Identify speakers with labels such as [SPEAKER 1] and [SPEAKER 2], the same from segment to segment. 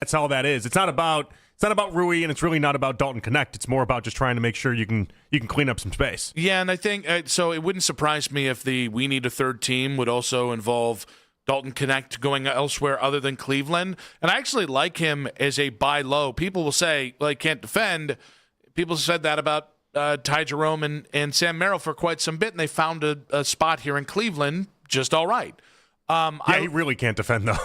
[SPEAKER 1] That's all that is. It's not about Rui, and it's really not about Dalton Connect. It's more about just trying to make sure you can clean up some space.
[SPEAKER 2] Yeah, and I think so. It wouldn't surprise me if the we need a third team would also involve Dalton Connect going elsewhere other than Cleveland. And I actually like him as a buy low. People will say, well, he can't defend. People said that about Ty Jerome and Sam Merrill for quite some bit, and they found a spot here in Cleveland just all right.
[SPEAKER 1] He really can't defend, though.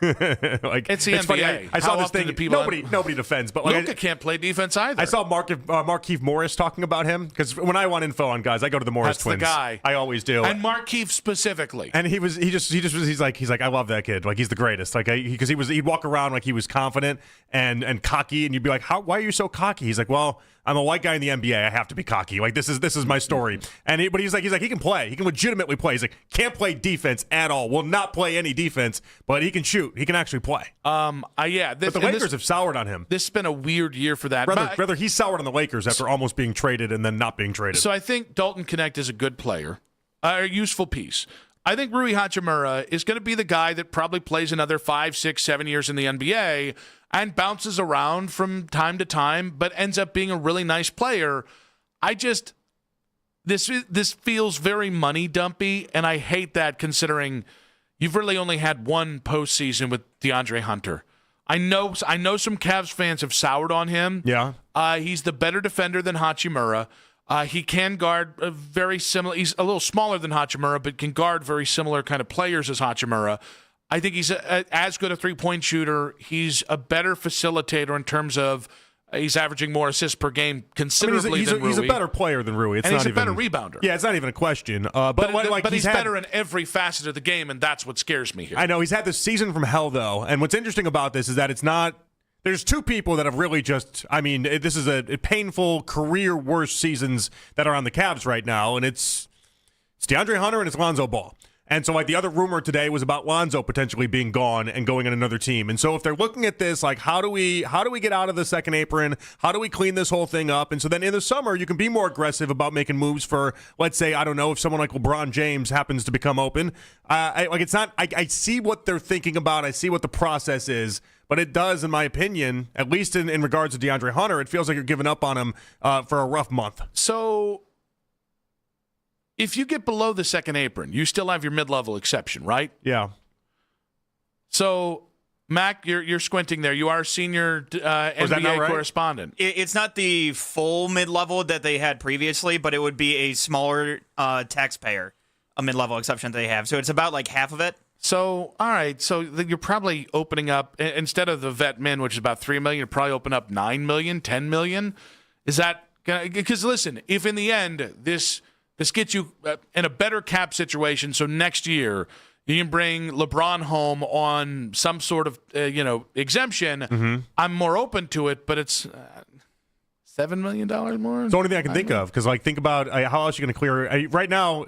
[SPEAKER 2] It's the NBA.
[SPEAKER 1] Funny, I saw this thing. Nobody defends, but
[SPEAKER 2] Luka can't play defense either.
[SPEAKER 1] I saw Markieff Morris talking about him because when I want info on guys, I go to the Morris twins.
[SPEAKER 2] That's the guy.
[SPEAKER 1] I always do.
[SPEAKER 2] And Markieff specifically.
[SPEAKER 1] And he's like I love that kid. Like he's the greatest. Like because he'd walk around like he was confident and cocky, and you'd be like, why are you so cocky? He's like, well, I'm a white guy in the NBA. I have to be cocky. Like this is my story. And but he's like he can play. He can legitimately play. He's like can't play defense at all. Will not play any defense, but he can shoot. He can actually play.
[SPEAKER 2] But
[SPEAKER 1] the Lakers have soured on him.
[SPEAKER 2] This has been a weird year for that.
[SPEAKER 1] Rather he's soured on the Lakers after almost being traded and then not being traded.
[SPEAKER 2] So I think Dalton Connect is a good player, a useful piece. I think Rui Hachimura is going to be the guy that probably plays another 5, 6, 7 years in the NBA and bounces around from time to time, but ends up being a really nice player. This feels very money dumpy, and I hate that considering you've really only had one postseason with DeAndre Hunter. I know some Cavs fans have soured on him.
[SPEAKER 1] Yeah.
[SPEAKER 2] He's the better defender than Hachimura. He can guard very similar. He's a little smaller than Hachimura, but can guard very similar kind of players as Hachimura. I think he's as good a three-point shooter. He's a better facilitator in terms of he's averaging more assists per game considerably than Rui.
[SPEAKER 1] He's a better player than Rui.
[SPEAKER 2] He's a better rebounder.
[SPEAKER 1] Yeah, it's not even a question.
[SPEAKER 2] But he's better in every facet of the game, and that's what scares me here.
[SPEAKER 1] I know. He's had this season from hell, though. And what's interesting about this is that it's not – there's two people that have really just – I mean, this is a painful career worst seasons that are on the Cavs right now, and it's DeAndre Hunter and it's Lonzo Ball. And so, the other rumor today was about Lonzo potentially being gone and going on another team. And so, if they're looking at this, how do we get out of the second apron? How do we clean this whole thing up? And so then in the summer, you can be more aggressive about making moves for, let's say, I don't know, if someone like LeBron James happens to become open. I see what they're thinking about. I see what the process is. But it does, in my opinion, at least in regards to DeAndre Hunter, it feels like you're giving up on him for a rough month.
[SPEAKER 2] So if you get below the second apron, you still have your mid-level exception, right?
[SPEAKER 1] Yeah.
[SPEAKER 2] So, Mac, you're squinting there. You are a senior NBA correspondent.
[SPEAKER 3] It's not the full mid-level that they had previously, but it would be a smaller taxpayer, a mid-level exception that they have. So it's about like half of it.
[SPEAKER 2] So, all right. So you're probably opening up, instead of the vet min, which is about $3 million, you're probably open up $9 million, $10 million. Is that – because, listen, if in the end this gets you in a better cap situation, so next year you can bring LeBron home on some sort of, exemption, I'm more open to it, but it's $7 million more?
[SPEAKER 1] It's the only thing I can think of because, think about how else you're going to clear right now,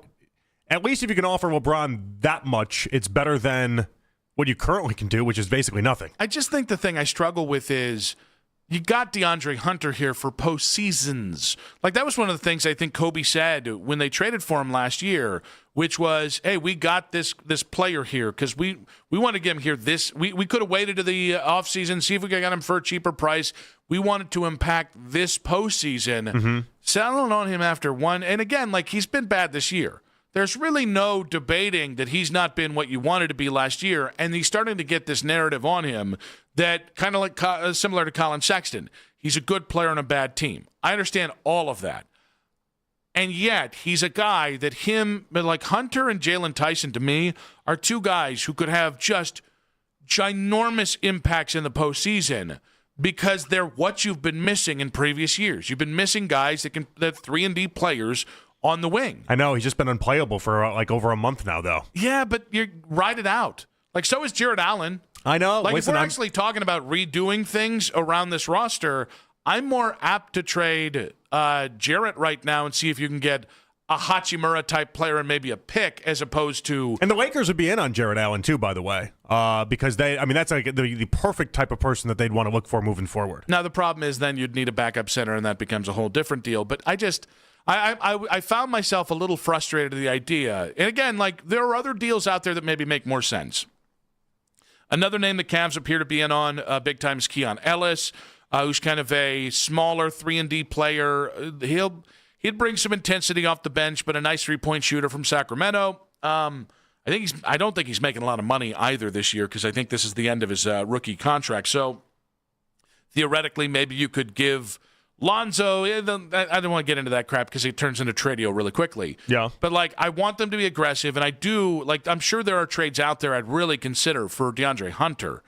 [SPEAKER 1] at least if you can offer LeBron that much, it's better than what you currently can do, which is basically nothing.
[SPEAKER 2] I just think the thing I struggle with is you got DeAndre Hunter here for postseasons. That was one of the things I think Kobe said when they traded for him last year, which was, hey, we got this player here because we want to get him here. We could have waited to the offseason, see if we could get him for a cheaper price. We wanted to impact this postseason. Selling on him after one, and again, he's been bad this year. There's really no debating that he's not been what you wanted to be last year, and he's starting to get this narrative on him that kind of similar to Colin Sexton. He's a good player on a bad team. I understand all of that. And yet, he's a guy that Hunter and Jalen Tyson, to me, are two guys who could have just ginormous impacts in the postseason because they're what you've been missing in previous years. You've been missing guys that 3-and-D players on the wing.
[SPEAKER 1] I know. He's just been unplayable for over a month now, though.
[SPEAKER 2] Yeah, but you ride it out. So is Jared Allen.
[SPEAKER 1] I know.
[SPEAKER 2] If we're actually talking about redoing things around this roster, I'm more apt to trade Jarrett right now and see if you can get a Hachimura-type player and maybe a pick as opposed to...
[SPEAKER 1] And the Lakers would be in on Jared Allen, too, by the way, because that's the perfect type of person that they'd want to look for moving forward.
[SPEAKER 2] Now, the problem is then you'd need a backup center, and that becomes a whole different deal. But I found myself a little frustrated at the idea. And again, there are other deals out there that maybe make more sense. Another name the Cavs appear to be in on big time is Keon Ellis, who's kind of a smaller 3-and-D player. He'd bring some intensity off the bench, but a nice 3-point shooter from Sacramento. I don't think he's making a lot of money either this year because I think this is the end of his rookie contract. So theoretically, maybe you could give Lonzo. I don't want to get into that crap because it turns into tradio really quickly.
[SPEAKER 1] Yeah. But
[SPEAKER 2] I want them to be aggressive, and I do. I'm sure there are trades out there I'd really consider for DeAndre Hunter.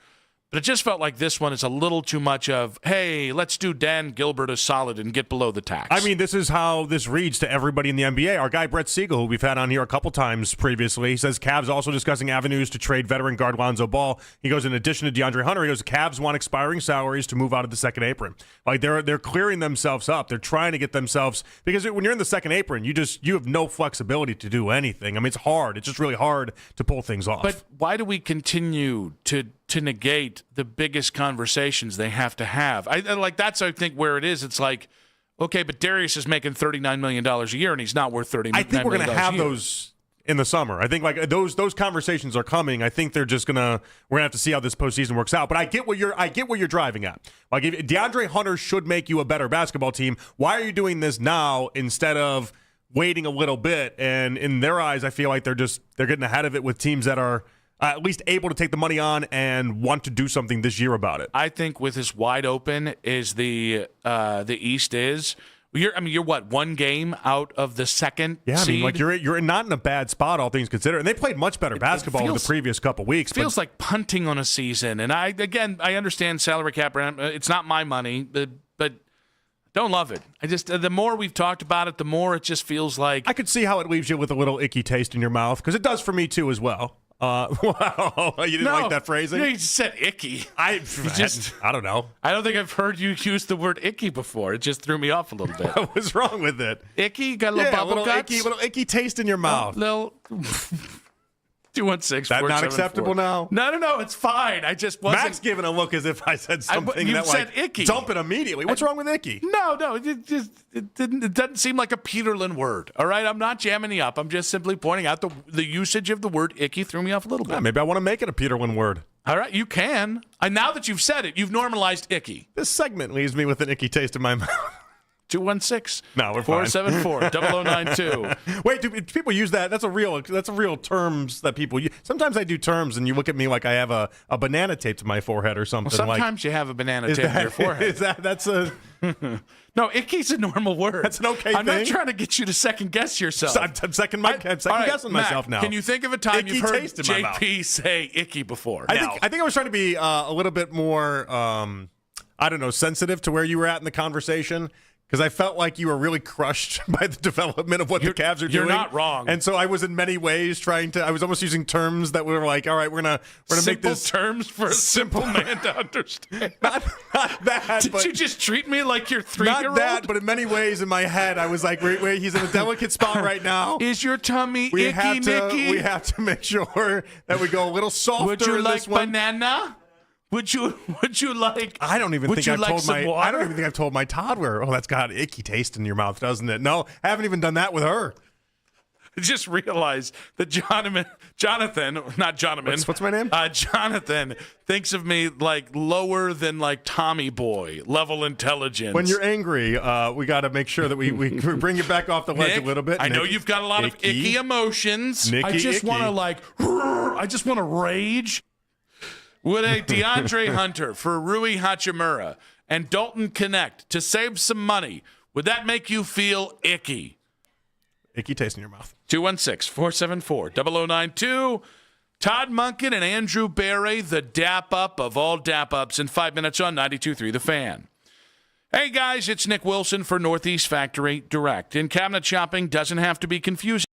[SPEAKER 2] But it just felt like this one is a little too much of, hey, let's do Dan Gilbert a solid and get below the tax.
[SPEAKER 1] I mean, this is how this reads to everybody in the NBA. Our guy Brett Siegel, who we've had on here a couple times previously, he says Cavs also discussing avenues to trade veteran guard Lonzo Ball. He goes, in addition to DeAndre Hunter, he goes, Cavs want expiring salaries to move out of the second apron. They're clearing themselves up. They're trying to get themselves, because when you're in the second apron, you have no flexibility to do anything. I mean, it's hard. It's just really hard to pull things off.
[SPEAKER 2] But why do we continue to negate the biggest conversations they have to have? That's, I think, where it is. It's like, okay, but Darius is making $39 million a year, and he's not worth $39 million.
[SPEAKER 1] I think we're going to have those in the summer. I think those conversations are coming. I think we're going to have to see how this postseason works out. But I get what you're driving at. Like, if DeAndre Hunter should make you a better basketball team. Why are you doing this now instead of waiting a little bit? And in their eyes, I feel like they're getting ahead of it with teams that are at least able to take the money on and want to do something this year about it.
[SPEAKER 2] I think with as wide open as the East is, you're what, one game out of the second
[SPEAKER 1] seed? I mean, you're not in a bad spot, all things considered. And they played much better basketball over the previous couple weeks.
[SPEAKER 2] It feels like punting on a season. And I understand salary cap. It's not my money, but don't love it. The more we've talked about it, the more it just feels like.
[SPEAKER 1] I could see how it leaves you with a little icky taste in your mouth, because it does for me too as well. Wow, you didn't like that phrasing?
[SPEAKER 2] You just said icky.
[SPEAKER 1] I don't know.
[SPEAKER 2] I don't think I've heard you use the word icky before. It just threw me off a little bit.
[SPEAKER 1] What was wrong with it?
[SPEAKER 2] Icky? Got a little bubble guts?
[SPEAKER 1] Little icky taste in your mouth.
[SPEAKER 2] Little 216.
[SPEAKER 1] That not acceptable now?
[SPEAKER 2] No, it's fine. I just wasn't.
[SPEAKER 1] Mac's giving a look as if I said something
[SPEAKER 2] you said icky.
[SPEAKER 1] Dump it immediately. What's wrong with icky?
[SPEAKER 2] No, it doesn't seem like a Peterlin word. All right, I'm not jamming you up. I'm just simply pointing out the usage of the word icky threw me off a little bit.
[SPEAKER 1] Yeah, maybe I want to make it a Peterlin word.
[SPEAKER 2] All right, you can. Now that you've said it, you've normalized icky.
[SPEAKER 1] This segment leaves me with an icky taste in my mouth.
[SPEAKER 2] 216.
[SPEAKER 1] No, we're fine.
[SPEAKER 2] 474-0092.
[SPEAKER 1] Wait, do people use that? That's a real terms that people use. Sometimes I do terms and you look at me like I have a banana taped to my forehead or something.
[SPEAKER 2] Well, sometimes you have a banana taped to your forehead.
[SPEAKER 1] That's a
[SPEAKER 2] No, icky's a normal word.
[SPEAKER 1] That's an okay
[SPEAKER 2] I'm
[SPEAKER 1] thing.
[SPEAKER 2] not trying to get you to second guess yourself.
[SPEAKER 1] I'm second guessing myself now.
[SPEAKER 2] Can you think of a time
[SPEAKER 1] Icky
[SPEAKER 2] you've heard
[SPEAKER 1] taste in my mouth.
[SPEAKER 2] JP say icky before?
[SPEAKER 1] I think I was trying to be a little bit more sensitive to where you were at in the conversation. Because I felt like you were really crushed by the development of what the Cavs are doing.
[SPEAKER 2] You're not wrong.
[SPEAKER 1] And so I was in many ways I was almost using terms that were like, all right, we're gonna make this
[SPEAKER 2] terms for a simple man to understand.
[SPEAKER 1] not that.
[SPEAKER 2] Did you just treat me like your 3-year-old?
[SPEAKER 1] Not that, but in many ways in my head, I was like, wait, he's in a delicate spot right now.
[SPEAKER 2] Is your tummy
[SPEAKER 1] Nicky?
[SPEAKER 2] We
[SPEAKER 1] have to make sure that we go a little softer.
[SPEAKER 2] Would you
[SPEAKER 1] in
[SPEAKER 2] like
[SPEAKER 1] this one.
[SPEAKER 2] Banana? Would you like?
[SPEAKER 1] I don't even think I've told my toddler. Oh, that's got icky taste in your mouth, doesn't it? No, I haven't even done that with her.
[SPEAKER 2] I just realized that Jonathan, not Jonathan.
[SPEAKER 1] What's my name?
[SPEAKER 2] Jonathan thinks of me like lower than like Tommy Boy level intelligence.
[SPEAKER 1] When you're angry, we got to make sure that we bring you back off the ledge a little bit.
[SPEAKER 2] I know you've got a lot of icky emotions. I just want to rage. Would a DeAndre Hunter for Rui Hachimura and Dalton Connect to save some money, would that make you feel icky?
[SPEAKER 1] Icky taste in your mouth.
[SPEAKER 2] 216-474-0092. Todd Monken and Andrew Barry, the dap-up of all dap-ups in 5 minutes on 92.3 The Fan. Hey, guys, it's Nick Wilson for Northeast Factory Direct. And cabinet shopping doesn't have to be confusing.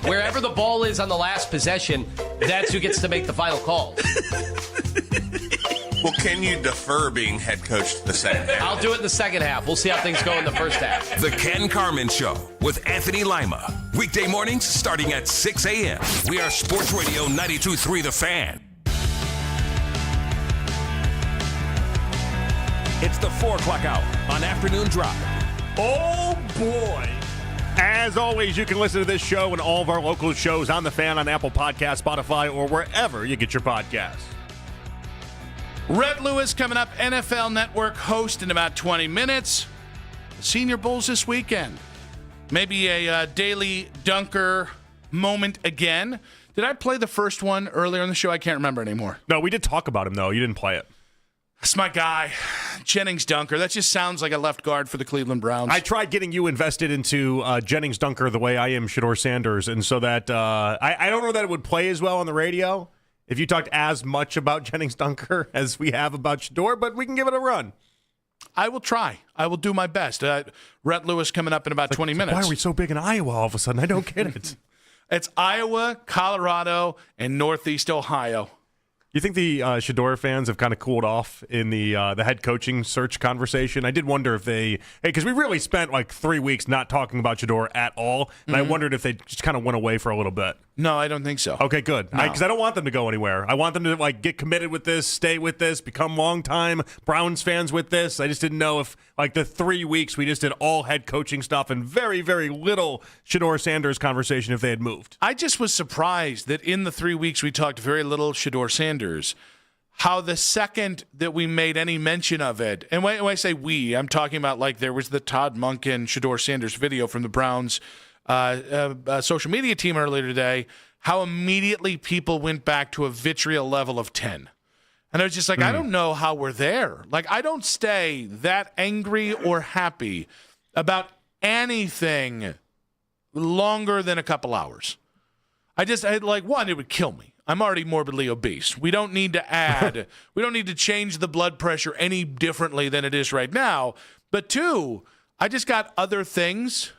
[SPEAKER 4] Wherever the ball is on the last possession, that's who gets to make the final call.
[SPEAKER 5] Well, can you defer being head coach to the second half?
[SPEAKER 4] I'll do it in the second half. We'll see how things go in the first half.
[SPEAKER 6] The Ken Carmen Show with Anthony Lima. Weekday mornings starting at 6 a.m. We are Sports Radio 92.3 The Fan. It's the 4 o'clock hour on Afternoon Drive.
[SPEAKER 1] Oh, boy. As always, you can listen to this show and all of our local shows on The Fan on Apple Podcasts, Spotify, or wherever you get your podcasts.
[SPEAKER 2] Red Lewis coming up, NFL Network host in about 20 minutes. Senior Bowls this weekend. Maybe a daily dunker moment again. Did I play the first one earlier in the show? I can't remember anymore.
[SPEAKER 1] No, we did talk about him, though. You didn't play it.
[SPEAKER 2] That's my guy, Jennings Dunker. That just sounds like a left guard for the Cleveland Browns.
[SPEAKER 1] I tried getting you invested into Jennings Dunker the way I am Shedeur Sanders, and so that I don't know that it would play as well on the radio if you talked as much about Jennings Dunker as we have about Shedeur, but we can give it a run.
[SPEAKER 2] I will try. I will do my best. Rhett Lewis coming up in about 20 minutes.
[SPEAKER 1] Why are we so big in Iowa all of a sudden? I don't get it.
[SPEAKER 2] It's Iowa, Colorado, and Northeast Ohio.
[SPEAKER 1] You think the Shedeur fans have kind of cooled off in the head coaching search conversation? I did wonder if because we really spent like 3 weeks not talking about Shedeur at all, and I wondered if they just kind of went away for a little bit.
[SPEAKER 2] No, I don't think so.
[SPEAKER 1] Okay, good.
[SPEAKER 2] No.
[SPEAKER 1] Because I don't want them to go anywhere. I want them to like get committed with this, stay with this, become longtime Browns fans with this. I just didn't know if like the 3 weeks we just did all head coaching stuff and very, very little Shedeur Sanders conversation if they had moved.
[SPEAKER 2] I just was surprised that in the 3 weeks we talked very little Shedeur Sanders, how the second that we made any mention of it, and when I say we, I'm talking about like there was the Todd Monken Shedeur Sanders video from the Browns social media team earlier today, how immediately people went back to a vitriol level of 10. And I was just like, I don't know how we're there. Like, I don't stay that angry or happy about anything longer than a couple hours. One, it would kill me. I'm already morbidly obese. We don't need to add, we don't need to change the blood pressure any differently than it is right now. But two, I just got other things.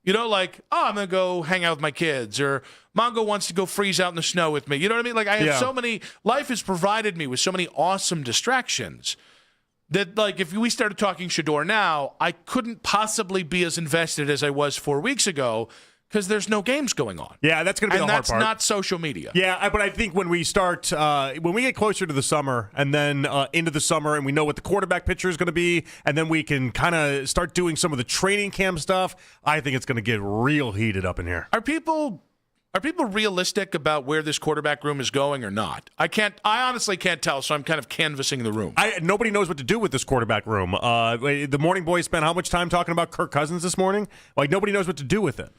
[SPEAKER 2] You know, like, I'm going to go hang out with my kids, or Mongo wants to go freeze out in the snow with me. You know what I mean? Like, I have so many, life has provided me with so many awesome distractions that, like, if we started talking Shedeur now, I couldn't possibly be as invested as I was 4 weeks ago because there's no games going on.
[SPEAKER 1] Yeah, that's going to be the hard part.
[SPEAKER 2] And that's not social media.
[SPEAKER 1] Yeah, but I think when we start, when we get closer to the summer and then into the summer and we know what the quarterback picture is going to be, and then we can kind of start doing some of the training camp stuff, I think it's going to get real heated up in here.
[SPEAKER 2] Are people realistic about where this quarterback room is going or not? I honestly can't tell, so I'm kind of canvassing the room.
[SPEAKER 1] Nobody knows what to do with this quarterback room. The morning boys spent how much time talking about Kirk Cousins this morning? Like, nobody knows what to do with it.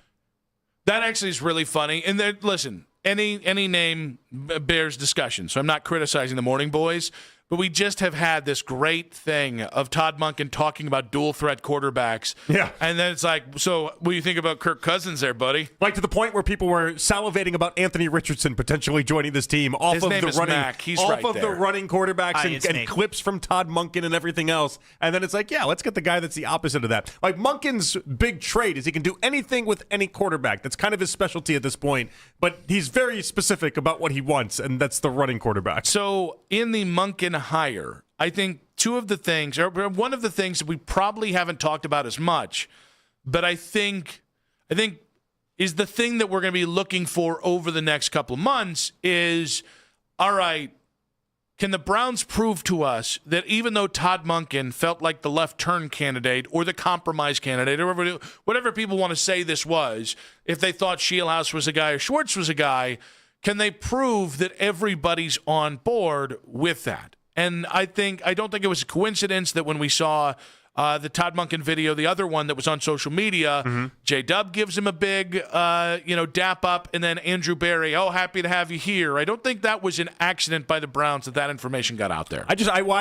[SPEAKER 2] That actually is really funny. And listen, any name bears discussion, so I'm not criticizing the morning boys, but we just have had this great thing of Todd Monken talking about dual threat quarterbacks.
[SPEAKER 1] Yeah.
[SPEAKER 2] And then it's like, so what do you think about Kirk Cousins there, buddy?
[SPEAKER 1] Like to the point where people were salivating about Anthony Richardson potentially joining this team off
[SPEAKER 2] His
[SPEAKER 1] of
[SPEAKER 2] name
[SPEAKER 1] the
[SPEAKER 2] is
[SPEAKER 1] running,
[SPEAKER 2] Mac. He's
[SPEAKER 1] off
[SPEAKER 2] right
[SPEAKER 1] of
[SPEAKER 2] there.
[SPEAKER 1] the running quarterbacks
[SPEAKER 3] It's
[SPEAKER 1] and
[SPEAKER 3] Nate.
[SPEAKER 1] clips from Todd Monken and everything else. And then it's like, yeah, let's get the guy that's the opposite of that. Like Monken's big trait is he can do anything with any quarterback. That's kind of his specialty at this point. But he's very specific about what he wants, and that's the running quarterback.
[SPEAKER 2] So in the Monken hire, I think one of the things that we probably haven't talked about as much, but I think is the thing that we're going to be looking for over the next couple of months is, all right, can the Browns prove to us that even though Todd Monken felt like the left turn candidate or the compromise candidate or whatever people want to say this was, if they thought Scheelhaus was a guy or Schwartz was a guy, can they prove that everybody's on board with that? And I don't think it was a coincidence that when we saw the Todd Monken video, the other one that was on social media, J-Dub gives him a big, dap up, and then Andrew Berry, happy to have you here. I don't think that was an accident by the Browns that information got out there.
[SPEAKER 1] I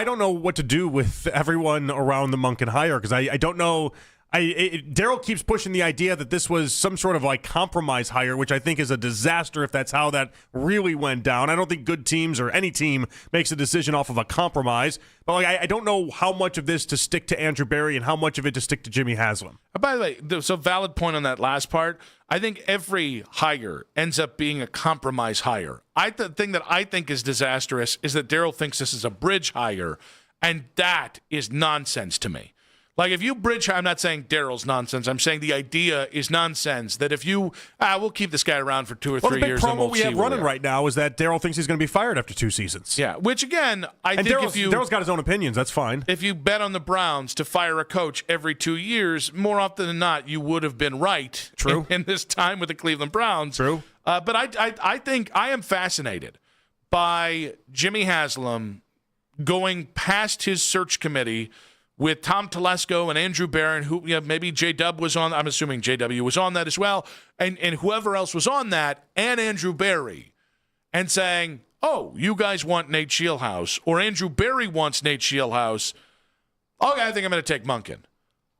[SPEAKER 1] don't know what to do with everyone around the Monken hire because I don't know. Daryl keeps pushing the idea that this was some sort of like compromise hire, which I think is a disaster if that's how that really went down. I don't think good teams or any team makes a decision off of a compromise. But like, I don't know how much of this to stick to Andrew Berry and how much of it to stick to Jimmy Haslam.
[SPEAKER 2] By the way, so valid point on that last part. I think every hire ends up being a compromise hire. The thing that I think is disastrous is that Daryl thinks this is a bridge hire, and that is nonsense to me. Like, if you bridge hire, I'm not saying Daryl's nonsense. I'm saying the idea is nonsense. That if you, we'll keep this guy around for 2 or 3 years.
[SPEAKER 1] The big
[SPEAKER 2] and
[SPEAKER 1] promo
[SPEAKER 2] we'll
[SPEAKER 1] we have
[SPEAKER 2] see
[SPEAKER 1] running right now is that Daryl thinks he's going to be fired after 2 seasons.
[SPEAKER 2] Yeah, which again, I think
[SPEAKER 1] Daryl's got his own opinions. That's fine.
[SPEAKER 2] If you bet on the Browns to fire a coach every 2 years, more often than not, you would have been right.
[SPEAKER 1] True.
[SPEAKER 2] In this time with the Cleveland Browns.
[SPEAKER 1] True.
[SPEAKER 2] But I think I am fascinated by Jimmy Haslam going past his search committee with Tom Telesco and Andrew Barron, who maybe J-Dub was on. I'm assuming J.W. was on that as well, and whoever else was on that, and Andrew Barry, and saying, oh, you guys want Nate Scheelhaus, or Andrew Barry wants Nate Scheelhaus. Okay, I think I'm going to take Monken.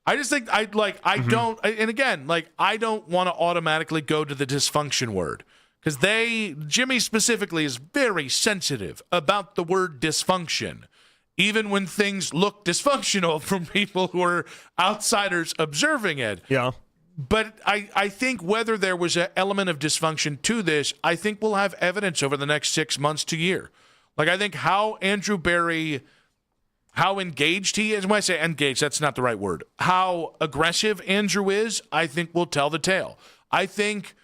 [SPEAKER 2] I just think I don't, and again, I don't want to automatically go to the dysfunction word, because Jimmy specifically is very sensitive about the word dysfunction. Even when things look dysfunctional from people who are outsiders observing it.
[SPEAKER 1] Yeah.
[SPEAKER 2] But I think whether there was an element of dysfunction to this, I think we'll have evidence over the next 6 months to year. Like, I think how Andrew Barry, how engaged he is. When I say engaged, that's not the right word. How aggressive Andrew is, I think will tell the tale. I think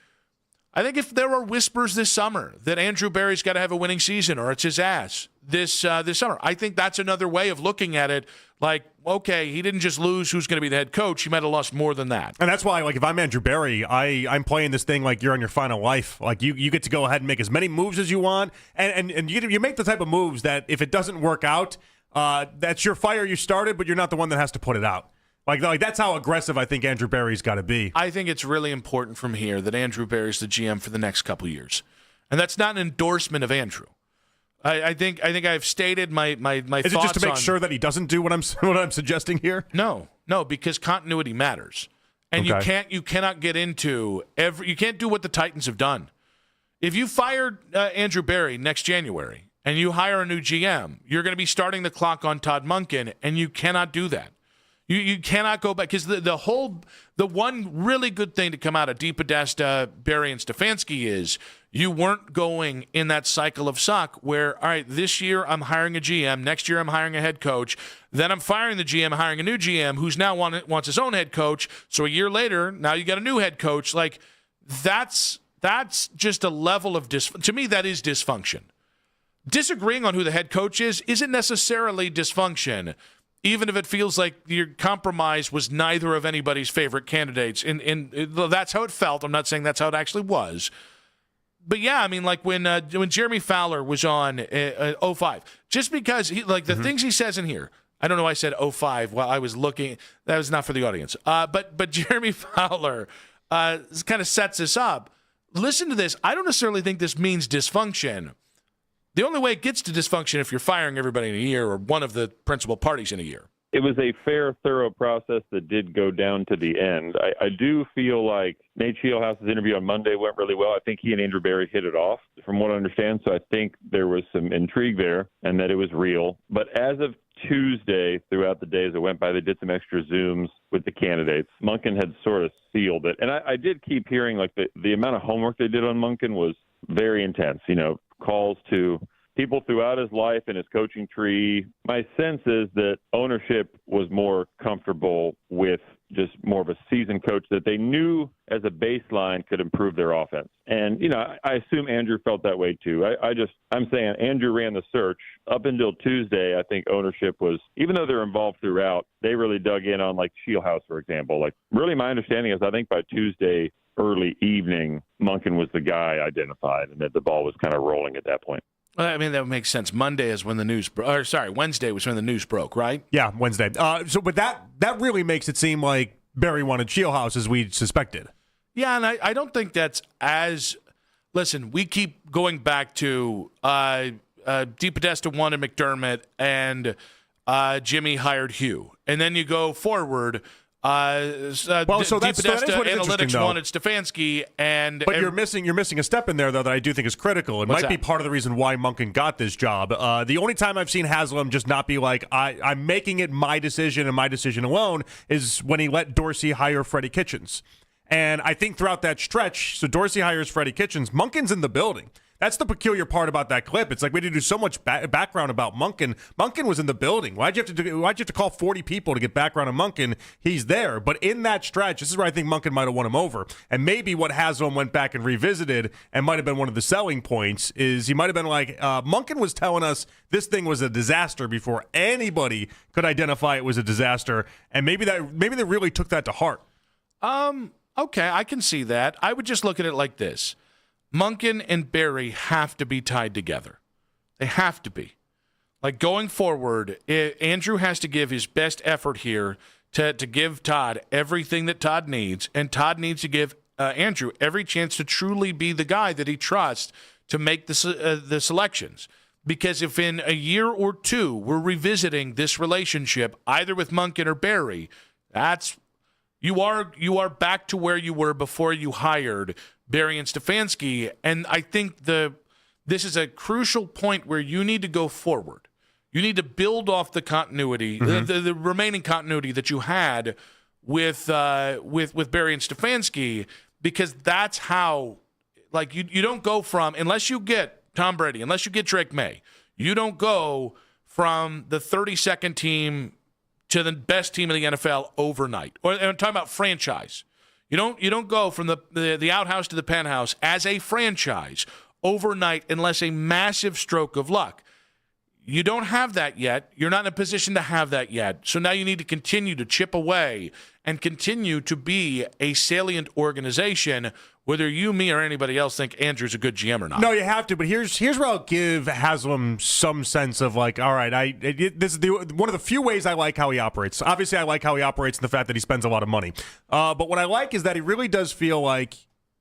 [SPEAKER 2] if there are whispers this summer that Andrew Barry's got to have a winning season or it's his ass this summer, I think that's another way of looking at it. Like, okay, he didn't just lose who's going to be the head coach. He might have lost more than that.
[SPEAKER 1] And that's why, like, if I'm Andrew Barry, I'm playing this thing like you're on your final life. Like, you get to go ahead and make as many moves as you want. And you make the type of moves that if it doesn't work out, that's your fire you started, but you're not the one that has to put it out. Like that's how aggressive I think Andrew Barry's got to be.
[SPEAKER 2] I think it's really important from here that Andrew Barry's the GM for the next couple years. And that's not an endorsement of Andrew. I think I've stated my thoughts.
[SPEAKER 1] Is it just to make sure that he doesn't do what I'm suggesting here?
[SPEAKER 2] No, because continuity matters. And
[SPEAKER 1] okay.
[SPEAKER 2] you cannot get into you can't do what the Titans have done. If you fired Andrew Barry next January and you hire a new GM, you're going to be starting the clock on Todd Monken, and you cannot do that. You cannot go back, because the one really good thing to come out of DePodesta, Barry, and Stefanski is you weren't going in that cycle of suck where, all right, this year I'm hiring a GM, next year I'm hiring a head coach, then I'm firing the GM, hiring a new GM who's now wants his own head coach. So a year later, now you got a new head coach. Like, that's just a level of to me, that is dysfunction. Disagreeing on who the head coach is isn't necessarily dysfunction, even if it feels like your compromise was neither of anybody's favorite candidates. And that's how it felt. I'm not saying that's how it actually was. But yeah, I mean, like when Jeremy Fowler was on 05, just because the things he says in here, I don't know why I said 05 while I was looking. That was not for the audience. But Jeremy Fowler kind of sets this up. Listen to this. I don't necessarily think this means dysfunction. The only way it gets to dysfunction if you're firing everybody in a year or one of the principal parties in a year.
[SPEAKER 7] It was a fair, thorough process that did go down to the end. I do feel like Nate Scheelhaus's interview on Monday went really well. I think he and Andrew Barry hit it off, from what I understand. So I think there was some intrigue there and that it was real. But as of Tuesday, throughout the day as it went by, they did some extra Zooms with the candidates. Monken had sort of sealed it. And I did keep hearing like the amount of homework they did on Monken was very intense. Calls to people throughout his life and his coaching tree. My sense is that ownership was more comfortable with just more of a seasoned coach that they knew as a baseline could improve their offense. And, I assume Andrew felt that way too. I'm saying Andrew ran the search. Up until Tuesday, I think ownership was, even though they're involved throughout, they really dug in on like Scheelhaus, for example. Like, really my understanding is I think by Tuesday early evening, Monken was the guy identified and that the ball was kind of rolling at that point.
[SPEAKER 2] I mean, that would make sense. Wednesday was when the news broke, right?
[SPEAKER 1] Yeah, Wednesday. But that really makes it seem like Barry wanted Scheelhaus as we suspected.
[SPEAKER 2] Yeah, and I don't think that's as – listen, we keep going back to DePodesta wanted McDermott and Jimmy hired Hugh. And then you go forward,
[SPEAKER 1] So that's interesting,
[SPEAKER 2] Analytics
[SPEAKER 1] though.
[SPEAKER 2] wanted Stefanski,
[SPEAKER 1] But you're missing a step in there, though, that I do think is critical. It might be part of the reason why Monken got this job. The only time I've seen Haslam just not be like, I'm making it my decision and my decision alone is when he let Dorsey hire Freddie Kitchens. And I think throughout that stretch, so Dorsey hires Freddie Kitchens, Monken's in the building. That's the peculiar part about that clip. It's like we had to do so much background about Monken. Monken was in the building. Why'd you have to call 40 people to get background on Monken? He's there. But in that stretch, this is where I think Monken might have won him over. And maybe what Haslam went back and revisited and might have been one of the selling points is he might have been like, Monken was telling us this thing was a disaster before anybody could identify it was a disaster. And maybe they really took that to heart.
[SPEAKER 2] Okay, I can see that. I would just look at it like this. Monken and Barry have to be tied together. They have to be. Like going forward, Andrew has to give his best effort here to give Todd everything that Todd needs, and Todd needs to give Andrew every chance to truly be the guy that he trusts to make the selections. Because if in a year or two we're revisiting this relationship, either with Monken or Barry, you are back to where you were before you hired Barry and Stefanski, and I think this is a crucial point where you need to go forward. You need to build off the continuity, the remaining continuity that you had with Barry and Stefanski, because that's how, like, you don't go from, unless you get Tom Brady, unless you get Drake May, you don't go from the 32nd team to the best team in the NFL overnight. Or I'm talking about franchise. You don't go from the outhouse to the penthouse as a franchise overnight unless a massive stroke of luck. You don't have that yet. You're not in a position to have that yet. So now you need to continue to chip away and continue to be a salient organization, whether you, me, or anybody else think Andrew's a good GM or not.
[SPEAKER 1] No, you have to. But here's where I'll give Haslam some sense of like, all right, this is one of the few ways I like how he operates. Obviously, I like how he operates and the fact that he spends a lot of money. But what I like is that he really does feel like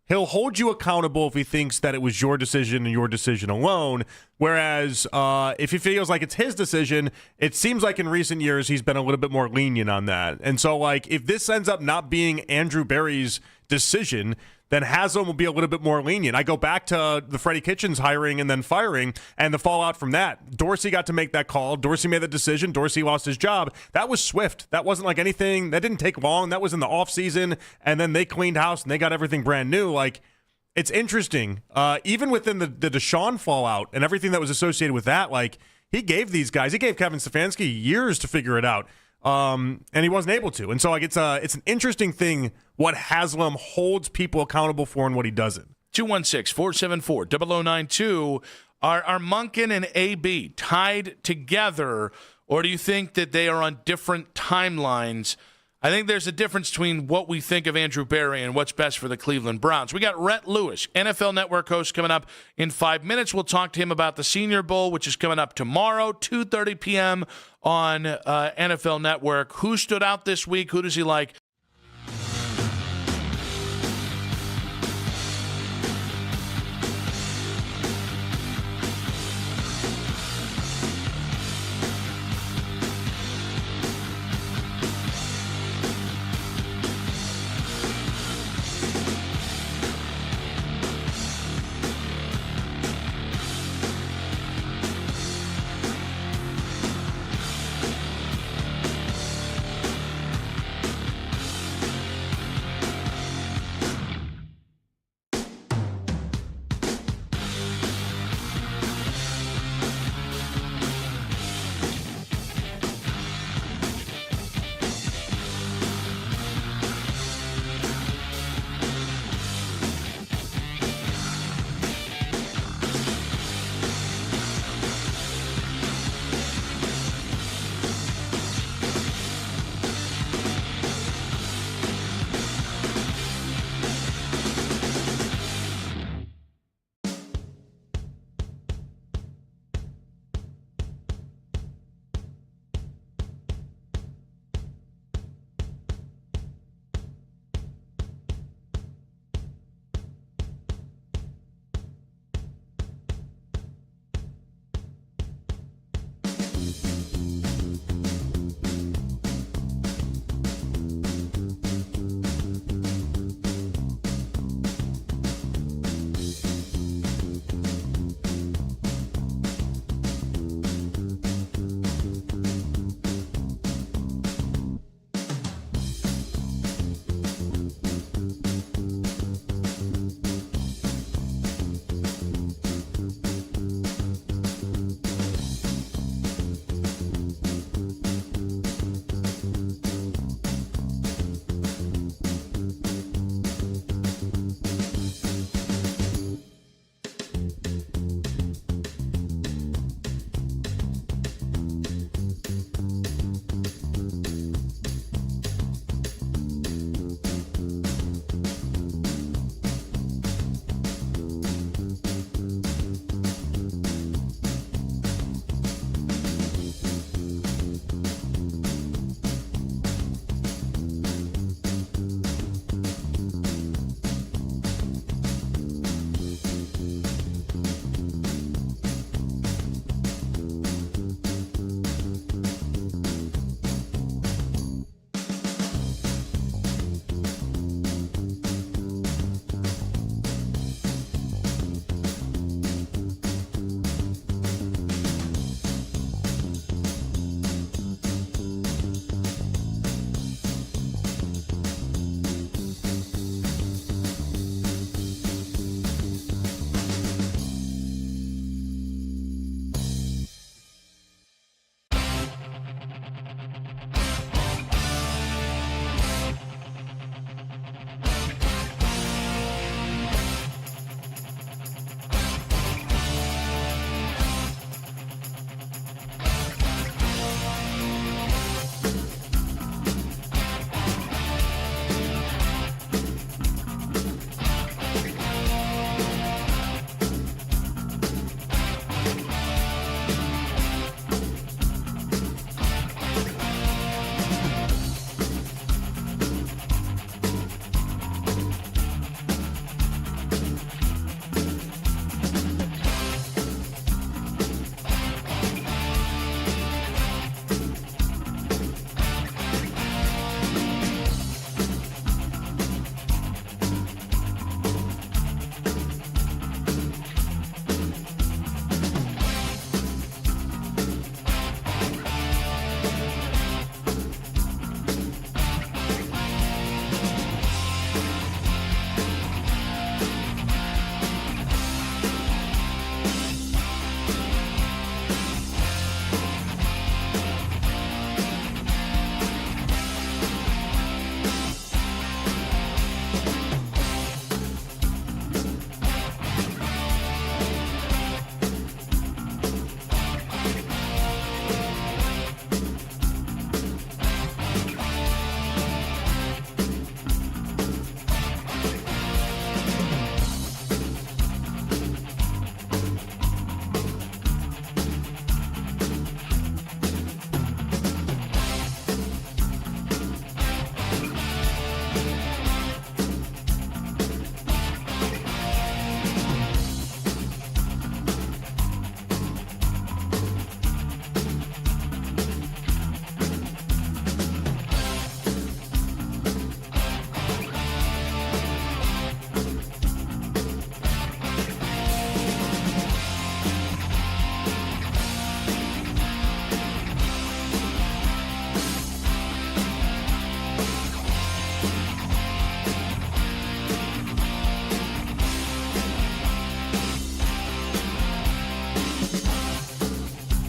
[SPEAKER 1] he'll hold you accountable if he thinks that it was your decision and your decision alone. Whereas if he feels like it's his decision, it seems like in recent years he's been a little bit more lenient on that. And so, like, if this ends up not being Andrew Barry's decision, then Haslam will be a little bit more lenient. I go back to the Freddie Kitchens hiring and then firing and the fallout from that. Dorsey got to make that call. Dorsey made the decision. Dorsey lost his job. That was swift. That wasn't like anything. That didn't take long. That was in the offseason, and then they cleaned house and they got everything brand new. Like, it's interesting. Even within the Deshaun fallout and everything that was associated with that, like, he gave Kevin Stefanski years to figure it out. And he wasn't able to. And so, like, it's an interesting thing what Haslam holds people accountable for and what he doesn't.
[SPEAKER 2] 216-474-0092. Are Monken and AB tied together, or do you think that they are on different timelines? I think there's a difference between what we think of Andrew Barry and what's best for the Cleveland Browns. We got Rhett Lewis, NFL Network host, coming up in 5 minutes. We'll talk to him about the Senior Bowl, which is coming up tomorrow, 2:30 p.m. on NFL Network. Who stood out this week? Who does he like?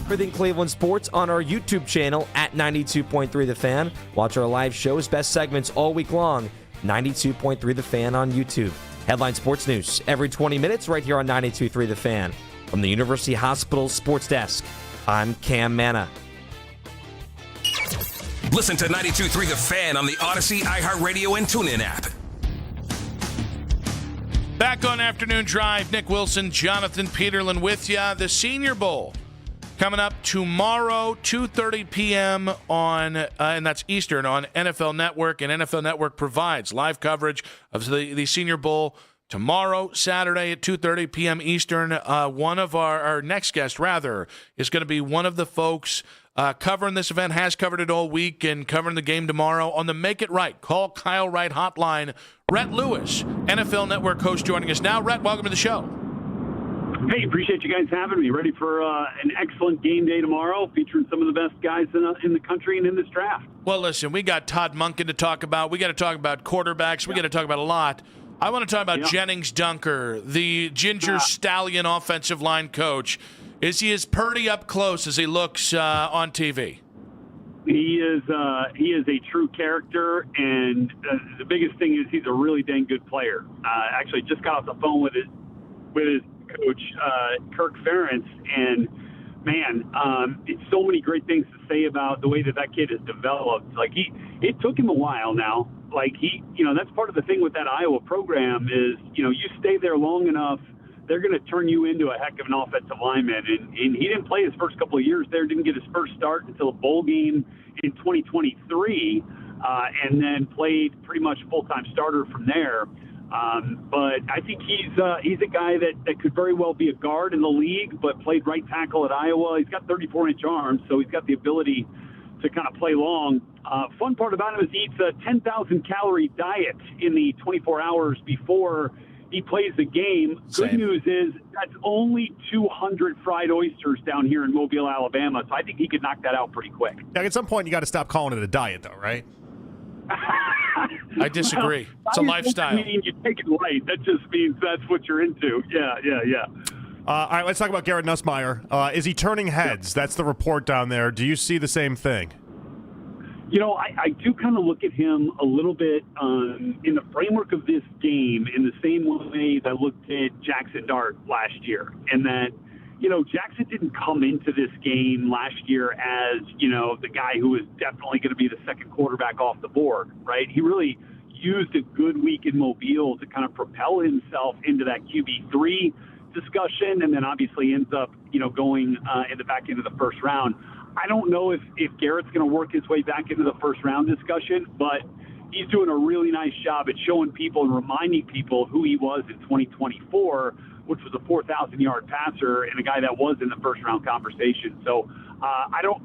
[SPEAKER 8] everything Cleveland sports on our YouTube channel at 92.3 The Fan. Watch our live shows, best segments all week long. 92.3 The Fan on YouTube. Headline Sports News every 20 minutes right here on 92.3 The Fan. From the University Hospital Sports Desk, I'm Cam Manna.
[SPEAKER 6] Listen to 92.3 The Fan on the Odyssey, iHeartRadio, and TuneIn app.
[SPEAKER 2] Back on Afternoon Drive, Nick Wilson, Jonathan Peterlin with you. The Senior Bowl coming up tomorrow, 2:30 p.m. on, and that's Eastern, on NFL Network. And NFL Network provides live coverage of the Senior Bowl tomorrow, Saturday at 2:30 p.m. Eastern. One of our next guest, rather, is going to be one of the folks covering this event, has covered it all week, and covering the game tomorrow on the Make It Right. Call Kyle Wright hotline. Rhett Lewis, NFL Network host, joining us now. Rhett, welcome to the show.
[SPEAKER 9] Hey, appreciate you guys having me. Ready for an excellent game day tomorrow, featuring some of the best guys in the country and in this draft.
[SPEAKER 2] Well, listen, we got Todd Monken to talk about. We got to talk about quarterbacks. We got to talk about a lot. I want to talk about Jennings Dunker, the Ginger Stallion offensive line coach. Is he as purdy up close as he looks on TV?
[SPEAKER 9] He is a true character, and the biggest thing is he's a really dang good player. Actually, just got off the phone with his coach, Kirk Ferentz, and man, it's so many great things to say about the way that kid has developed. Like it took him a while now. Like that's part of the thing with that Iowa program is, you stay there long enough, they're going to turn you into a heck of an offensive lineman. And he didn't play his first couple of years there, didn't get his first start until a bowl game in 2023, and then played pretty much full-time starter from there. But I think he's a guy that could very well be a guard in the league, but played right tackle at Iowa. He's got 34-inch arms, so he's got the ability to kind of play long. Fun part about him is he eats a 10,000-calorie diet in the 24 hours before he plays the game. Good news is that's only 200 fried oysters down here in Mobile, Alabama, so I think he could knock that out pretty quick.
[SPEAKER 1] Now, at some point, you got to stop calling it a diet, though, right?
[SPEAKER 2] I disagree. It's a lifestyle.
[SPEAKER 9] You take it light. That just means that's what you're into. Yeah.
[SPEAKER 1] All right, let's talk about Garrett Nussmeier. Is he turning heads? That's the report down there. Do you see the same thing?
[SPEAKER 9] I do kind of look at him a little bit in the framework of this game in the same way that I looked at Jackson Dart last year. And that, Jackson didn't come into this game last year as, the guy who was definitely going to be the second quarterback off the board, right? He really used a good week in Mobile to kind of propel himself into that QB3 discussion, and then obviously ends up, going in the back end of the first round. I don't know if Garrett's going to work his way back into the first round discussion, but he's doing a really nice job at showing people and reminding people who he was in 2024, which was a 4,000-yard passer and a guy that was in the first round conversation. So I don't,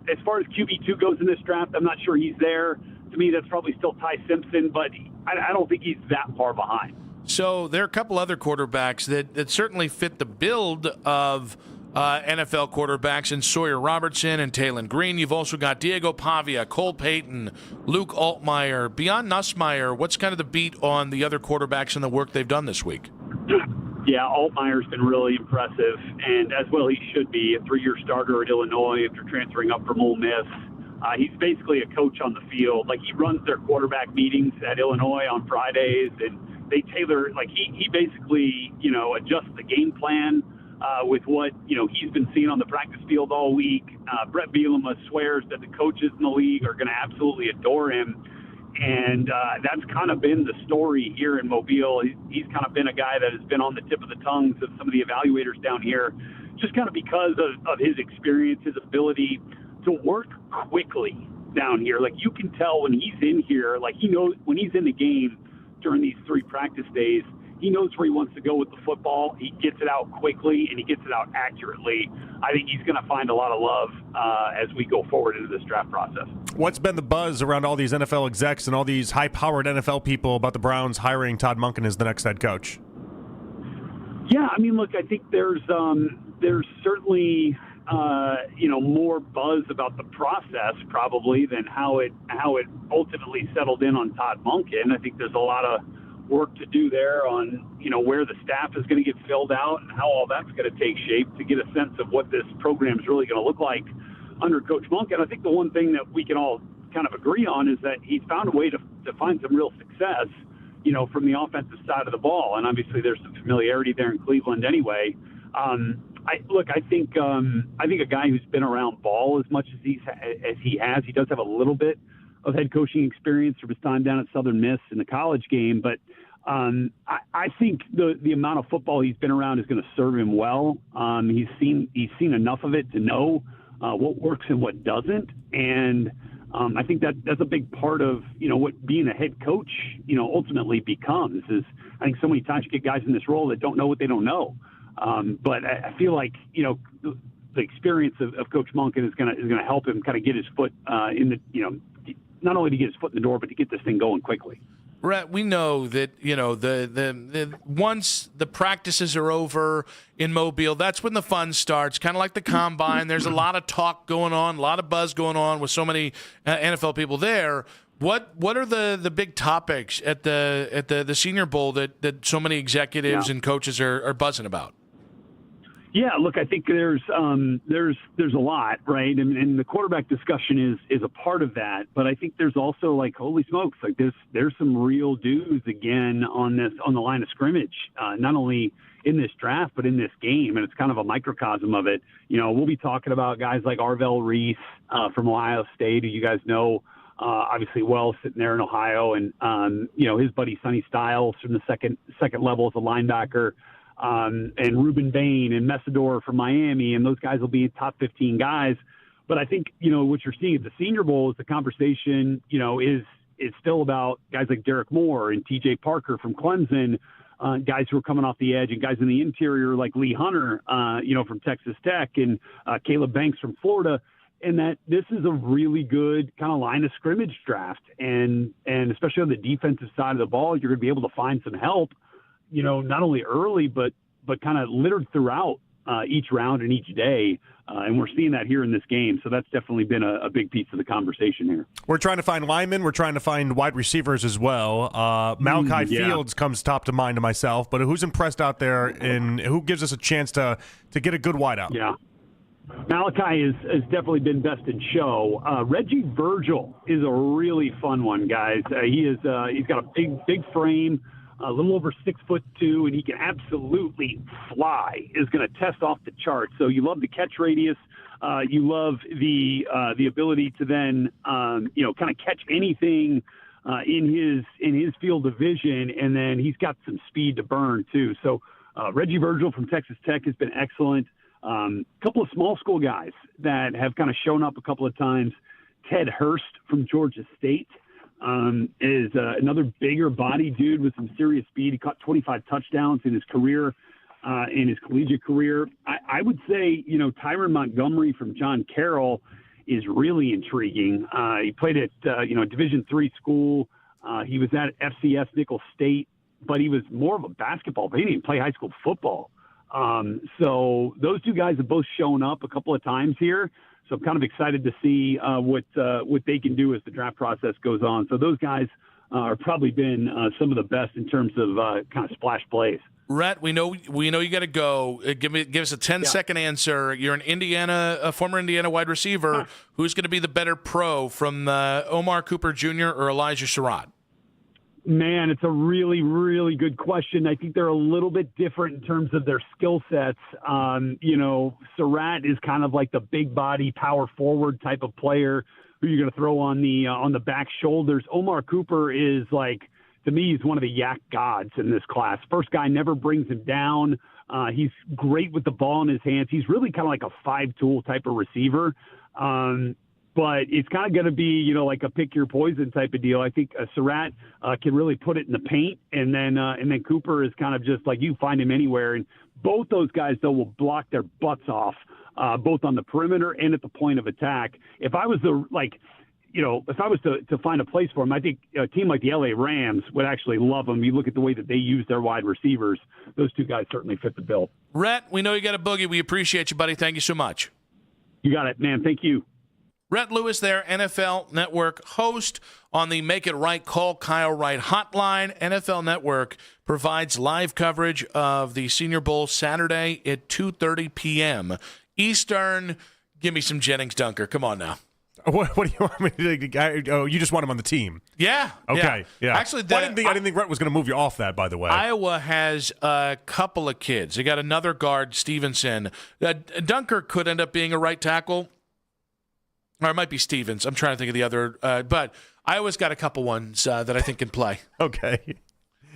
[SPEAKER 9] as far as QB2 goes in this draft, I'm not sure he's there. To me, that's probably still Ty Simpson, but I don't think he's that far behind.
[SPEAKER 2] So there are a couple other quarterbacks that certainly fit the build of NFL quarterbacks in Sawyer Robertson and Taylon Green. You've also got Diego Pavia, Cole Payton, Luke Altmaier. Beyond Nussmeier, what's kind of the beat on the other quarterbacks and the work they've done this week?
[SPEAKER 9] Yeah, Altmaier's been really impressive, and as well he should be. A 3-year starter at Illinois after transferring up from Ole Miss. He's basically a coach on the field. Like, he runs their quarterback meetings at Illinois on Fridays, and they tailor, like, he basically, adjusts the game plan with what, he's been seeing on the practice field all week. Brett Bielema swears that the coaches in the league are going to absolutely adore him. And that's kind of been the story here in Mobile. He's kind of been a guy that has been on the tip of the tongues of some of the evaluators down here, just kind of because of his experience, his ability to work quickly down here. Like, you can tell when he's in here, like, he knows when he's in the game during these 3 practice days, he knows where he wants to go with the football. He gets it out quickly, and he gets it out accurately. I think he's going to find a lot of love as we go forward into this draft process.
[SPEAKER 1] What's been the buzz around all these NFL execs and all these high-powered NFL people about the Browns hiring Todd Monken as the next head coach?
[SPEAKER 9] Yeah, I mean, look, I think there's certainly more buzz about the process probably than how it ultimately settled in on Todd Monken. I think there's a lot of work to do there on, where the staff is going to get filled out and how all that's going to take shape to get a sense of what this program is really going to look like under Coach Monk. And I think the one thing that we can all kind of agree on is that he's found a way to find some real success, from the offensive side of the ball. And obviously there's some familiarity there in Cleveland anyway. I think a guy who's been around ball as much as he has, he does have a little bit of head coaching experience from his time down at Southern Miss in the college game. But I think the amount of football he's been around is going to serve him well. He's seen enough of it to know what works and what doesn't. And I think that's a big part of, what being a head coach, ultimately becomes is I think so many times you get guys in this role that don't know what they don't know. But I feel like, the experience of Coach Monken is going to help him kind of get his foot in the, not only to get his foot in the door, but to get this thing going quickly.
[SPEAKER 2] Rhett, we know that the once the practices are over in Mobile, that's when the fun starts. Kind of like the combine. There's a lot of talk going on, a lot of buzz going on with so many NFL people there. What are the big topics at the Senior Bowl that so many executives and coaches are buzzing about?
[SPEAKER 9] Yeah, look, I think there's a lot, right? And the quarterback discussion is a part of that, but I think there's also like, holy smokes, like there's some real dudes again on the line of scrimmage, not only in this draft but in this game, and it's kind of a microcosm of it. We'll be talking about guys like Arvell Reese from Ohio State, who you guys know obviously well, sitting there in Ohio, and his buddy Sonny Styles from the second level as a linebacker. And Reuben Bain and Messidor from Miami, and those guys will be top 15 guys. But I think, what you're seeing at the Senior Bowl is the conversation, is still about guys like Derek Moore and TJ Parker from Clemson, guys who are coming off the edge, and guys in the interior like Lee Hunter, from Texas Tech, and Caleb Banks from Florida. And that this is a really good kind of line of scrimmage draft. And especially on the defensive side of the ball, you're going to be able to find some help, not only early, but kind of littered throughout each round and each day. And we're seeing that here in this game. So that's definitely been a big piece of the conversation here.
[SPEAKER 1] We're trying to find linemen. We're trying to find wide receivers as well. Malachi Fields comes top to mind to myself. But who's impressed out there, and who gives us a chance to get a good wideout?
[SPEAKER 9] Yeah. Malachi has definitely been best in show. Reggie Virgil is a really fun one, guys. He's got a big frame, a little over 6'2", and he can absolutely fly. Is going to test off the charts. So you love the catch radius. You love the ability to then kind of catch anything in his field of vision, and then he's got some speed to burn too. So Reggie Virgil from Texas Tech has been excellent. A couple of small school guys that have kind of shown up a couple of times. Ted Hurst from Georgia State is another bigger body dude with some serious speed. He caught 25 touchdowns in his career, in his collegiate career. I would say, Tyron Montgomery from John Carroll is really intriguing. He played at, a Division III school. He was at FCS Nicholls State, but he was more of a basketball, but he didn't even play high school football. So those two guys have both shown up a couple of times here. So I'm kind of excited to see what they can do as the draft process goes on. So those guys are probably been some of the best in terms of kind of splash plays.
[SPEAKER 2] Rhett, we know you got to go. Give us a 10-second answer. You're a former Indiana wide receiver. Who's going to be the better pro from Omar Cooper Jr. or Elijah Surratt?
[SPEAKER 9] Man, it's a really, really good question. I think they're a little bit different in terms of their skill sets. Surratt is kind of like the big body power forward type of player who you're going to throw on the back shoulders. Omar Cooper is like, to me, he's one of the yak gods in this class. First guy never brings him down. He's great with the ball in his hands. He's really kind of like a five-tool type of receiver. But it's kind of going to be, like a pick your poison type of deal. I think Surratt can really put it in the paint, and then Cooper is kind of just like you find him anywhere. And both those guys, though, will block their butts off, both on the perimeter and at the point of attack. If I was to find a place for him, I think a team like the LA Rams would actually love him. You look at the way that they use their wide receivers; those two guys certainly fit the bill.
[SPEAKER 2] Rhett, we know you got a boogie. We appreciate you, buddy. Thank you so much.
[SPEAKER 9] You got it, man. Thank you.
[SPEAKER 2] Rhett Lewis there, NFL Network host on the Make It Right, Call Kyle Wright hotline. NFL Network provides live coverage of the Senior Bowl Saturday at 2:30 p.m. Eastern. Give me some Jennings Dunker. Come on now.
[SPEAKER 1] What do you want me to do? Oh, you just want him on the team?
[SPEAKER 2] Yeah.
[SPEAKER 1] Okay. Yeah.
[SPEAKER 2] Actually,
[SPEAKER 1] I didn't think Rhett was going to move you off that, by the way.
[SPEAKER 2] Iowa has a couple of kids. They got another guard, Stevenson. Dunker could end up being a right tackle. Or it might be Stevens. I'm trying to think of the other. But Iowa's got a couple ones that I think can play.
[SPEAKER 1] Okay.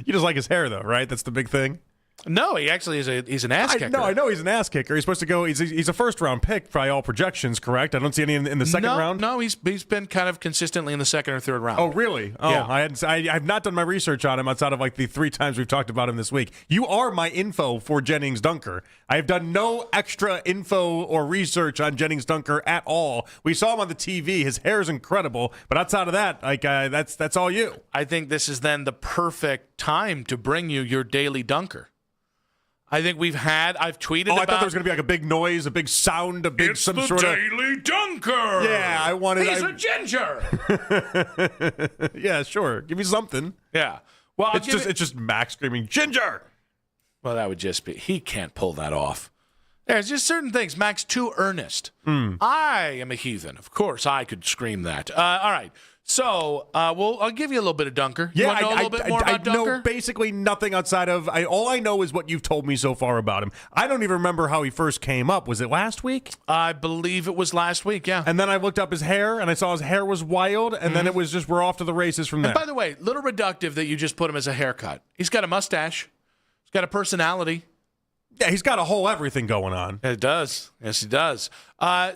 [SPEAKER 1] You just like his hair, though, right? That's the big thing?
[SPEAKER 2] No, he actually he's an ass kicker.
[SPEAKER 1] I know he's an ass kicker. He's supposed to go. He's a first-round pick by all projections, correct? I don't see any in the second round?
[SPEAKER 2] No, he's been kind of consistently in the second or third round.
[SPEAKER 1] Oh, really? Oh,
[SPEAKER 2] yeah.
[SPEAKER 1] I have not done my research on him outside of like the 3 times we've talked about him this week. You are my info for Jennings Dunker. I have done no extra info or research on Jennings Dunker at all. We saw him on the TV. His hair is incredible, but outside of that, like that's all you.
[SPEAKER 2] I think this is then the perfect time to bring you your daily dunker. I think I've tweeted about...
[SPEAKER 1] I thought there was going to be like a big noise, a big sound, some sort of...
[SPEAKER 2] Daily Dunker!
[SPEAKER 1] Yeah, I wanted...
[SPEAKER 2] He's a ginger!
[SPEAKER 1] Yeah, sure. Give me something.
[SPEAKER 2] Yeah. Well,
[SPEAKER 1] it's just Max screaming, Ginger!
[SPEAKER 2] Well, that would just be... He can't pull that off. There's just certain things. Max, too earnest. I am a heathen. Of course, I could scream that. All right. So, I'll give you a little bit of Dunker. You want to know a little bit more about Dunker?
[SPEAKER 1] I know basically nothing outside of... all I know is what you've told me so far about him. I don't even remember how he first came up. Was it last week?
[SPEAKER 2] I believe it was last week, yeah.
[SPEAKER 1] And then I looked up his hair, and I saw his hair was wild, and then it was just, we're off to the races from there.
[SPEAKER 2] And by the way, little reductive that you just put him as a haircut. He's got a mustache. He's got a personality.
[SPEAKER 1] Yeah, he's got a whole everything going on.
[SPEAKER 2] It does. Yes, he does.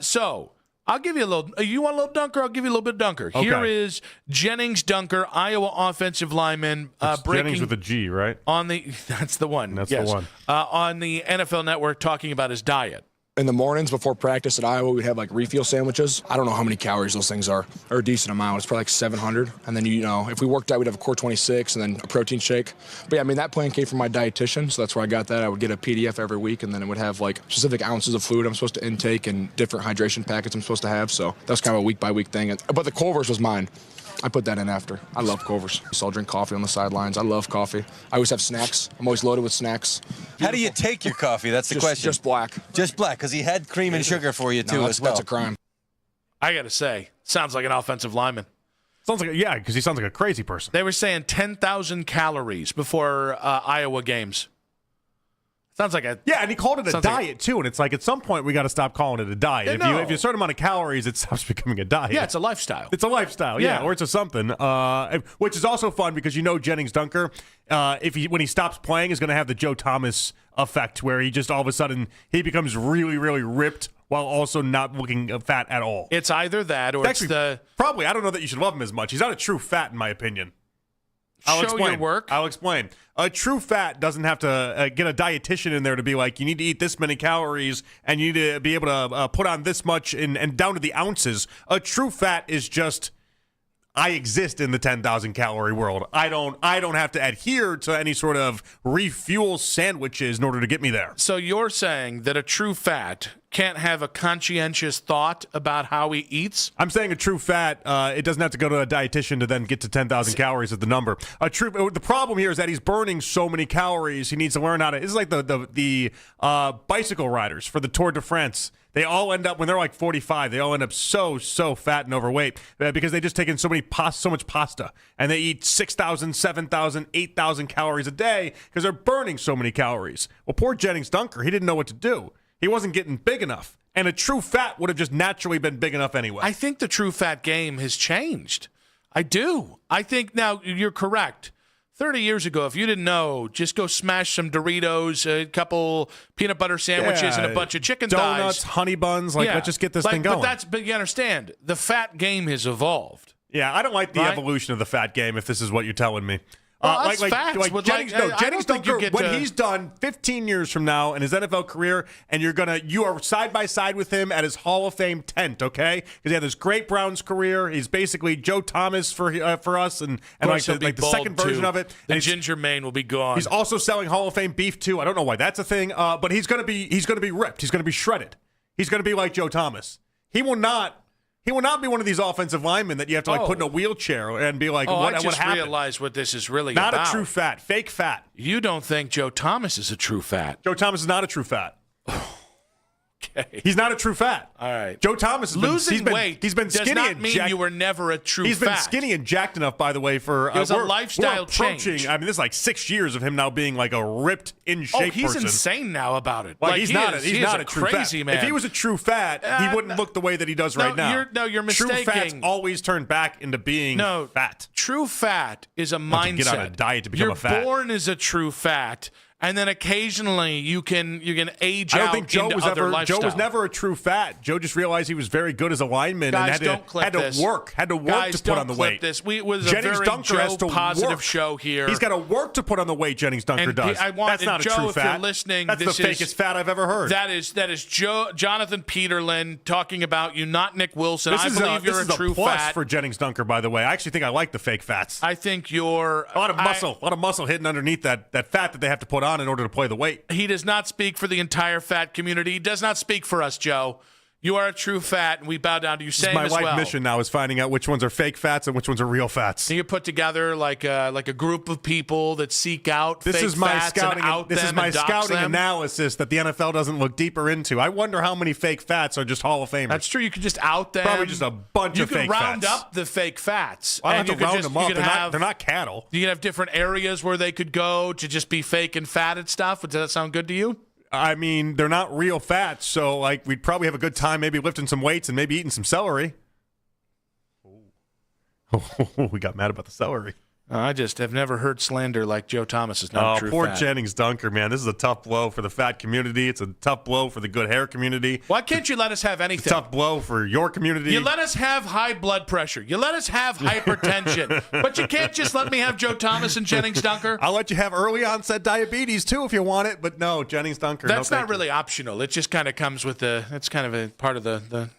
[SPEAKER 2] So... I'll give you a little. You want a little Dunker? I'll give you a little bit of Dunker.
[SPEAKER 1] Okay.
[SPEAKER 2] Here is Jennings Dunker, Iowa offensive lineman.
[SPEAKER 1] Jennings with a G, right?
[SPEAKER 2] That's the one.
[SPEAKER 1] That's
[SPEAKER 2] yes.
[SPEAKER 1] the one.
[SPEAKER 2] On the NFL Network, talking about his diet.
[SPEAKER 10] In the mornings before practice at Iowa, we'd have like refuel sandwiches. I don't know how many calories those things are. They're a decent amount. It's probably like 700. And then, if we worked out, we'd have a core 26 and then a protein shake. But yeah, that plan came from my dietitian, so that's where I got that. I would get a PDF every week, and then it would have like specific ounces of fluid I'm supposed to intake and different hydration packets I'm supposed to have. So that was kind of a week-by-week thing. But the Culver's was mine. I put that in after. I love Culver's. So I'll drink coffee on the sidelines. I love coffee. I always have snacks. I'm always loaded with snacks.
[SPEAKER 11] How do you take your coffee? That's the question.
[SPEAKER 10] Just black.
[SPEAKER 11] Just black, because he had cream and sugar for you, too, as well.
[SPEAKER 10] That's a crime.
[SPEAKER 2] I got to say, sounds like an offensive lineman.
[SPEAKER 1] Sounds like because he sounds like a crazy person.
[SPEAKER 2] They were saying 10,000 calories before Iowa games. Sounds like a...
[SPEAKER 1] Yeah, and he called it a diet, too. And it's like, at some point, we got to stop calling it a diet.
[SPEAKER 2] Yeah,
[SPEAKER 1] if you a certain amount of calories, it stops becoming a diet.
[SPEAKER 2] Yeah, it's a lifestyle.
[SPEAKER 1] It's a lifestyle, yeah. Or it's a something. Which is also fun because Jennings Dunker, when he stops playing, is going to have the Joe Thomas effect where he just all of a sudden, he becomes really, really ripped while also not looking fat at all.
[SPEAKER 2] It's either that or it's the...
[SPEAKER 1] Probably, I don't know that you should love him as much. He's not a true fat, in my opinion.
[SPEAKER 2] I'll explain. Your work.
[SPEAKER 1] I'll explain. A true fat doesn't have to get a dietitian in there to be like, you need to eat this many calories and you need to be able to put on this much and down to the ounces. A true fat is just, I exist in the 10,000 calorie world. I don't have to adhere to any sort of refuel sandwiches in order to get me there.
[SPEAKER 2] So you're saying that a true fat can't have a conscientious thought about how he eats?
[SPEAKER 1] I'm saying a true fat, it doesn't have to go to a dietitian to then get to 10,000 calories as the number. The problem here is that he's burning so many calories. He needs to learn how to. This is like the bicycle riders for the Tour de France. They all end up, when they're like 45, they all end up so fat and overweight because they just take in so much pasta. And they eat 6,000, 7,000, 8,000 calories a day because they're burning so many calories. Well, poor Jennings Dunker, he didn't know what to do. He wasn't getting big enough. And a true fat would have just naturally been big enough anyway.
[SPEAKER 2] I think the true fat game has changed. I do. I think now you're correct. 30 years ago, if you didn't know, just go smash some Doritos, a couple peanut butter sandwiches, and a bunch of chicken thighs.
[SPEAKER 1] Donuts, honey buns. Let's just get this thing going.
[SPEAKER 2] But you understand, the fat game has evolved.
[SPEAKER 1] Yeah, I don't like the evolution of the fat game, if this is what you're telling me.
[SPEAKER 2] That's facts.
[SPEAKER 1] Jennings Dunker, when he's done 15 years from now in his NFL career, and you are side by side with him at his Hall of Fame tent, okay? Because he had this great Browns career. He's basically Joe Thomas for us, and like the second version of it.
[SPEAKER 2] The ginger mane will be gone.
[SPEAKER 1] He's also selling Hall of Fame beef too. I don't know why that's a thing, but he's gonna be ripped. He's gonna be shredded. He's gonna be like Joe Thomas. He will not He will not be one of these offensive linemen that you have to put in a wheelchair and be like, what
[SPEAKER 2] I just
[SPEAKER 1] happened?
[SPEAKER 2] realized what this is really
[SPEAKER 1] not
[SPEAKER 2] about.
[SPEAKER 1] a true fat, fake fat.
[SPEAKER 2] You don't think Joe Thomas is a true fat?
[SPEAKER 1] Joe Thomas is not a true fat.
[SPEAKER 2] Okay.
[SPEAKER 1] He's not a true fat.
[SPEAKER 2] All right.
[SPEAKER 1] Joe Thomas has
[SPEAKER 2] losing weight.
[SPEAKER 1] He's been skinny
[SPEAKER 2] does not
[SPEAKER 1] and
[SPEAKER 2] mean
[SPEAKER 1] jacked.
[SPEAKER 2] you were never a true
[SPEAKER 1] He's
[SPEAKER 2] fat.
[SPEAKER 1] been skinny and jacked enough, by the way, for
[SPEAKER 2] it was a
[SPEAKER 1] we're
[SPEAKER 2] lifestyle
[SPEAKER 1] approaching,
[SPEAKER 2] change.
[SPEAKER 1] I mean, this is like 6 years of him now being like a ripped, in shape
[SPEAKER 2] he's
[SPEAKER 1] person.
[SPEAKER 2] insane now about it.
[SPEAKER 1] Like he's not a true
[SPEAKER 2] crazy
[SPEAKER 1] fat.
[SPEAKER 2] man.
[SPEAKER 1] If he was a true fat, he wouldn't look the way that he does right now.
[SPEAKER 2] You're mistaking.
[SPEAKER 1] True fats always turn back into being fat.
[SPEAKER 2] True fat is a mindset.
[SPEAKER 1] Get on a diet to become
[SPEAKER 2] You're
[SPEAKER 1] a fat.
[SPEAKER 2] born as a true fat, and then occasionally you can age
[SPEAKER 1] I don't
[SPEAKER 2] out
[SPEAKER 1] think Joe
[SPEAKER 2] into
[SPEAKER 1] was
[SPEAKER 2] other
[SPEAKER 1] ever.
[SPEAKER 2] lifestyle.
[SPEAKER 1] Joe was never a true fat. Joe just realized he was very good as a lineman
[SPEAKER 2] Guys,
[SPEAKER 1] and had to work to put on the weight.
[SPEAKER 2] This. It was
[SPEAKER 1] Jennings
[SPEAKER 2] a very
[SPEAKER 1] Dunker has
[SPEAKER 2] Joe
[SPEAKER 1] to
[SPEAKER 2] positive
[SPEAKER 1] work.
[SPEAKER 2] show here.
[SPEAKER 1] He's got to work to put on the weight Jennings Dunker
[SPEAKER 2] And
[SPEAKER 1] does.
[SPEAKER 2] That's
[SPEAKER 1] not
[SPEAKER 2] Joe,
[SPEAKER 1] a true
[SPEAKER 2] if
[SPEAKER 1] fat.
[SPEAKER 2] you're listening,
[SPEAKER 1] That's
[SPEAKER 2] this
[SPEAKER 1] the fakest fat I've ever heard.
[SPEAKER 2] That is Jonathan Peterlin talking about you, not Nick Wilson.
[SPEAKER 1] This
[SPEAKER 2] I believe you're
[SPEAKER 1] is
[SPEAKER 2] a true
[SPEAKER 1] plus
[SPEAKER 2] fat
[SPEAKER 1] for Jennings Dunker, by the way. I actually think I like the fake fats.
[SPEAKER 2] I think you're
[SPEAKER 1] a lot of muscle hidden underneath that fat that they have to put on in order to play the weight.
[SPEAKER 2] He does not speak for the entire fat community. He does not speak for us, Joe. You are a true fat, and we bow down to you. Same
[SPEAKER 1] My
[SPEAKER 2] as
[SPEAKER 1] life
[SPEAKER 2] well.
[SPEAKER 1] mission now is finding out which ones are fake fats and which ones are real fats.
[SPEAKER 2] And you put together like a group of people that seek out
[SPEAKER 1] This
[SPEAKER 2] fake
[SPEAKER 1] is my
[SPEAKER 2] fats
[SPEAKER 1] scouting.
[SPEAKER 2] and out
[SPEAKER 1] This
[SPEAKER 2] them
[SPEAKER 1] is my
[SPEAKER 2] and dox
[SPEAKER 1] scouting
[SPEAKER 2] them.
[SPEAKER 1] analysis that the NFL doesn't look deeper into. I wonder how many fake fats are just Hall of Famers.
[SPEAKER 2] That's true. You could just out them.
[SPEAKER 1] Probably just a bunch of fake
[SPEAKER 2] You could round
[SPEAKER 1] fats.
[SPEAKER 2] up the fake fats.
[SPEAKER 1] I don't
[SPEAKER 2] and
[SPEAKER 1] have to round them up. They're not cattle.
[SPEAKER 2] You could have different areas where they could go to just be fake and fat and stuff. Does that sound good to you?
[SPEAKER 1] I mean, they're not real fats, so like we'd probably have a good time maybe lifting some weights and maybe eating some celery. Oh, we got mad about the celery.
[SPEAKER 2] I just have never heard slander like Joe Thomas is not a true
[SPEAKER 1] poor
[SPEAKER 2] fat.
[SPEAKER 1] Jennings Dunker, man. This is a tough blow for the fat community. It's a tough blow for the good hair community.
[SPEAKER 2] Why can't you let us have anything?
[SPEAKER 1] It's a tough blow for your community.
[SPEAKER 2] You let us have high blood pressure. You let us have hypertension. But you can't just let me have Joe Thomas and Jennings Dunker.
[SPEAKER 1] I'll let you have early onset diabetes too if you want it, but no, Jennings Dunker.
[SPEAKER 2] That's
[SPEAKER 1] no,
[SPEAKER 2] not really optional. It just kind of comes with it's kind of a part of the.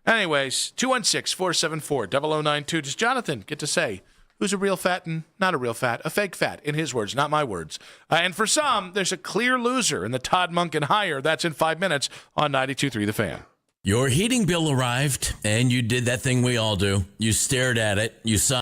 [SPEAKER 2] Anyways, 216-474-0092. Does Jonathan get to say who's a real fat and not a real fat? A fake fat, in his words, not my words. And for some, there's a clear loser in the Todd Monken hire. That's in 5 minutes on 92.3 The Fan.
[SPEAKER 12] Your heating bill arrived, and you did that thing we all do. You stared at it. You saw.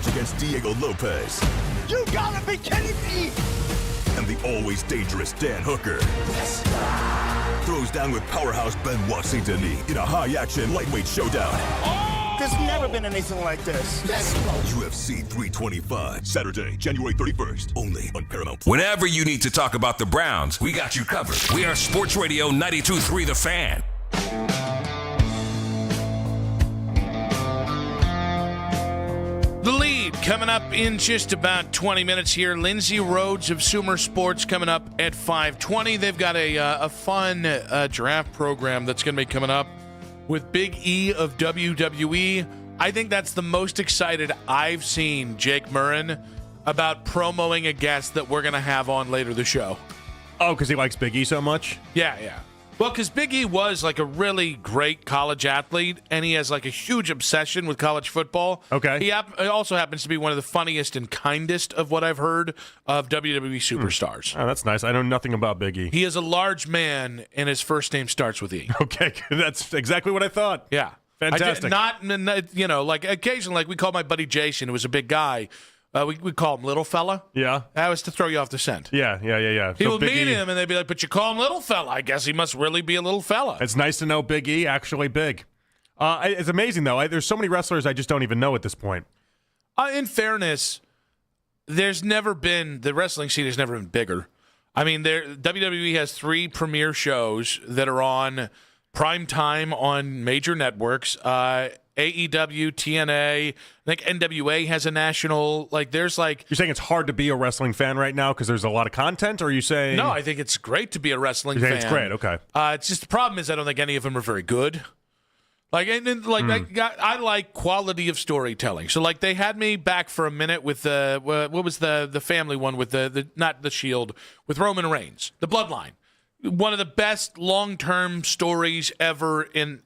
[SPEAKER 13] match against Diego Lopez.
[SPEAKER 14] You gotta be kidding me!
[SPEAKER 13] And the always dangerous Dan Hooker. Throws down with powerhouse Benoit St. Denis in a high-action lightweight showdown.
[SPEAKER 14] There's never been anything like this.
[SPEAKER 13] UFC 325, Saturday, January 31st, only on Paramount.
[SPEAKER 6] Whenever you need to talk about the Browns, we got you covered. We are Sports Radio 92.3 The Fan.
[SPEAKER 2] The lead coming up in just about 20 minutes here. Lindsay Rhodes of Sumer Sports coming up at 5:20. They've got a fun draft program that's going to be coming up with Big E of WWE. I think that's the most excited I've seen Jake Murrin about promoting a guest that we're going to have on later the show.
[SPEAKER 1] Oh, because he likes Big E so much?
[SPEAKER 2] Yeah. Well, because Big E was like a really great college athlete, and he has like a huge obsession with college football.
[SPEAKER 1] Okay.
[SPEAKER 2] He also happens to be one of the funniest and kindest of what I've heard of WWE superstars.
[SPEAKER 1] Oh, that's nice. I know nothing about Big E.
[SPEAKER 2] He is a large man, and his first name starts with E.
[SPEAKER 1] Okay, that's exactly what I thought.
[SPEAKER 2] Yeah.
[SPEAKER 1] Fantastic.
[SPEAKER 2] Like occasionally, like we call my buddy Jason, who was a big guy. We call him Little Fella.
[SPEAKER 1] Yeah.
[SPEAKER 2] That was to throw you off the scent.
[SPEAKER 1] Yeah.
[SPEAKER 2] People meet him, and they'd be like, but you call him Little Fella. I guess he must really be a little fella.
[SPEAKER 1] It's nice to know Big E actually big. It's amazing, though. There's so many wrestlers I just don't even know at this point.
[SPEAKER 2] In fairness, the wrestling scene has never been bigger. I mean, WWE has 3 premier shows that are on prime time on major networks. AEW, TNA, I think NWA has a national, you're
[SPEAKER 1] saying it's hard to be a wrestling fan right now because there's a lot of content, or are you saying...
[SPEAKER 2] No, I think it's great to be a wrestling fan.
[SPEAKER 1] It's great, okay.
[SPEAKER 2] It's just the problem is I don't think any of them are very good. I like quality of storytelling. So, they had me back for a minute with what was the family one with the not the Shield, with Roman Reigns, the Bloodline. One of the best long-term stories ever in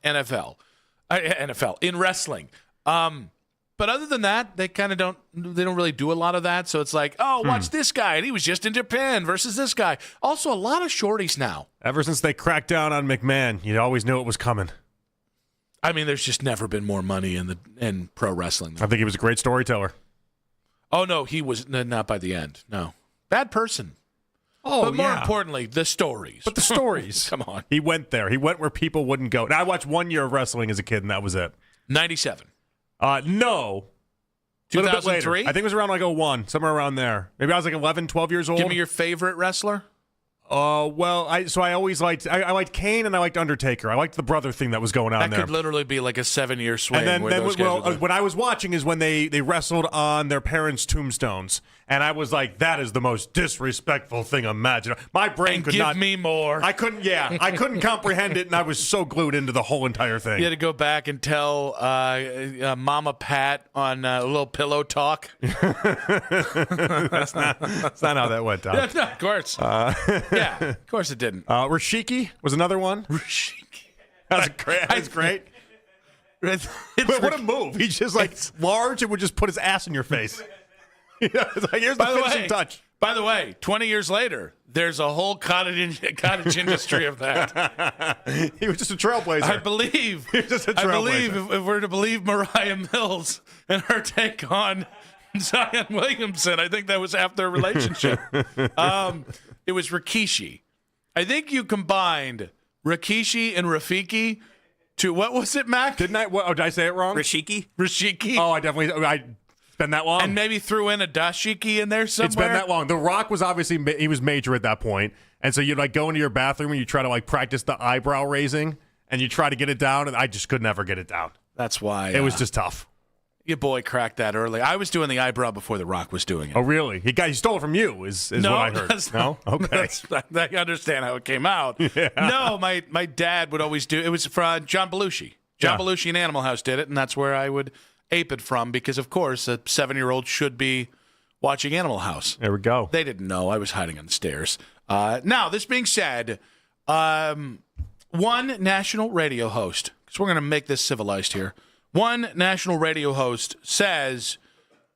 [SPEAKER 2] in wrestling. But other than that, they don't really do a lot of that. So it's watch this guy, and he was just in Japan versus this guy. Also, a lot of shorties now.
[SPEAKER 1] Ever since they cracked down on McMahon, you always knew it was coming.
[SPEAKER 2] I mean, there's just never been more money in pro wrestling.
[SPEAKER 1] I think he was a great storyteller.
[SPEAKER 2] Oh, no, he was not by the end. No. Bad person.
[SPEAKER 1] Oh,
[SPEAKER 2] but more importantly, the stories.
[SPEAKER 1] But the stories.
[SPEAKER 2] Come on.
[SPEAKER 1] He went there. He went where people wouldn't go. Now, I watched 1 year of wrestling as a kid, and that was it.
[SPEAKER 2] 97.
[SPEAKER 1] No.
[SPEAKER 2] 2003?
[SPEAKER 1] I think it was around 01, somewhere around there. Maybe I was 11, 12 years old.
[SPEAKER 2] Give me your favorite wrestler.
[SPEAKER 1] I always liked I liked Kane and I liked Undertaker. I liked the brother thing that was going on there.
[SPEAKER 2] That could literally be like a 7-year swing.
[SPEAKER 1] And then what I was watching is when they wrestled on their parents' tombstones, and I was like, that is the most disrespectful thing imaginable. My brain could not
[SPEAKER 2] give me more.
[SPEAKER 1] I couldn't comprehend it, and I was so glued into the whole entire thing.
[SPEAKER 2] You had to go back and tell Mama Pat on a little pillow talk.
[SPEAKER 1] That's not how that went down.
[SPEAKER 2] Yeah, no, of course. Yeah, of course it didn't.
[SPEAKER 1] Rashiki was another one.
[SPEAKER 2] Rashiki.
[SPEAKER 1] That was great. What a move. He's just large and would just put his ass in your face. It's here's the finishing touch.
[SPEAKER 2] By the way, 20 years later, there's a whole cottage industry of that.
[SPEAKER 1] He was just a trailblazer.
[SPEAKER 2] I believe.
[SPEAKER 1] He was just a trailblazer.
[SPEAKER 2] If we're to believe Mariah Mills and her take on Zion Williamson, I think that was after their relationship. It was Rikishi. I think you combined Rikishi and Rafiki to, what was it, Mac?
[SPEAKER 1] Did I say it wrong?
[SPEAKER 3] Rashiki?
[SPEAKER 1] Oh, it's been that long.
[SPEAKER 2] And maybe threw in a dashiki in there somewhere.
[SPEAKER 1] It's been that long. The Rock was obviously, he was major at that point. And so you'd go into your bathroom and you try to practice the eyebrow raising and you try to get it down. And I just could never get it down.
[SPEAKER 2] That's why.
[SPEAKER 1] It was just tough.
[SPEAKER 2] Your boy cracked that early. I was doing the eyebrow before The Rock was doing it.
[SPEAKER 1] Oh, really? He stole it from you, is what I heard. No? Okay.
[SPEAKER 2] I understand how it came out.
[SPEAKER 1] Yeah.
[SPEAKER 2] No, my dad would always do it. Was from John Belushi. John Belushi in Animal House did it, and that's where I would ape it from because, of course, a 7-year-old should be watching Animal House.
[SPEAKER 1] There we go.
[SPEAKER 2] They didn't know. I was hiding on the stairs. Now, this being said, one national radio host, because we're going to make this civilized here, one national radio host says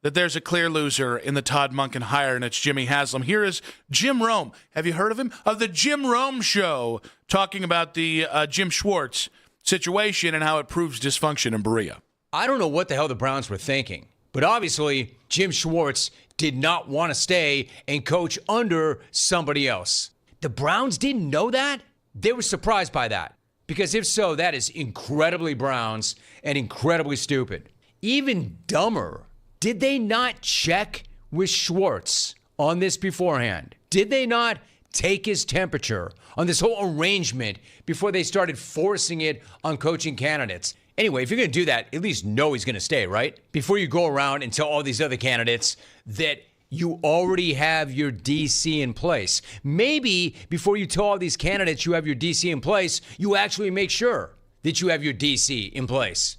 [SPEAKER 2] that there's a clear loser in the Todd Monken hire, and it's Jimmy Haslam. Here is Jim Rome. Have you heard of him? Of the Jim Rome Show, talking about the Jim Schwartz situation and how it proves dysfunction in Berea.
[SPEAKER 15] I don't know what the hell the Browns were thinking But obviously, Jim Schwartz did not want to stay and coach under somebody else. The Browns didn't know that? They were surprised by that. Because if so, that is incredibly Browns and incredibly stupid. Even dumber, did they not check with Schwartz on this beforehand? Did they not take his temperature on this whole arrangement before they started forcing it on coaching candidates? Anyway, if you're going to do that, at least know he's going to stay, right? Before you go around and tell all these other candidates that you already have your DC in place. Maybe before you tell all these candidates you have your DC in place, you actually make sure that you have your DC in place.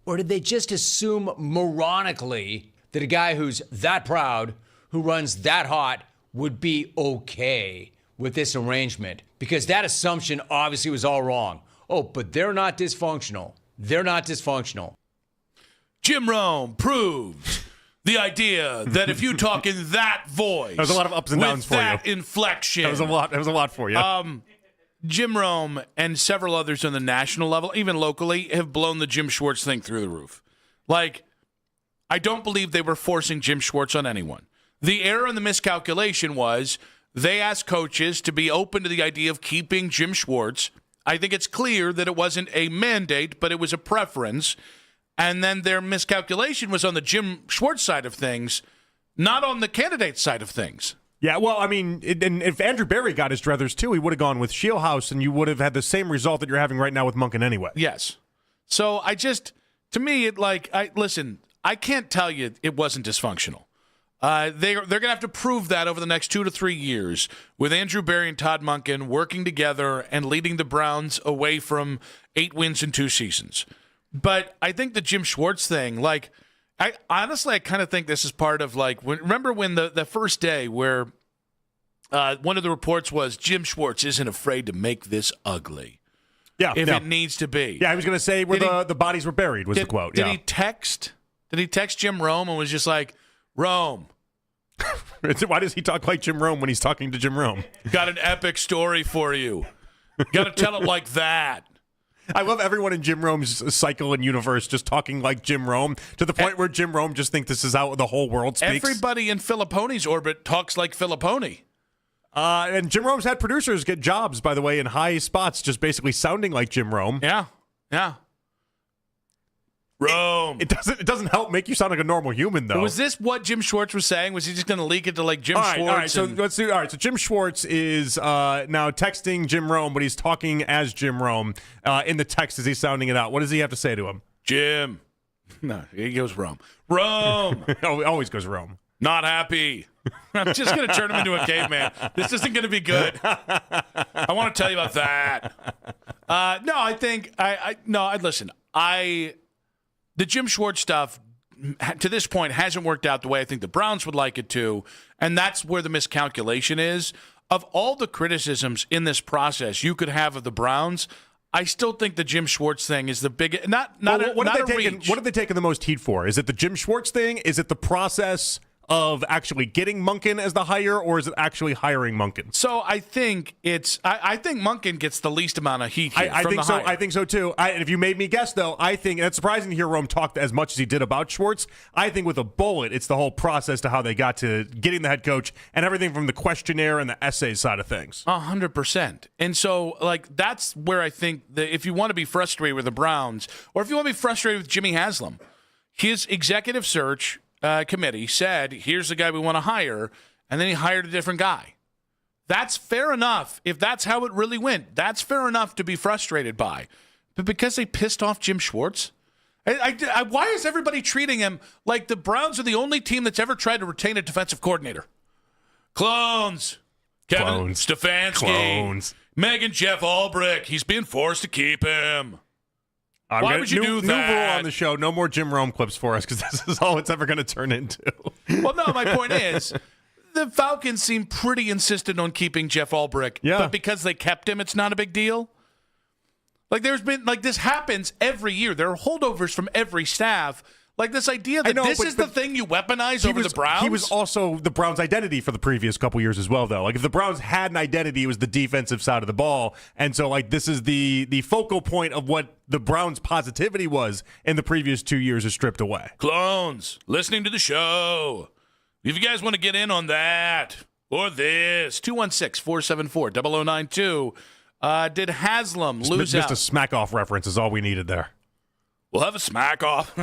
[SPEAKER 15] Or did they just assume moronically that a guy who's that proud, who runs that hot, would be okay with this arrangement? Because that assumption obviously was all wrong. Oh, but they're not dysfunctional. They're not dysfunctional.
[SPEAKER 2] Jim Rome proved the idea that if you talk in that voice,
[SPEAKER 1] there's a lot of ups and downs for you.
[SPEAKER 2] With that inflection,
[SPEAKER 1] That was a lot for you.
[SPEAKER 2] Jim Rome and several others on the national level, even locally, have blown the Jim Schwartz thing through the roof. Like, I don't believe they were forcing Jim Schwartz on anyone. The error and the miscalculation was they asked coaches to be open to the idea of keeping Jim Schwartz. I think it's clear that it wasn't a mandate, but it was a preference. And then their miscalculation was on the Jim Schwartz side of things, not on the candidate side of things.
[SPEAKER 1] Yeah, well, I mean, and if Andrew Berry got his druthers too, he would have gone with Shieldhouse, and you would have had the same result that you're having right now with Monken anyway.
[SPEAKER 2] Yes. So to me, I can't tell you it wasn't dysfunctional. They're going to have to prove that over the next 2 to 3 years with Andrew Berry and Todd Monken working together and leading the Browns away from 8 wins in 2 seasons. But I think the Jim Schwartz thing, I kind of think this is part of remember when the first day where one of the reports was Jim Schwartz isn't afraid to make this ugly.
[SPEAKER 1] Yeah,
[SPEAKER 2] if it needs to be.
[SPEAKER 1] Yeah, I was going to say where the bodies were buried was the quote.
[SPEAKER 2] Did he text Jim Rome and was just like, Rome?
[SPEAKER 1] Why does he talk like Jim Rome when he's talking to Jim Rome?
[SPEAKER 2] Got an epic story for you. Got to tell it like that.
[SPEAKER 1] I love everyone in Jim Rome's cycle and universe just talking like Jim Rome to the point where Jim Rome just thinks this is how the whole world speaks.
[SPEAKER 2] Everybody in Filippone's orbit talks like Filippone.
[SPEAKER 1] And Jim Rome's had producers get jobs, by the way, in high spots, just basically sounding like Jim Rome.
[SPEAKER 2] Yeah. Rome.
[SPEAKER 1] It doesn't help make you sound like a normal human, though.
[SPEAKER 2] Was this what Jim Schwartz was saying? Was he just going to leak it to Jim Schwartz?
[SPEAKER 1] All right. So let's do. All right. So Jim Schwartz is now texting Jim Rome, but he's talking as Jim Rome in the text as he's sounding it out. What does he have to say to him?
[SPEAKER 2] Jim. No, he goes Rome. Rome.
[SPEAKER 1] Always goes Rome.
[SPEAKER 2] Not happy. I'm just going to turn him into a caveman. This isn't going to be good. I want to tell you about that. No, I think listen. The Jim Schwartz stuff, to this point, hasn't worked out the way I think the Browns would like it to, and that's where the miscalculation is. Of all the criticisms in this process you could have of the Browns, I still think the Jim Schwartz thing is the biggest. What
[SPEAKER 1] have they taken the most heat for? Is it the Jim Schwartz thing? Is it the process of actually getting Monken as the hire, or is it actually hiring Monken?
[SPEAKER 2] So I think I think Monken gets the least amount of heat here.
[SPEAKER 1] I think so too. And if you made me guess, though, I think it's surprising to hear Rome talk as much as he did about Schwartz. I think with a bullet, it's the whole process to how they got to getting the head coach and everything from the questionnaire and the essay side of things.
[SPEAKER 2] 100%. And so, that's where I think that if you want to be frustrated with the Browns, or if you want to be frustrated with Jimmy Haslam, his executive search committee said, here's the guy we want to hire, and then he hired a different guy. That's fair enough. If that's how it really went, that's fair enough to be frustrated by. But because they pissed off Jim Schwartz, why is everybody treating him like the Browns are the only team that's ever tried to retain a defensive coordinator? Clones. Kevin Stefanski.
[SPEAKER 1] Clones.
[SPEAKER 2] Megan Jeff Albrecht. He's being forced to keep him. Why would you do that?
[SPEAKER 1] New rule on the show, no more Jim Rome clips for us, because this is all it's ever going to turn into.
[SPEAKER 2] Well, no, my point is, the Falcons seem pretty insistent on keeping Jeff Albrecht.
[SPEAKER 1] Yeah.
[SPEAKER 2] But because they kept him, it's not a big deal. There's been, this happens every year. There are holdovers from every staff. Like this idea that this is the thing you weaponize over the Browns?
[SPEAKER 1] He was also the Browns' identity for the previous couple years as well, though. Like, if the Browns had an identity, it was the defensive side of the ball. And so, like, this is the focal point of what the Browns' positivity was in the previous 2 years is stripped away.
[SPEAKER 2] Clones, listening to the show. If you guys want to get in on that or this, 216-474-0092. Did Haslam lose out?
[SPEAKER 1] Just a smack-off reference is all we needed there.
[SPEAKER 2] We'll have a smack off.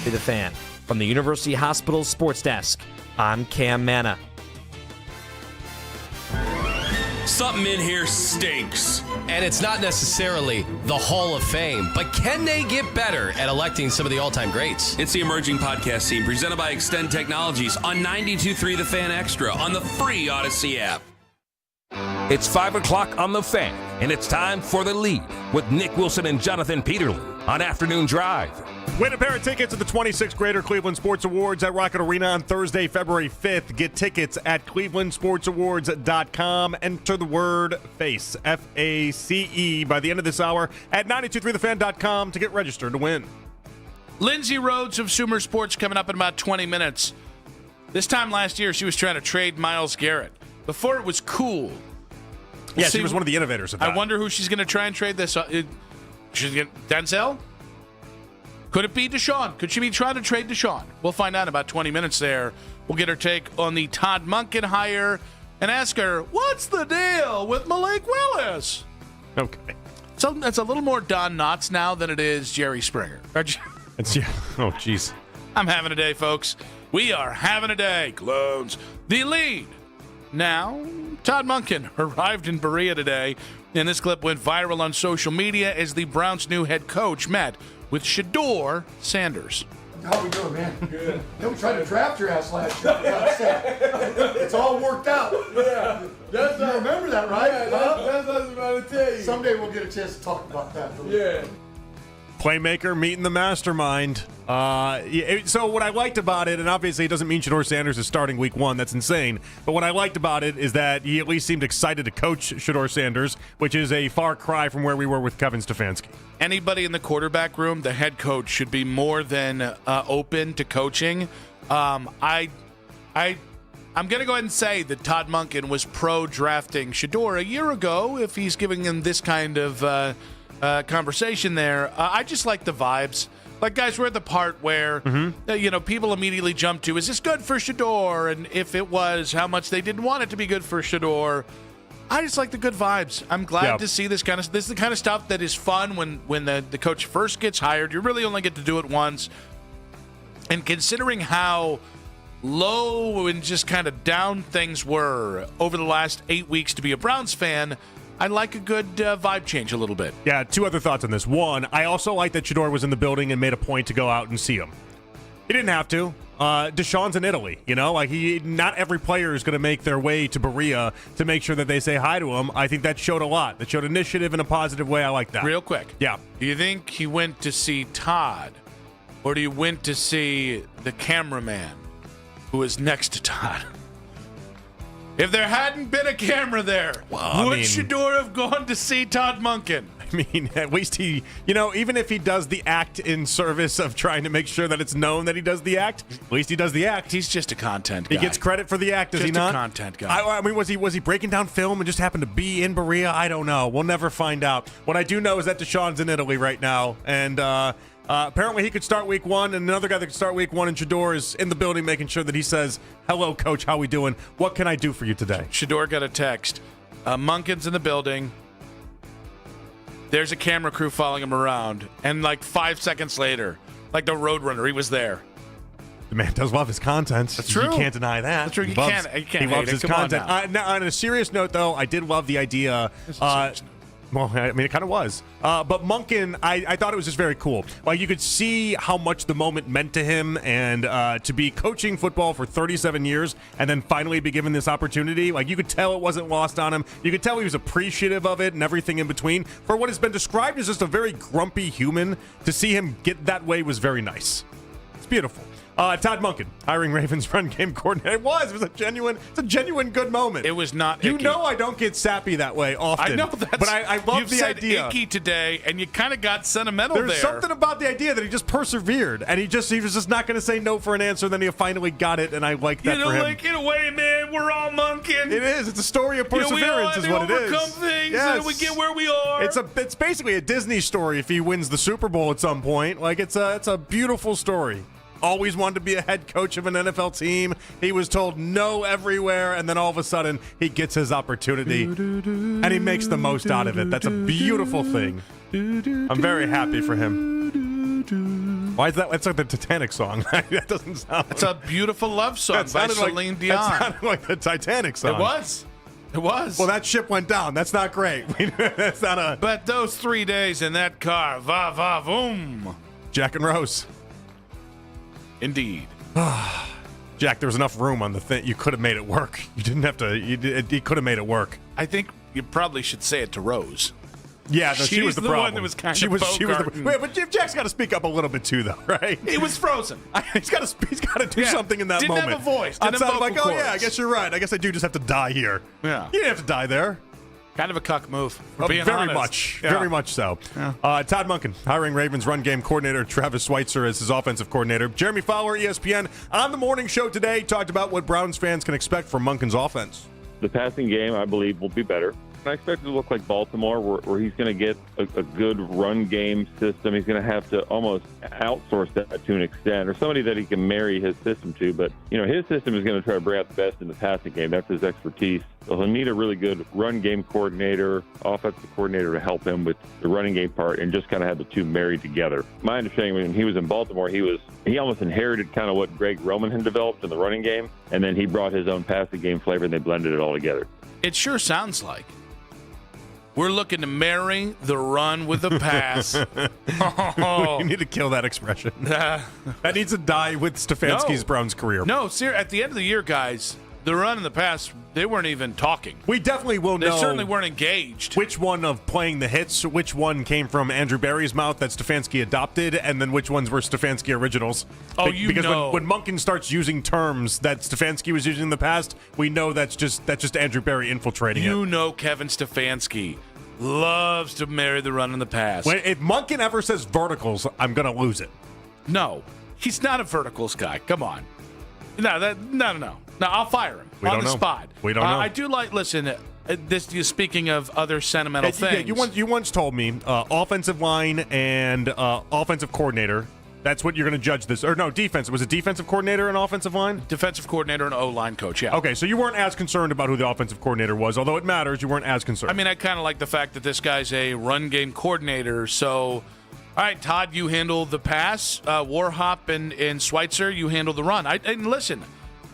[SPEAKER 8] The Fan. From the University Hospital Sports Desk, I'm Cam Manna.
[SPEAKER 12] Something in here stinks.
[SPEAKER 4] And it's not necessarily the Hall of Fame, but can they get better at electing some of the all-time greats?
[SPEAKER 16] It's the Emerging Podcast Scene, presented by Extend Technologies on 92.3 The Fan Extra on the free Odyssey app.
[SPEAKER 6] It's 5 o'clock on The Fan, and it's time for The Lead with Nick Wilson and Jonathan Peterlin on Afternoon Drive.
[SPEAKER 1] Win a pair of tickets to the 26th Greater Cleveland Sports Awards at Rocket Arena on Thursday, February 5th. Get tickets at clevelandsportsawards.com. Enter the word FACE, F-A-C-E, by the end of this hour at 923thefan.com to get registered to win.
[SPEAKER 2] Lindsay Rhodes of Sumer Sports coming up in about 20 minutes. This time last year, she was trying to trade Myles Garrett. Before it was cool.
[SPEAKER 1] Yeah, she was one of the innovators of that.
[SPEAKER 2] I wonder who she's going to try and trade this. She's going to Denzel? Could it be Deshaun? Could she be trying to trade Deshaun? We'll find out in about 20 minutes there. We'll get her take on the Todd Monken hire and ask her, what's the deal with Malik Willis?
[SPEAKER 1] Okay.
[SPEAKER 2] So that's a little more Don Knotts now than it is Jerry Springer.
[SPEAKER 1] Oh, jeez.
[SPEAKER 2] I'm having a day, folks. We are having a day. Clones. The Lead. Now, Todd Monken arrived in Berea today, and this clip went viral on social media as the Browns' new head coach met with Shedeur Sanders.
[SPEAKER 17] How we doing, man? Good. Then we tried to draft your ass last year. It's all worked out. Yeah. You remember that, right? Yeah, that's what I was about to tell you. Someday we'll get a chance to talk about that. Yeah.
[SPEAKER 1] Playmaker meeting the mastermind. So what I liked about it, and obviously it doesn't mean Shedeur Sanders is starting week 1. That's insane. But what I liked about it is that he at least seemed excited to coach Shedeur Sanders, which is a far cry from where we were with Kevin Stefanski.
[SPEAKER 2] Anybody in the quarterback room, the head coach should be more than open to coaching. I'm going to go ahead and say that Todd Monken was pro-drafting Shedeur a year ago if he's giving him this kind of conversation there. I just like the vibes. Like, guys, we're at the part where, people immediately jump to, is this good for Shedeur? And if it was, how much they didn't want it to be good for Shedeur. I just like the good vibes. I'm glad to see this is the kind of stuff that is fun when the coach first gets hired. You really only get to do it once. And considering how low and just kind of down things were over the last 8 weeks to be a Browns fan, I like a good vibe change a little bit.
[SPEAKER 1] Yeah, 2 other thoughts on this. One, I also like that Shedeur was in the building and made a point to go out and see him. He didn't have to. Deshaun's in Italy, not every player is going to make their way to Berea to make sure that they say hi to him. I think that showed a lot. That showed initiative in a positive way. I like that.
[SPEAKER 2] Real quick.
[SPEAKER 1] Yeah.
[SPEAKER 2] Do you think he went to see Todd, or do you went to see the cameraman who is next to Todd? If there hadn't been a camera there, would Shedeur have gone to see Todd Monken?
[SPEAKER 1] I mean, at least he, even if he does the act in service of trying to make sure that it's known that he does the act, at least he does the act.
[SPEAKER 2] He's just a content guy.
[SPEAKER 1] He gets credit for the act, does he not?
[SPEAKER 2] Just a content guy.
[SPEAKER 1] I mean, was he breaking down film and just happened to be in Berea? I don't know. We'll never find out. What I do know is that Deshaun's in Italy right now, and apparently he could start week 1, and another guy that could start week 1, and Shedeur is in the building making sure that he says, hello, coach, how we doing? What can I do for you today?
[SPEAKER 2] Shedeur got a text. Monken's in the building. There's a camera crew following him around, and 5 seconds later, like the Roadrunner, he was there.
[SPEAKER 1] The man does love his content.
[SPEAKER 2] That's true.
[SPEAKER 1] You can't deny that.
[SPEAKER 2] That's true. You can't
[SPEAKER 1] he loves his content. Now, on a serious note, though, I did love the idea. Well, I mean, it kind of was. But Monken, I thought it was just very cool. Like, you could see how much the moment meant to him, and to be coaching football for 37 years and then finally be given this opportunity. Like, you could tell it wasn't lost on him. You could tell he was appreciative of it and everything in between. For what has been described as just a very grumpy human, to see him get that way was very nice. It's beautiful. Todd Monken, hiring Ravens run game coordinator. It was a genuine good moment.
[SPEAKER 2] It was not
[SPEAKER 1] icky.
[SPEAKER 2] You know
[SPEAKER 1] I don't get sappy that way often.
[SPEAKER 2] I know that.
[SPEAKER 1] But I love the idea.
[SPEAKER 2] You said icky today, and you kind of got sentimental there.
[SPEAKER 1] There's something about the idea that he just persevered, and he was just not going to say no for an answer, then he finally got it, and I like that for him.
[SPEAKER 2] Like, in a way, man, we're all Monken.
[SPEAKER 1] It is. It's a story of perseverance is what it is.
[SPEAKER 2] We overcome things, and we get where we are.
[SPEAKER 1] It's basically a Disney story if he wins the Super Bowl at some point. Like, it's a beautiful story. Always wanted to be a head coach of an NFL team. He was told no everywhere, and then all of a sudden he gets his opportunity, and he makes the most out of it. That's a beautiful thing. I'm very happy for him. Why is that? That's like the Titanic song. That doesn't sound.
[SPEAKER 2] It's a beautiful love song by Celine Dion.
[SPEAKER 1] That sounded like the Titanic song.
[SPEAKER 2] It was. It was.
[SPEAKER 1] Well, that ship went down. That's not great. That's not a.
[SPEAKER 2] But those 3 days in that car, va va voom.
[SPEAKER 1] Jack and Rose.
[SPEAKER 2] Indeed.
[SPEAKER 1] Jack, there was enough room on the thing. You could have made it work. You didn't have to. You could have made it work.
[SPEAKER 2] I think you probably should say it to Rose.
[SPEAKER 1] Yeah, no, she was the problem.
[SPEAKER 2] One that was kind
[SPEAKER 1] she
[SPEAKER 2] of
[SPEAKER 1] was. She was.
[SPEAKER 2] Wait,
[SPEAKER 1] but Jack's got to speak up a little bit too, though, right?
[SPEAKER 2] He was frozen.
[SPEAKER 1] He's got to do something in that
[SPEAKER 2] didn't
[SPEAKER 1] moment.
[SPEAKER 2] Didn't have a voice. Didn't have vocal
[SPEAKER 1] like,
[SPEAKER 2] cords.
[SPEAKER 1] oh yeah, I guess you're right. I guess I do just have to die here.
[SPEAKER 2] Yeah,
[SPEAKER 1] you didn't have to die there.
[SPEAKER 2] Kind of a cuck move. For being
[SPEAKER 1] very
[SPEAKER 2] honest.
[SPEAKER 1] much,
[SPEAKER 2] yeah.
[SPEAKER 1] very much so.
[SPEAKER 2] Yeah.
[SPEAKER 1] Todd Monken hiring Ravens run game coordinator Travis Schweitzer as his offensive coordinator. Jeremy Fowler, ESPN, on the morning show today talked about what Browns fans can expect from Monken's offense.
[SPEAKER 7] The passing game, I believe, will be better. I expect it to look like Baltimore, where he's going to get a good run game system. He's going to have to almost outsource that to an extent, or somebody that he can marry his system to. But, his system is going to try to bring out the best in the passing game. That's his expertise. So he'll need a really good run game coordinator, offensive coordinator to help him with the running game part and just kind of have the two married together. My understanding when he was in Baltimore, he almost inherited kind of what Greg Roman had developed in the running game, and then he brought his own passing game flavor and they blended it all together.
[SPEAKER 2] It sure sounds like. We're looking to marry the run with the pass.
[SPEAKER 1] You need to kill that expression. That needs to die with Stefanski's Browns career.
[SPEAKER 2] No, at the end of the year, guys, the run and the pass, they weren't even talking.
[SPEAKER 1] We definitely will know.
[SPEAKER 2] They certainly weren't engaged.
[SPEAKER 1] Which one of playing the hits, which one came from Andrew Berry's mouth that Stefanski adopted, and then which ones were Stefanski originals.
[SPEAKER 2] Oh,
[SPEAKER 1] because when Monken starts using terms that Stefanski was using in the past, we know that's just Andrew Berry infiltrating it.
[SPEAKER 2] You know Kevin Stefanski loves to marry the run and the pass.
[SPEAKER 1] If Monken ever says verticals, I'm going to lose it.
[SPEAKER 2] No, he's not a verticals guy. Come on. No. No, I'll fire him on the spot.
[SPEAKER 1] We don't know.
[SPEAKER 2] I do like, listen, speaking of other sentimental things.
[SPEAKER 1] You once told me offensive line and offensive coordinator. That's what you're going to judge this. Or no, defense. Was it defensive coordinator and offensive line?
[SPEAKER 2] Defensive coordinator and O-line coach, yeah.
[SPEAKER 1] Okay, so you weren't as concerned about who the offensive coordinator was, although it matters, you weren't as concerned.
[SPEAKER 2] I mean, I kind of like the fact that this guy's a run game coordinator. So, all right, Todd, you handle the pass. Warhop and Schweitzer, you handle the run. And listen,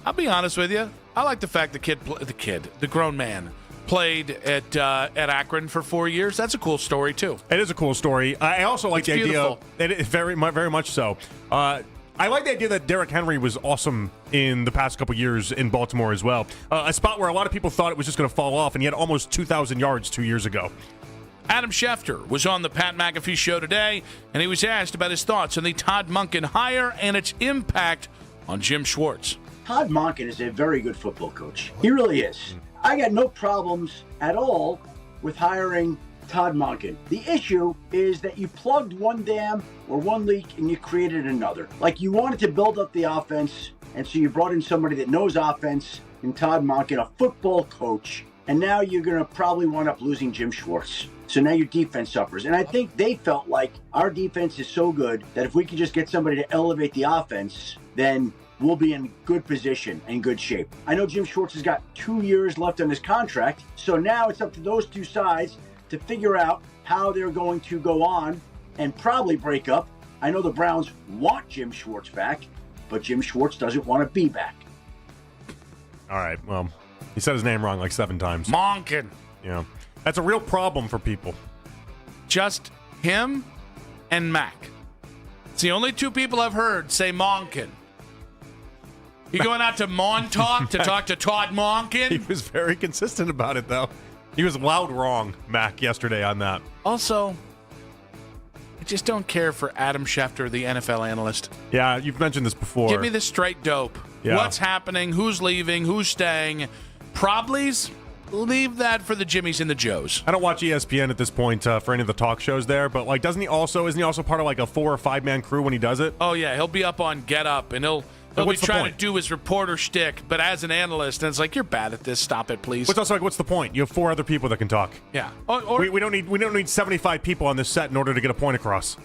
[SPEAKER 2] I'll be honest with you. I like the fact the grown man, played at Akron for 4 years. That's a cool story, too.
[SPEAKER 1] It is a cool story. I also like the idea. It is very much so. I like the idea that Derrick Henry was awesome in the past couple years in Baltimore as well. A spot where a lot of people thought it was just going to fall off, and he had almost 2,000 yards 2 years ago.
[SPEAKER 2] Adam Schefter was on the Pat McAfee show today, and he was asked about his thoughts on the Todd Monken hire and its impact on Jim Schwartz.
[SPEAKER 18] Todd Monken is a very good football coach. He really is. I got no problems at all with hiring Todd Monken. The issue is that you plugged one dam or one leak and you created another. Like you wanted to build up the offense, and so you brought in somebody that knows offense in Todd Monken, a football coach, and now you're going to probably wind up losing Jim Schwartz. So now your defense suffers. And I think they felt like our defense is so good that if we could just get somebody to elevate the offense, then we'll be in good position and good shape. I know Jim Schwartz has got 2 years left on his contract, so now it's up to those two sides to figure out how they're going to go on and probably break up. I know the Browns want Jim Schwartz back, but Jim Schwartz doesn't want to be back.
[SPEAKER 1] All right, well, he said his name wrong like 7 times.
[SPEAKER 2] Monken.
[SPEAKER 1] Yeah, that's a real problem for people.
[SPEAKER 2] Just him and Mac. It's the only two people I've heard say Monken. You going out to Montauk to talk to Todd Monken?
[SPEAKER 1] He was very consistent about it, though. He was loud wrong, Mac, yesterday on that.
[SPEAKER 2] Also, I just don't care for Adam Schefter, the NFL analyst.
[SPEAKER 1] Yeah, you've mentioned this before.
[SPEAKER 2] Give me the straight dope.
[SPEAKER 1] Yeah.
[SPEAKER 2] What's happening? Who's leaving? Who's staying? Probablys? Leave that for the Jimmies and the Joes.
[SPEAKER 1] I don't watch ESPN at this point for any of the talk shows there, but like, isn't he also part of like a 4 or 5 man crew when he does it?
[SPEAKER 2] Oh yeah, he'll be up on Get Up and he'll be trying to do his reporter shtick, but as an analyst, and it's like, you're bad at this. Stop it, please.
[SPEAKER 1] But it's also like, what's the point? You have 4 other people that can talk.
[SPEAKER 2] Yeah.
[SPEAKER 1] We don't need 75 people on this set in order to get a point across.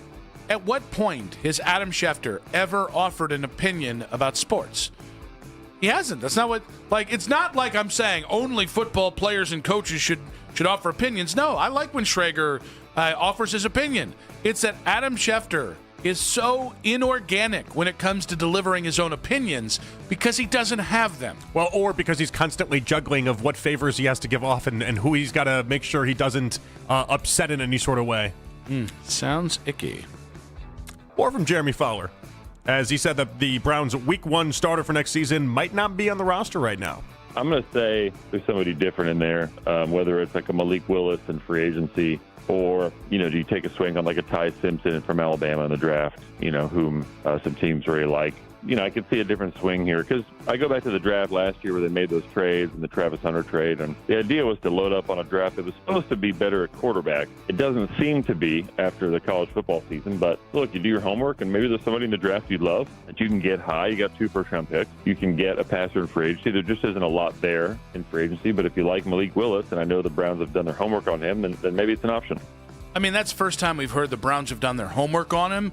[SPEAKER 2] At what point has Adam Schefter ever offered an opinion about sports? He hasn't. That's not what. Like, it's not like I'm saying only football players and coaches should offer opinions. No, I like when Schrager offers his opinion. It's that Adam Schefter is so inorganic when it comes to delivering his own opinions because he doesn't have them.
[SPEAKER 1] Well, or because he's constantly juggling of what favors he has to give off and who he's got to make sure he doesn't upset in any sort of way.
[SPEAKER 2] Sounds icky.
[SPEAKER 1] More from Jeremy Fowler, as he said that the Browns' Week 1 starter for next season might not be on the roster right now.
[SPEAKER 7] I'm going to say there's somebody different in there, whether it's like a Malik Willis in free agency or, do you take a swing on like a Ty Simpson from Alabama in the draft, whom some teams really like. I could see a different swing here because I go back to the draft last year where they made those trades and the Travis Hunter trade, and the idea was to load up on a draft that was supposed to be better at quarterback. It doesn't seem to be after the college football season, but look, you do your homework, and maybe there's somebody in the draft you love that you can get high. You got 2 first-round picks. You can get a passer in free agency. There just isn't a lot there in free agency, but if you like Malik Willis, and I know the Browns have done their homework on him, then maybe it's an option.
[SPEAKER 2] I mean, that's the first time we've heard the Browns have done their homework on him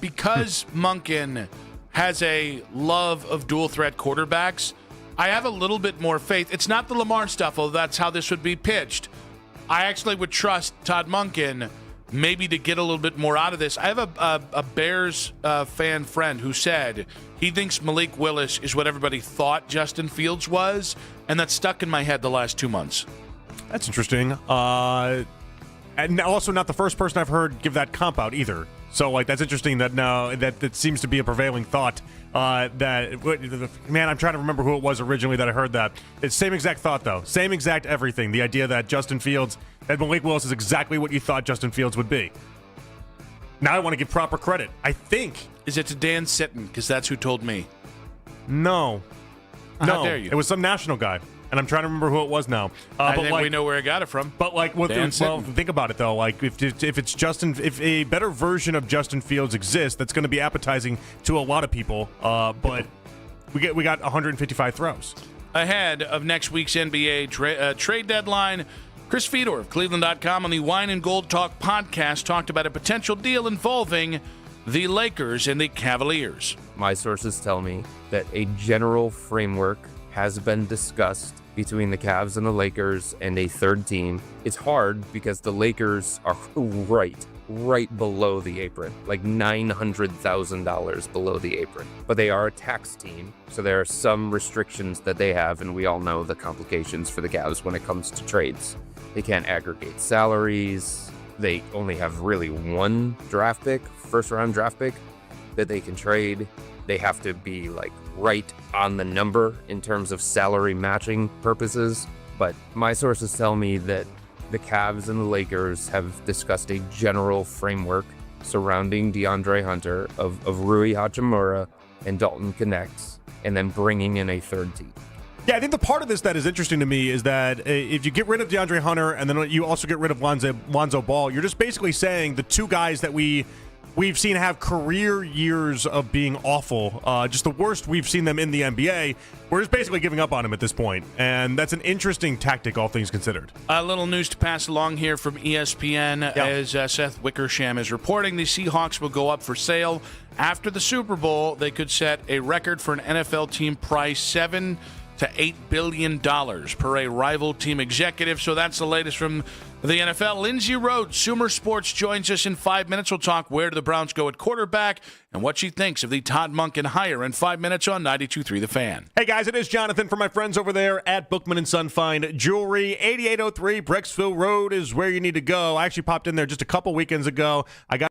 [SPEAKER 2] because Monken has a love of dual-threat quarterbacks. I have a little bit more faith. It's not the Lamar stuff, although that's how this would be pitched. I actually would trust Todd Monken maybe to get a little bit more out of this. I have a Bears fan friend who said he thinks Malik Willis is what everybody thought Justin Fields was, and that's stuck in my head the last 2 months.
[SPEAKER 1] That's interesting. And also not the first person I've heard give that comp out either. So, that's interesting that now that seems to be a prevailing thought. I'm trying to remember who it was originally that I heard that. It's same exact thought, though. Same exact everything. The idea that that Malik Willis is exactly what you thought Justin Fields would be. Now I want to give proper credit. I think.
[SPEAKER 2] Is it to Dan Sitton? Because that's who told me.
[SPEAKER 1] No.
[SPEAKER 2] How dare you?
[SPEAKER 1] It was some national guy. And I'm trying to remember who it was now.
[SPEAKER 2] I think we know where I got it from.
[SPEAKER 1] But think about it though. If a better version of Justin Fields exists, that's going to be appetizing to a lot of people. But we got 155 throws
[SPEAKER 2] ahead of next week's NBA trade deadline. Chris Fedor of Cleveland.com on the Wine and Gold Talk podcast talked about a potential deal involving the Lakers and the Cavaliers.
[SPEAKER 19] My sources tell me that a general framework has been discussed between the Cavs and the Lakers and a third team. It's hard because the Lakers are right below the apron, like $900,000 below the apron. But they are a tax team, so there are some restrictions that they have, and we all know the complications for the Cavs when it comes to trades. They can't aggregate salaries. They only have really one first-round draft pick that they can trade. They have to be right on the number in terms of salary matching purposes. But my sources tell me that the Cavs and the Lakers have discussed a general framework surrounding DeAndre Hunter of Rui Hachimura and Dalton Knecht, and then bringing in a third team.
[SPEAKER 1] Yeah, I think the part of this that is interesting to me is that if you get rid of DeAndre Hunter and then you also get rid of Lonzo Ball, you're just basically saying the two guys that we've seen have career years of being awful, just the worst we've seen them in the NBA. We're just basically giving up on him at this point, and that's an interesting tactic, all things considered.
[SPEAKER 2] A little news to pass along here from ESPN. As Seth Wickersham is reporting, the Seahawks will go up for sale after the Super Bowl. They could set a record for an NFL team price, $7 to $8 billion per a rival team executive. So that's the latest from the NFL. Lindsay Rhodes, Sumer Sports, joins us in 5 minutes. We'll talk where do the Browns go at quarterback and what she thinks of the Todd Monken hire in 5 minutes on 92.3 The Fan.
[SPEAKER 1] Hey, guys, it is Jonathan from my friends over there at Bookman & Son Fine Jewelry. 8803 Brecksville Road is where you need to go. I actually popped in there just a couple weekends ago. I got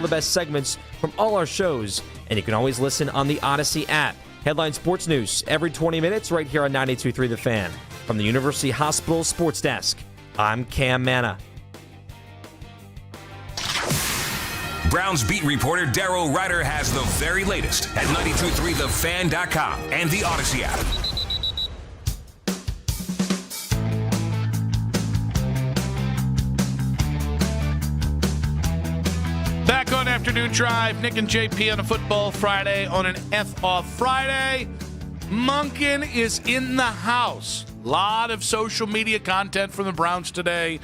[SPEAKER 8] the best segments from all our shows, and you can always listen on the Odyssey app. Headline Sports News every 20 minutes right here on 92.3 The Fan. From the University Hospital Sports Desk, I'm Cam Manna.
[SPEAKER 6] Browns beat reporter Darryl Ryder has the very latest at 923thefan.com and the Odyssey app.
[SPEAKER 2] Back on Afternoon Drive, Nick and JP on a football Friday, on an F-off Friday. Monken is in the house. Lot of social media content from the Browns today,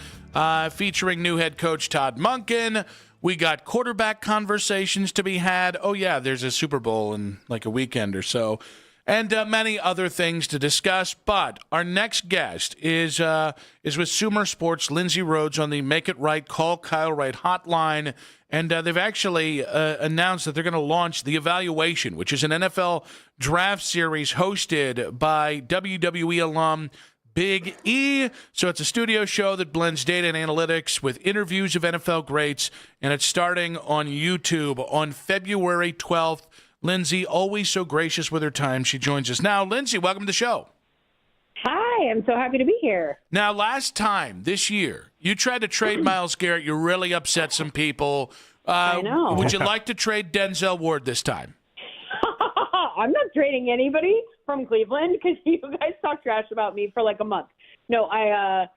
[SPEAKER 2] featuring new head coach Todd Monken. We got quarterback conversations to be had. Oh, yeah, there's a Super Bowl in like a weekend or so. And many other things to discuss. But our next guest is with Sumer Sports, Lindsay Rhodes, on the Make It Right, Call Kyle Right hotline. And they've actually announced that they're going to launch The Evaluation, which is an NFL draft series hosted by WWE alum Big E. So it's a studio show that blends data and analytics with interviews of NFL greats, and it's starting on YouTube on February 12th. Lindsay, always so gracious with her time. She joins us now. Lindsay, welcome to the show.
[SPEAKER 20] Hi, I'm so happy to be here.
[SPEAKER 2] Now, last time this year, you tried to trade Myles Garrett. You really upset some people.
[SPEAKER 20] I know.
[SPEAKER 2] Would you like to trade Denzel Ward this time?
[SPEAKER 20] I'm not trading anybody from Cleveland because you guys talk trash about me for like a month. I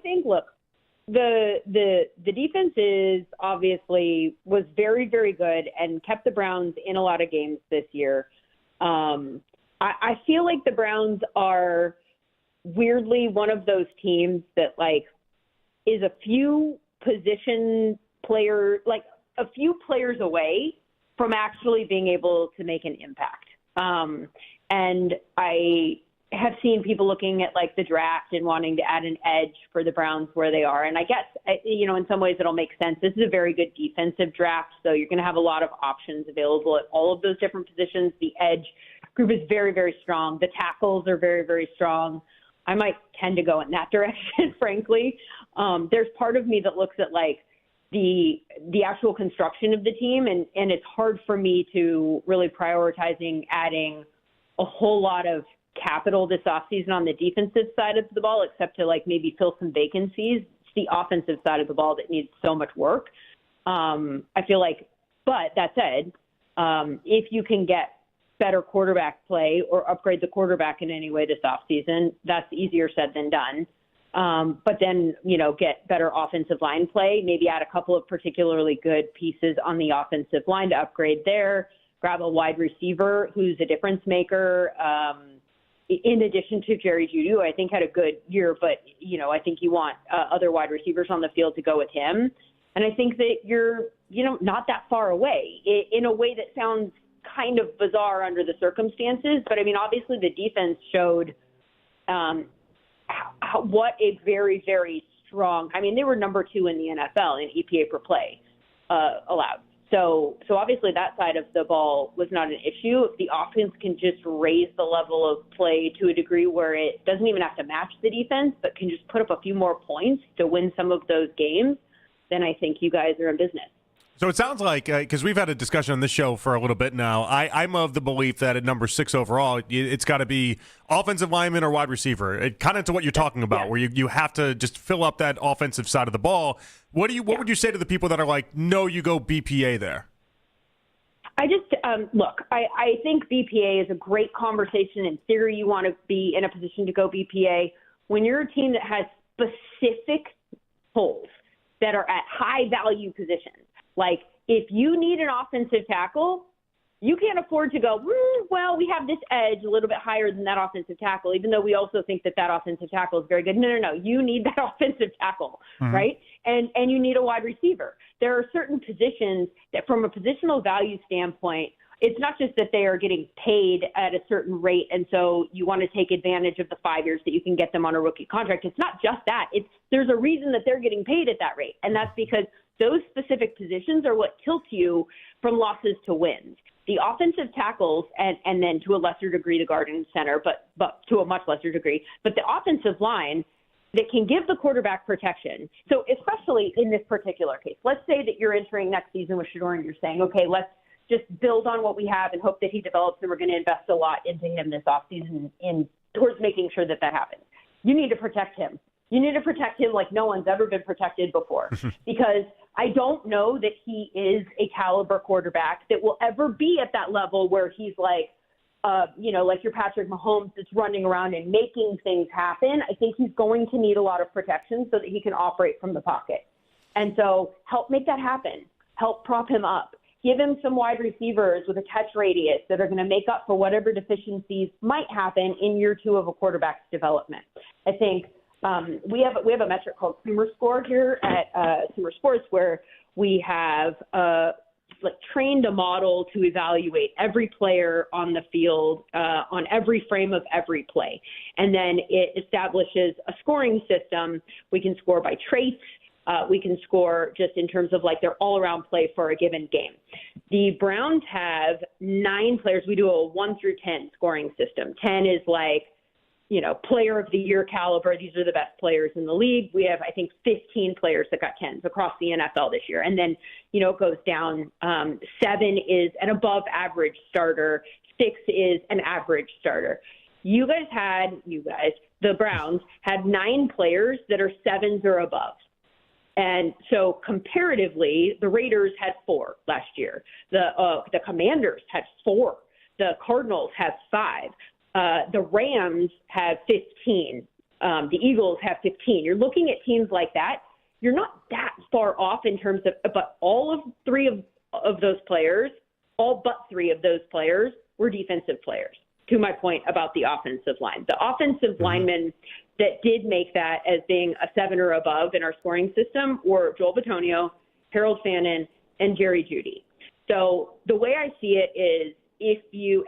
[SPEAKER 20] think, look, the defense was very, very good and kept the Browns in a lot of games this year. I feel like the Browns are weirdly one of those teams that like is a few players away from actually being able to make an impact. And I have seen people looking at like the draft and wanting to add an edge for the Browns where they are. And I guess, in some ways it'll make sense. This is a very good defensive draft, so you're going to have a lot of options available at all of those different positions. The edge group is very, very strong. The tackles are very, very strong. I might tend to go in that direction, frankly. There's part of me that looks at like the actual construction of the team, and it's hard for me to really prioritizing adding a whole lot of capital this offseason on the defensive side of the ball, except to like maybe fill some vacancies. It's the offensive side of the ball that needs so much work. I feel like, but that said, if you can get better quarterback play or upgrade the quarterback in any way this offseason, that's easier said than done. But then, get better offensive line play, maybe add a couple of particularly good pieces on the offensive line to upgrade there, grab a wide receiver who's a difference maker. In addition to Jerry Jeudy, who I think had a good year, but, I think you want other wide receivers on the field to go with him. And I think that you're, not that far away in a way that sounds kind of bizarre under the circumstances. But, obviously the defense showed what a very, very strong – they were number 2 in the NFL in EPA per play allowed. So obviously that side of the ball was not an issue. If the offense can just raise the level of play to a degree where it doesn't even have to match the defense, but can just put up a few more points to win some of those games, then I think you guys are in business.
[SPEAKER 1] So it sounds like, because we've had a discussion on this show for a little bit now, I'm of the belief that at number 6 overall, it's got to be offensive lineman or wide receiver. Kind of to what you're talking about, where you have to just fill up that offensive side of the ball. What would you say to the people that are like, no, you go BPA there?
[SPEAKER 20] I just, look, I think BPA is a great conversation. In theory, you want to be in a position to go BPA. When you're a team that has specific holes that are at high value positions, like if you need an offensive tackle, you can't afford to go, well, we have this edge a little bit higher than that offensive tackle, even though we also think that offensive tackle is very good. No. You need that offensive tackle, right? And you need a wide receiver. There are certain positions that from a positional value standpoint, it's not just that they are getting paid at a certain rate, and so you want to take advantage of the 5 years that you can get them on a rookie contract. It's not just that. There's a reason that they're getting paid at that rate, and that's because those specific positions are what tilt you from losses to wins. The offensive tackles, and then to a lesser degree the guard and center, but to a much lesser degree, but the offensive line that can give the quarterback protection. So especially in this particular case, let's say that you're entering next season with Shedeur and you're saying, okay, let's just build on what we have and hope that he develops, and we're going to invest a lot into him this offseason towards making sure that happens. You need to protect him. You need to protect him like no one's ever been protected before, because I don't know that he is a caliber quarterback that will ever be at that level where he's like, like your Patrick Mahomes that's running around and making things happen. I think he's going to need a lot of protection so that he can operate from the pocket. And so help make that happen. Help prop him up. Give him some wide receivers with a catch radius that are going to make up for whatever deficiencies might happen in year 2 of a quarterback's development. I think we have a metric called Sumer Score here at Sumer Sports, where we have trained a model to evaluate every player on the field on every frame of every play. And then it establishes a scoring system. We can score by traits. We can score just in terms of their all-around play for a given game. The Browns have 9 players. We do a 1 through 10 scoring system. 10 is player of the year caliber. These are the best players in the league. We have, I think, 15 players that got 10s across the NFL this year. And then, it goes down. 7 is an above average starter. 6 is an average starter. The Browns had 9 players that are 7s or above. And so comparatively, the Raiders had 4 last year. The Commanders had 4. The Cardinals have 5. The Rams have 15. The Eagles have 15. You're looking at teams like that. You're not that far off in terms of, but all of 3 of those players, all but 3 of those players were defensive players, to my point about the offensive line. The offensive linemen that did make that as being a 7 or above in our scoring system were Joel Bitonio, Harold Fannin, and Jerry Jeudy. So the way I see it is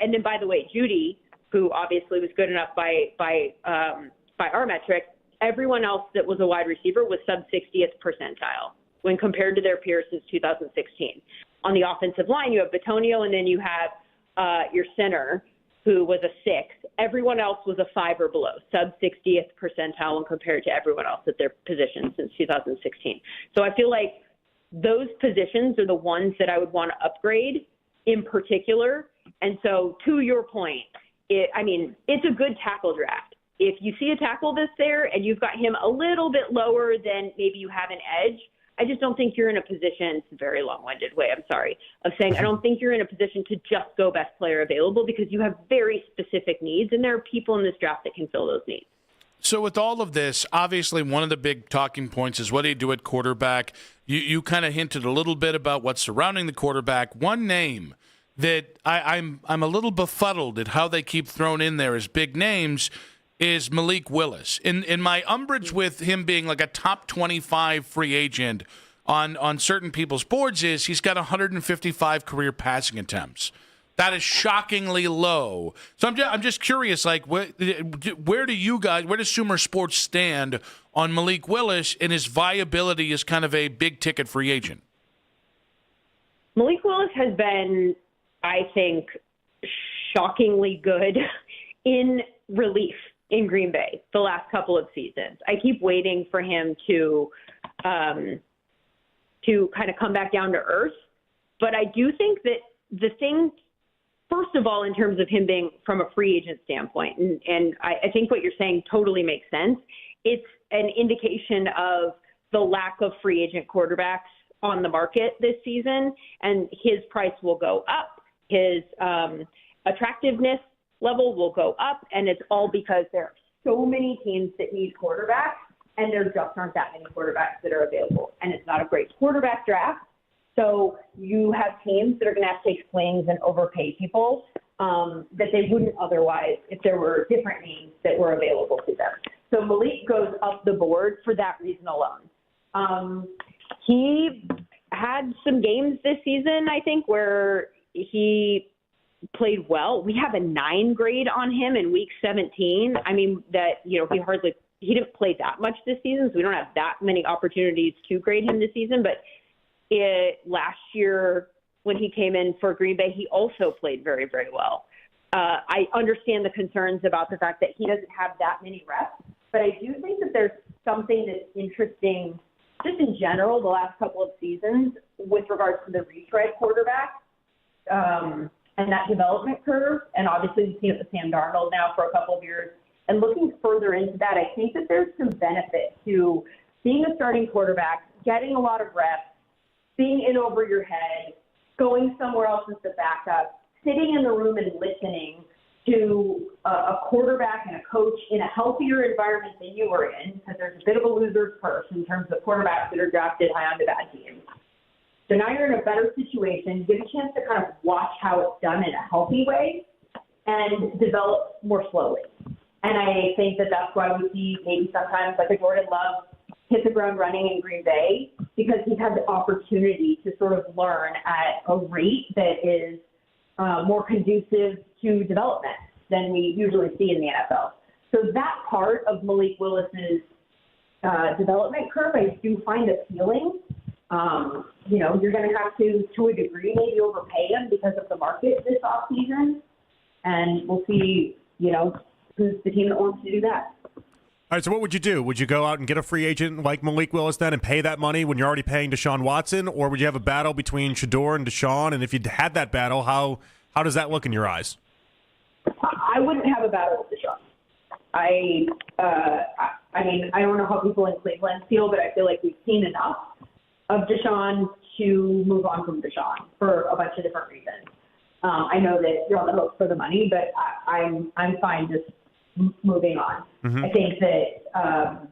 [SPEAKER 20] and then by the way, Jeudy, who obviously was good enough by our metric, everyone else that was a wide receiver was sub-60th percentile when compared to their peers since 2016. On the offensive line, you have Bitonio, and then you have your center, who was a 6. Everyone else was a 5 or below, sub-60th percentile when compared to everyone else at their position since 2016. So I feel like those positions are the ones that I would want to upgrade in particular. And so to your point, it's a good tackle draft. If you see a tackle that's there and you've got him a little bit lower than maybe you have an edge, I just don't think you're in a position, it's a very long-winded way, I'm sorry, of saying I don't think you're in a position to just go best player available, because you have very specific needs, and there are people in this draft that can fill those needs.
[SPEAKER 2] So with all of this, obviously one of the big talking points is what do you do at quarterback? You kind of hinted a little bit about what's surrounding the quarterback. One name that I'm a little befuddled at how they keep thrown in there as big names is Malik Willis. In my umbrage with him being like a top 25 free agent on certain people's boards is he's got 155 career passing attempts. That is shockingly low. So I'm just curious, where does Sumer Sports stand on Malik Willis and his viability as kind of a big ticket free agent?
[SPEAKER 20] Malik Willis has been, I think, shockingly good in relief in Green Bay the last couple of seasons. I keep waiting for him to kind of come back down to earth. But I do think that the thing, first of all, in terms of him being from a free agent standpoint, and I think what you're saying totally makes sense, it's an indication of the lack of free agent quarterbacks on the market this season, and his price will go up. His attractiveness level will go up, and it's all because there are so many teams that need quarterbacks, and there just aren't that many quarterbacks that are available. And it's not a great quarterback draft, so you have teams that are going to have to take swings and overpay people that they wouldn't otherwise if there were different names that were available to them. So Malik goes up the board for that reason alone. He had some games this season, I think, where he played well. We have a 9 grade on him in week 17. I mean, that, he didn't play that much this season, so we don't have that many opportunities to grade him this season. But last year when he came in for Green Bay, he also played very, very well. I understand the concerns about the fact that he doesn't have that many reps, but I do think that there's something that's interesting just in general the last couple of seasons with regards to the retread quarterback and that development curve. And obviously we've seen it with Sam Darnold now for a couple of years. And looking further into that, I think that there's some benefit to being a starting quarterback, getting a lot of reps, being in over your head, going somewhere else as the backup, sitting in the room and listening to a quarterback and a coach in a healthier environment than you were in, because there's a bit of a loser's purse in terms of quarterbacks that are drafted high onto bad teams. So now you're in a better situation. You get a chance to kind of watch how it's done in a healthy way and develop more slowly. And I think that that's why we see maybe sometimes like a Jordan Love hit the ground running in Green Bay, because he's had the opportunity to sort of learn at a rate that is more conducive to development than we usually see in the NFL. So that part of Malik Willis's development curve, I do find appealing. You're going to have to a degree, maybe overpay him because of the market this offseason. And we'll see, who's the team that wants to do that.
[SPEAKER 1] All right, so what would you do? Would you go out and get a free agent like Malik Willis then and pay that money when you're already paying Deshaun Watson? Or would you have a battle between Shedeur and Deshaun? And if you had that battle, how does that look in your eyes?
[SPEAKER 20] I wouldn't have a battle with Deshaun. I don't know how people in Cleveland feel, but I feel like we've seen enough of Deshaun to move on from Deshaun for a bunch of different reasons. I know that you're on the hook for the money, but I'm fine just moving on. Mm-hmm. I think that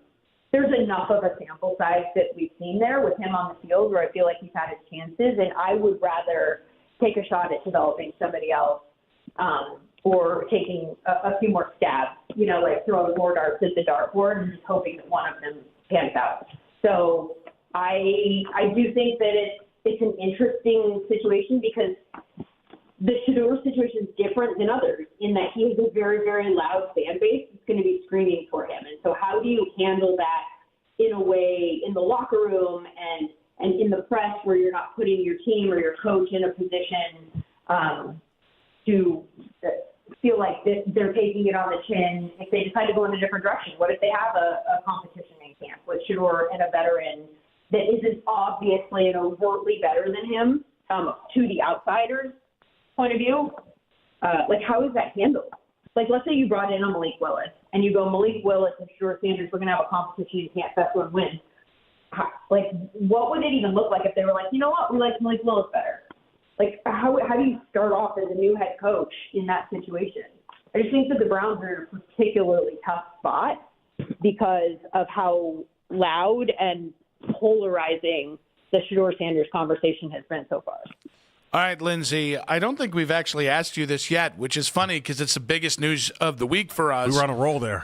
[SPEAKER 20] there's enough of a sample size that we've seen there with him on the field where I feel like he's had his chances, and I would rather take a shot at developing somebody else or taking a few more stabs, like throwing more darts at the dartboard and just hoping that one of them pans out. So I do think that it's an interesting situation because the Shedeur situation is different than others in that he has a very, very loud fan base that's going to be screaming for him. And so how do you handle that in a way in the locker room and in the press where you're not putting your team or your coach in a position to feel like they're taking it on the chin if they decide to go in a different direction? What if they have a competition in camp with Shedeur and a veteran that isn't obviously and overtly better than him to the outsiders' point of view? How is that handled? Let's say you brought in a Malik Willis and you go Malik Willis and Shedeur Sanders, we're going to have a competition you can't best one win. What would it even look like if they were like, you know what, we like Malik Willis better? How do you start off as a new head coach in that situation? I just think that the Browns are in a particularly tough spot because of how loud and polarizing the Shedeur Sanders conversation has been so far.
[SPEAKER 2] All right, Lindsay, I don't think we've actually asked you this yet, which is funny because it's the biggest news of the week for us.
[SPEAKER 1] We were on a roll there.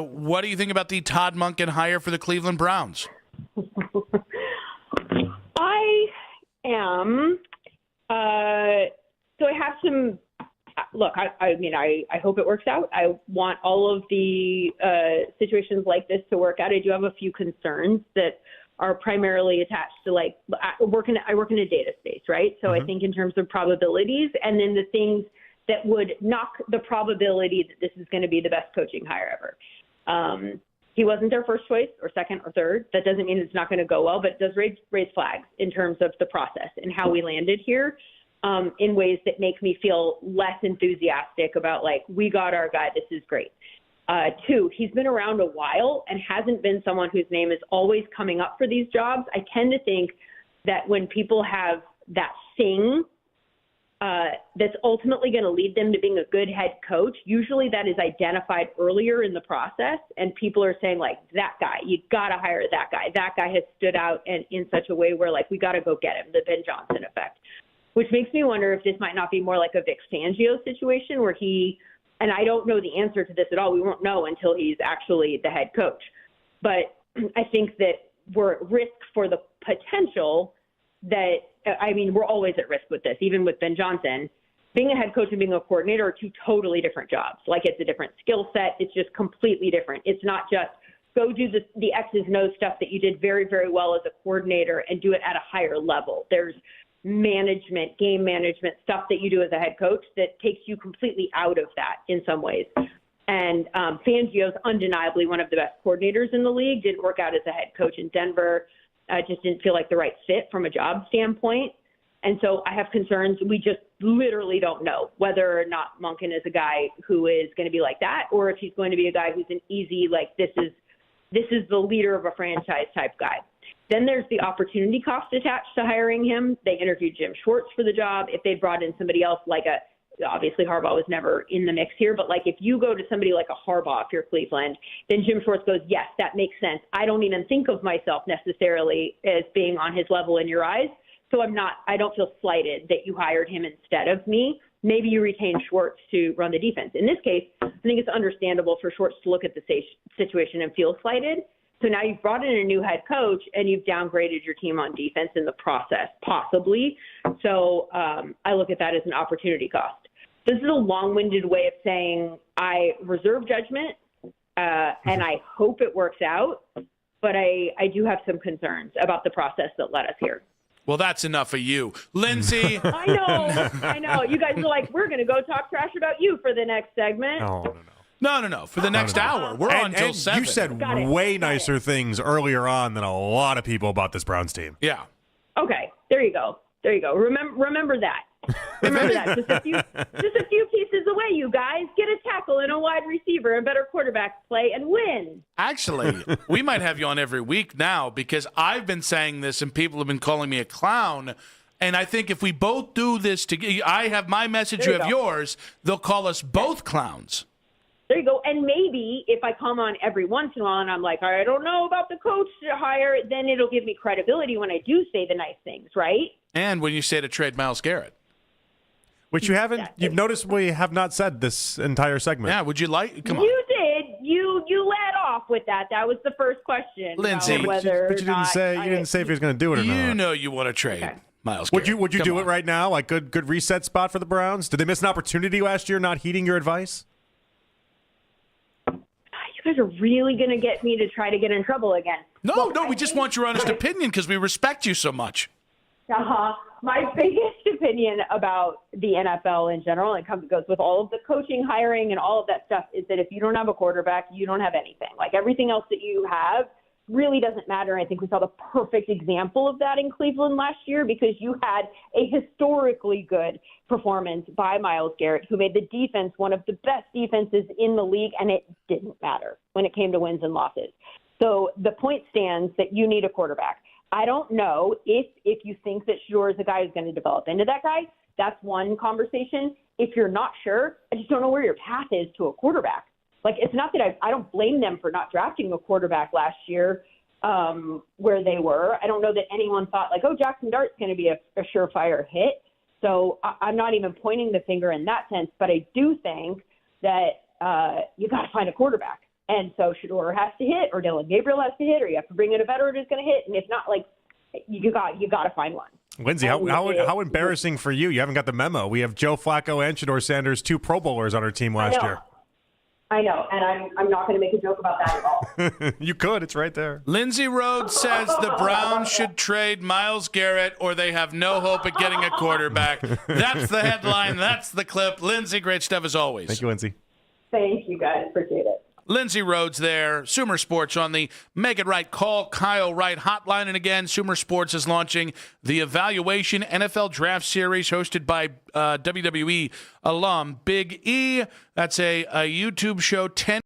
[SPEAKER 2] What do you think about the Todd Monken hire for the Cleveland Browns?
[SPEAKER 20] I am. So I have some. Look, I hope it works out. I want all of the situations like this to work out. I do have a few concerns that are primarily attached to I work in a data space, right? So I think in terms of probabilities and then the things that would knock the probability that this is going to be the best coaching hire ever. He wasn't their first choice or second or third. That doesn't mean it's not going to go well, but it does raise flags in terms of the process and how we landed here in ways that make me feel less enthusiastic about we got our guy, this is great. Two, he's been around a while and hasn't been someone whose name is always coming up for these jobs. I tend to think that when people have that thing that's ultimately going to lead them to being a good head coach, usually that is identified earlier in the process, and people are saying, that guy, you got to hire that guy. That guy has stood out in such a way where, we got to go get him, the Ben Johnson effect, which makes me wonder if this might not be more like a Vic Fangio situation where and I don't know the answer to this at all. We won't know until he's actually the head coach. But I think that we're at risk for the potential that, we're always at risk with this, even with Ben Johnson. Being a head coach and being a coordinator are two totally different jobs. It's a different skill set. It's just completely different. It's not just go do the X's and O's stuff that you did very, very well as a coordinator and do it at a higher level. There's management, game management, stuff that you do as a head coach that takes you completely out of that in some ways. And Fangio's undeniably one of the best coordinators in the league. Didn't work out as a head coach in Denver. Just didn't feel like the right fit from a job standpoint. And so I have concerns. We just literally don't know whether or not Monken is a guy who is going to be like that, or if he's going to be a guy who's an easy, like, this is the leader of a franchise type guy. Then there's the opportunity cost attached to hiring him. They interviewed Jim Schwartz for the job. If they brought in somebody else obviously Harbaugh was never in the mix here, but like if you go to somebody like a Harbaugh, if you're Cleveland, then Jim Schwartz goes, yes, that makes sense. I don't even think of myself necessarily as being on his level in your eyes. So I don't feel slighted that you hired him instead of me. Maybe you retain Schwartz to run the defense. In this case, I think it's understandable for Schwartz to look at the situation and feel slighted. So now you've brought in a new head coach and you've downgraded your team on defense in the process, possibly. So I look at that as an opportunity cost. This is a long-winded way of saying I reserve judgment and I hope it works out, but I do have some concerns about the process that led us here.
[SPEAKER 2] Well, that's enough of you. Lindsay.
[SPEAKER 20] I know. You guys are like, we're going to go talk trash about you for the next segment.
[SPEAKER 2] No. For the next hour. We're on till 7.
[SPEAKER 1] You said way nicer things earlier on than a lot of people about this Browns team.
[SPEAKER 2] Yeah.
[SPEAKER 20] Okay. There you go. Remember that. Remember that. Just a few pieces away, you guys. Get a tackle and a wide receiver and better quarterback play and win.
[SPEAKER 2] Actually, we might have you on every week now because I've been saying this and people have been calling me a clown. And I think if we both do this together, I have my message, you have yours, they'll call us both clowns.
[SPEAKER 20] There you go. And maybe if I come on every once in a while and I'm like, I don't know about the coach to hire, then it'll give me credibility when I do say the nice things, right?
[SPEAKER 2] And when you say to trade Myles Garrett.
[SPEAKER 1] Which you haven't, you've noticed we have not said this entire segment.
[SPEAKER 2] Yeah, would you like, come on.
[SPEAKER 20] You did. You led off with that. That was the first question.
[SPEAKER 2] Lindsay.
[SPEAKER 1] But you didn't say if he was going to do it or not.
[SPEAKER 2] You know you want to trade Myles Garrett.
[SPEAKER 1] Would you do it right now? Like good reset spot for the Browns? Did they miss an opportunity last year not heeding your advice?
[SPEAKER 20] You guys are really going to get me to try to get in trouble again.
[SPEAKER 2] No, we just want your honest opinion because we respect you so much.
[SPEAKER 20] My biggest opinion about the NFL in general, and it goes with all of the coaching, hiring, and all of that stuff, is that if you don't have a quarterback, you don't have anything. Like everything else that you have really doesn't matter. I think we saw the perfect example of that in Cleveland last year because you had a historically good performance by Myles Garrett, who made the defense one of the best defenses in the league, and it didn't matter when it came to wins and losses. So the point stands that you need a quarterback. I don't know if you think that Shador is a guy who's going to develop into that guy. That's one conversation. If you're not sure, I just don't know where your path is to a quarterback. Like, it's not that I don't blame them for not drafting a quarterback last year where they were. I don't know that anyone thought, like, oh, Jackson Dart's going to be a surefire hit. So I'm not even pointing the finger in that sense. But I do think that you got to find a quarterback. And so Shador has to hit, or Dylan Gabriel has to hit, or you have to bring in a veteran who's going to hit. And if not, like, you got to find one.
[SPEAKER 1] Lindsay, how embarrassing for you. You haven't got the memo. We have Joe Flacco and Shador Sanders, 2 Pro Bowlers on our team last year.
[SPEAKER 20] I know, and I'm not going to make a joke about that at all.
[SPEAKER 1] You could. It's right there.
[SPEAKER 2] Lindsay Rhodes says the Browns should trade Myles Garrett or they have no hope at getting a quarterback. That's the headline. That's the clip. Lindsay, great stuff as always.
[SPEAKER 1] Thank you, Lindsay.
[SPEAKER 20] Thank you, guys. Appreciate it.
[SPEAKER 2] Lindsay Rhodes there, Sumer Sports on the Make It Right Call Kyle Wright hotline. And again, Sumer Sports is launching the Evaluation NFL Draft Series hosted by WWE alum Big E. That's a YouTube show, 10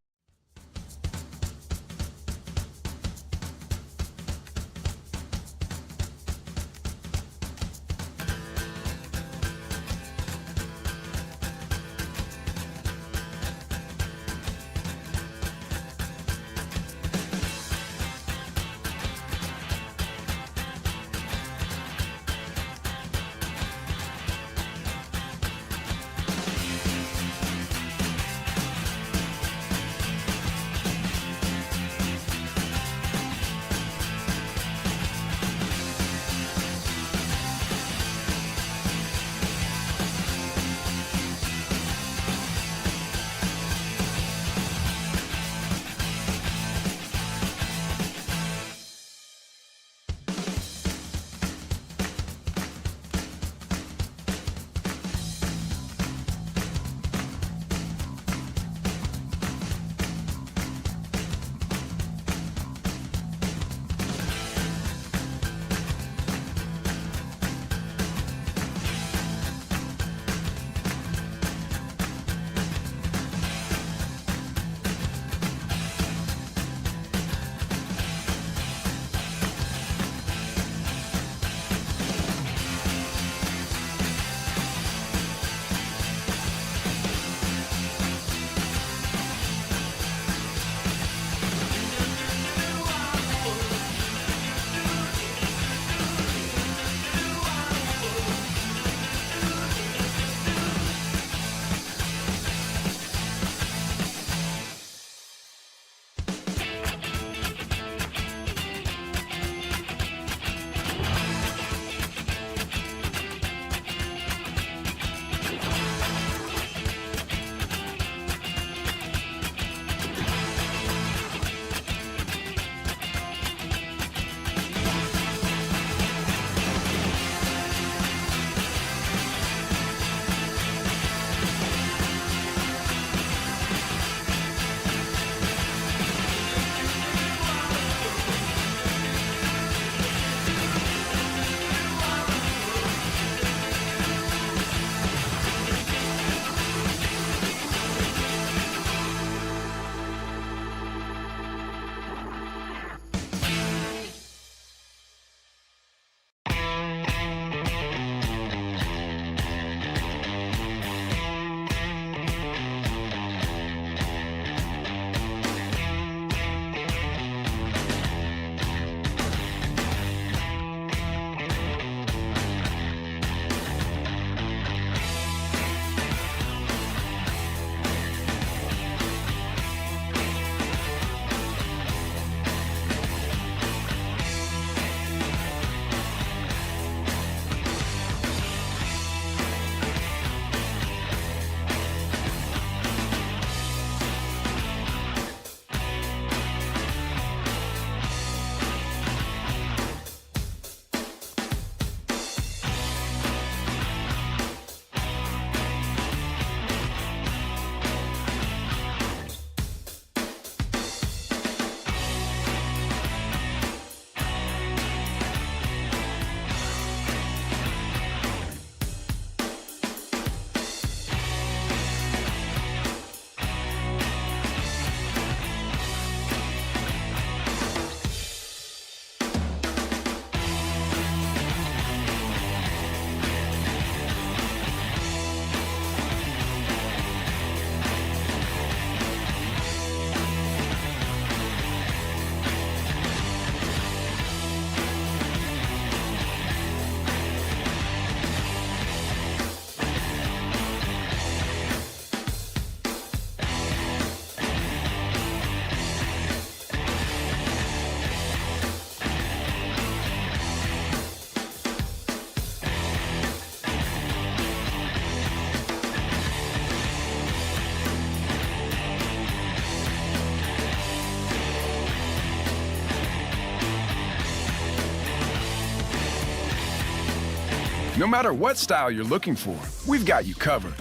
[SPEAKER 21] No matter what style you're looking for, we've got you covered.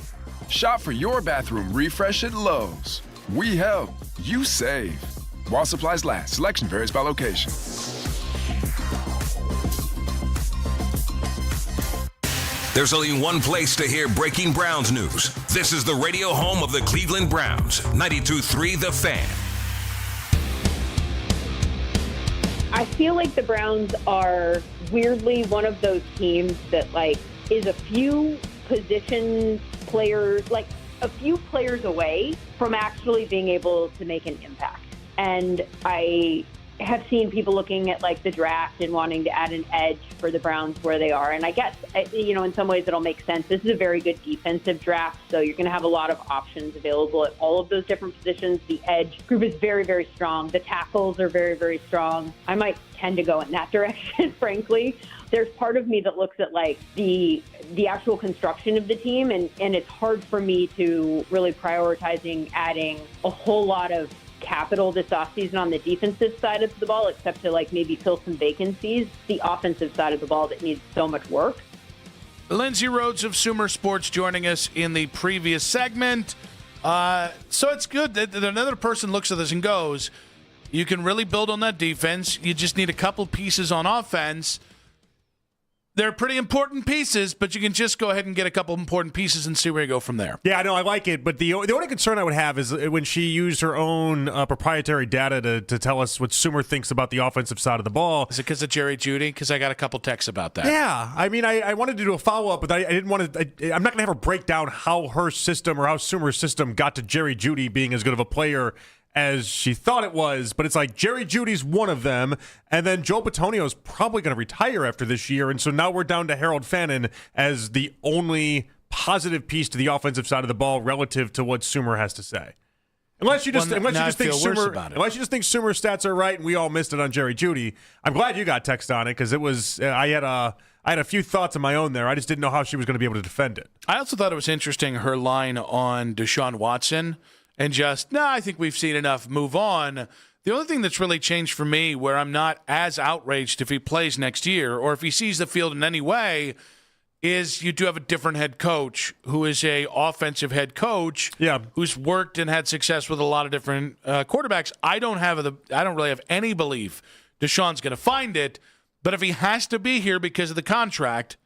[SPEAKER 21] Shop for your bathroom refresh at Lowe's. We help, you save. While supplies last, selection varies by location.
[SPEAKER 6] There's only one place to hear breaking Browns news. This is the radio home of the Cleveland Browns, 92.3 The Fan.
[SPEAKER 20] I feel like the Browns are weirdly one of those teams that is a few position players, a few players away from actually being able to make an impact. And I have seen people looking at the draft and wanting to add an edge for the Browns where they are. And I guess, in some ways it'll make sense. This is a very good defensive draft, so you're going to have a lot of options available at all of those different positions. The edge group is very, very strong. The tackles are very, very strong. I might tend to go in that direction, frankly. There's part of me that looks at the actual construction of the team, and it's hard for me to really prioritizing adding a whole lot of capital this offseason on the defensive side of the ball, except to maybe fill some vacancies. The offensive side of the ball that needs so much work.
[SPEAKER 2] Lindsay Rhodes of Sumer Sports joining us in the previous segment. So it's good that another person looks at this and goes, you can really build on that defense. You just need a couple pieces on offense. They're pretty important pieces, but you can just go ahead and get a couple important pieces and see where you go from there.
[SPEAKER 1] Yeah, no, I like it. But the only concern I would have is when she used her own proprietary data to tell us what Sumer thinks about the offensive side of the ball.
[SPEAKER 2] Is it because of Jerry Jeudy? Because I got a couple texts about that.
[SPEAKER 1] Yeah, I mean, I wanted to do a follow-up, but I didn't want to. I'm not going to have her break down how her system or how Sumer's system got to Jerry Jeudy being as good of a player as she thought it was, but it's Jerry Judy's one of them, and then Joe Bitonio's probably going to retire after this year, and so now we're down to Harold Fannin as the only positive piece to the offensive side of the ball relative to what Sumer has to say. Unless you just think Sumer's stats are right, and we all missed it on Jerry Jeudy. I'm glad you got text on it because it was I had a few thoughts of my own there. I just didn't know how she was going to be able to defend it.
[SPEAKER 2] I also thought it was interesting her line on Deshaun Watson. And I think we've seen enough, move on. The only thing that's really changed for me where I'm not as outraged if he plays next year or if he sees the field in any way is you do have a different head coach who is a offensive head coach who's worked and had success with a lot of different quarterbacks. I don't really have any belief Deshaun's going to find it, but if he has to be here because of the contract,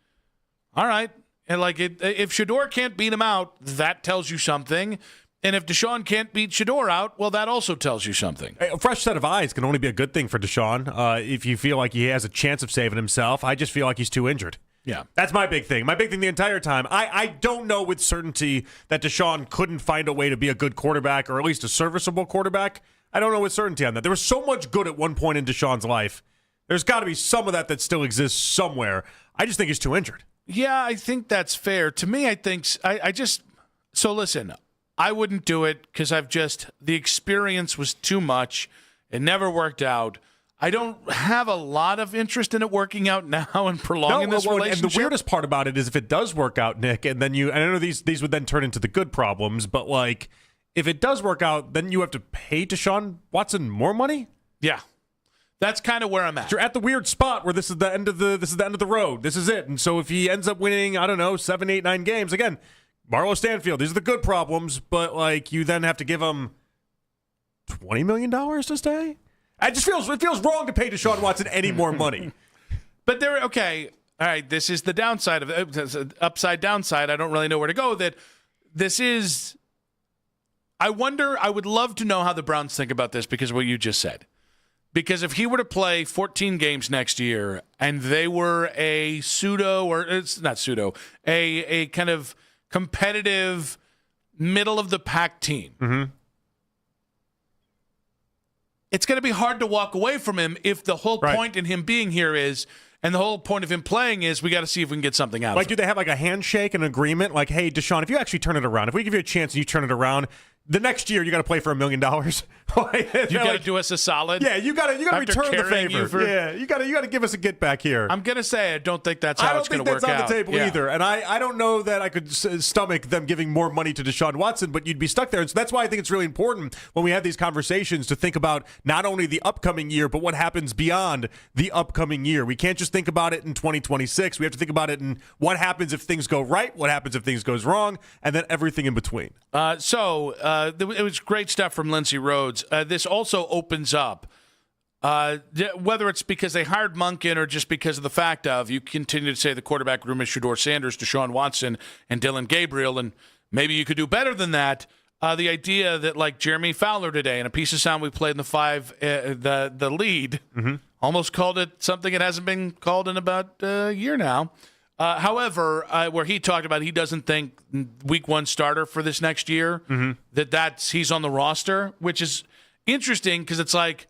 [SPEAKER 2] all right. And if Shador can't beat him out, that tells you something. And if Deshaun can't beat Shador out, well, that also tells you something.
[SPEAKER 1] A fresh set of eyes can only be a good thing for Deshaun if you feel like he has a chance of saving himself. I just feel like he's too injured.
[SPEAKER 2] Yeah.
[SPEAKER 1] That's my big thing. My big thing the entire time. I don't know with certainty that Deshaun couldn't find a way to be a good quarterback or at least a serviceable quarterback. I don't know with certainty on that. There was so much good at one point in Deshaun's life. There's got to be some of that still exists somewhere. I just think he's too injured.
[SPEAKER 2] Yeah, I think that's fair. To me, I think so listen, I wouldn't do it because the experience was too much. It never worked out. I don't have a lot of interest in it working out now and prolonging this relationship.
[SPEAKER 1] And the weirdest part about it is if it does work out, Nick, and then I know these would then turn into the good problems, but if it does work out, then you have to pay Deshaun Watson more money?
[SPEAKER 2] Yeah. That's kind of where I'm at.
[SPEAKER 1] You're at the weird spot where this is the end of the road. This is it. And so if he ends up winning, 7, 8, 9 games, again, Marlo Stanfield, these are the good problems, but you then have to give him $20 million to stay? It feels wrong to pay Deshaun Watson any more money.
[SPEAKER 2] But okay, all right, this is the downside of it. Upside downside, I don't really know where to go. That this is, I would love to know how the Browns think about this because of what you just said. Because if he were to play 14 games next year and they were a kind of competitive, middle-of-the-pack team. It's going to be hard to walk away from him if the whole point in him being here is, and the whole point of him playing is, we got to see if we can get something out of it.
[SPEAKER 1] Do they have a handshake, an agreement? Hey, Deshaun, if you actually turn it around, if we give you a chance and you turn it around, the next year you got to play for $1 million.
[SPEAKER 2] You got to do us a solid.
[SPEAKER 1] Yeah, you got to return the favor. Yeah, you got to give us a get back here.
[SPEAKER 2] I'm gonna say I don't think that's how it's gonna work out.
[SPEAKER 1] I don't think that's on the table either, and I don't know that I could stomach them giving more money to Deshaun Watson, but you'd be stuck there. And so that's why I think it's really important when we have these conversations to think about not only the upcoming year, but what happens beyond the upcoming year. We can't just think about it in 2026. We have to think about it in what happens if things go right, what happens if things goes wrong, and then everything in between.
[SPEAKER 2] It was great stuff from Lindsey Rhodes. This also opens up, whether it's because they hired Monken or just because of the fact of you continue to say the quarterback room is Shedeur Sanders, Deshaun Watson, and Dylan Gabriel, and maybe you could do better than that. The idea that, like Jeremy Fowler today, in a piece of sound we played in the lead, almost called it something it hasn't been called in about a year now. However, where he talked about he doesn't think week one starter for this next year, he's on the roster, which is interesting because it's like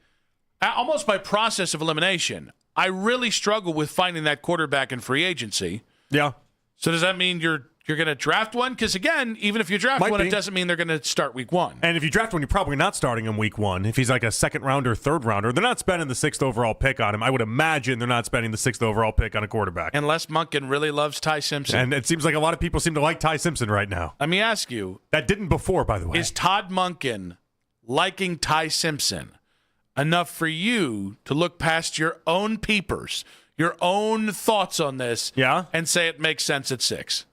[SPEAKER 2] almost by process of elimination. I really struggle with finding that quarterback in free agency.
[SPEAKER 1] Yeah.
[SPEAKER 2] So does that mean you're going to draft one? Because, again, even if you draft one, it doesn't mean they're going to start week one.
[SPEAKER 1] And if you draft one, you're probably not starting him week one. If he's like a second-rounder, third-rounder, they're not spending the 6th overall pick on him. I would imagine they're not spending the 6th overall pick on a quarterback.
[SPEAKER 2] Unless Monken really loves Ty Simpson.
[SPEAKER 1] And it seems like a lot of people seem to like Ty Simpson right now.
[SPEAKER 2] Let me ask you.
[SPEAKER 1] That didn't before, by the way.
[SPEAKER 2] Is Todd Monken liking Ty Simpson enough for you to look past your own peepers, your own thoughts on this, and say it makes sense at 6?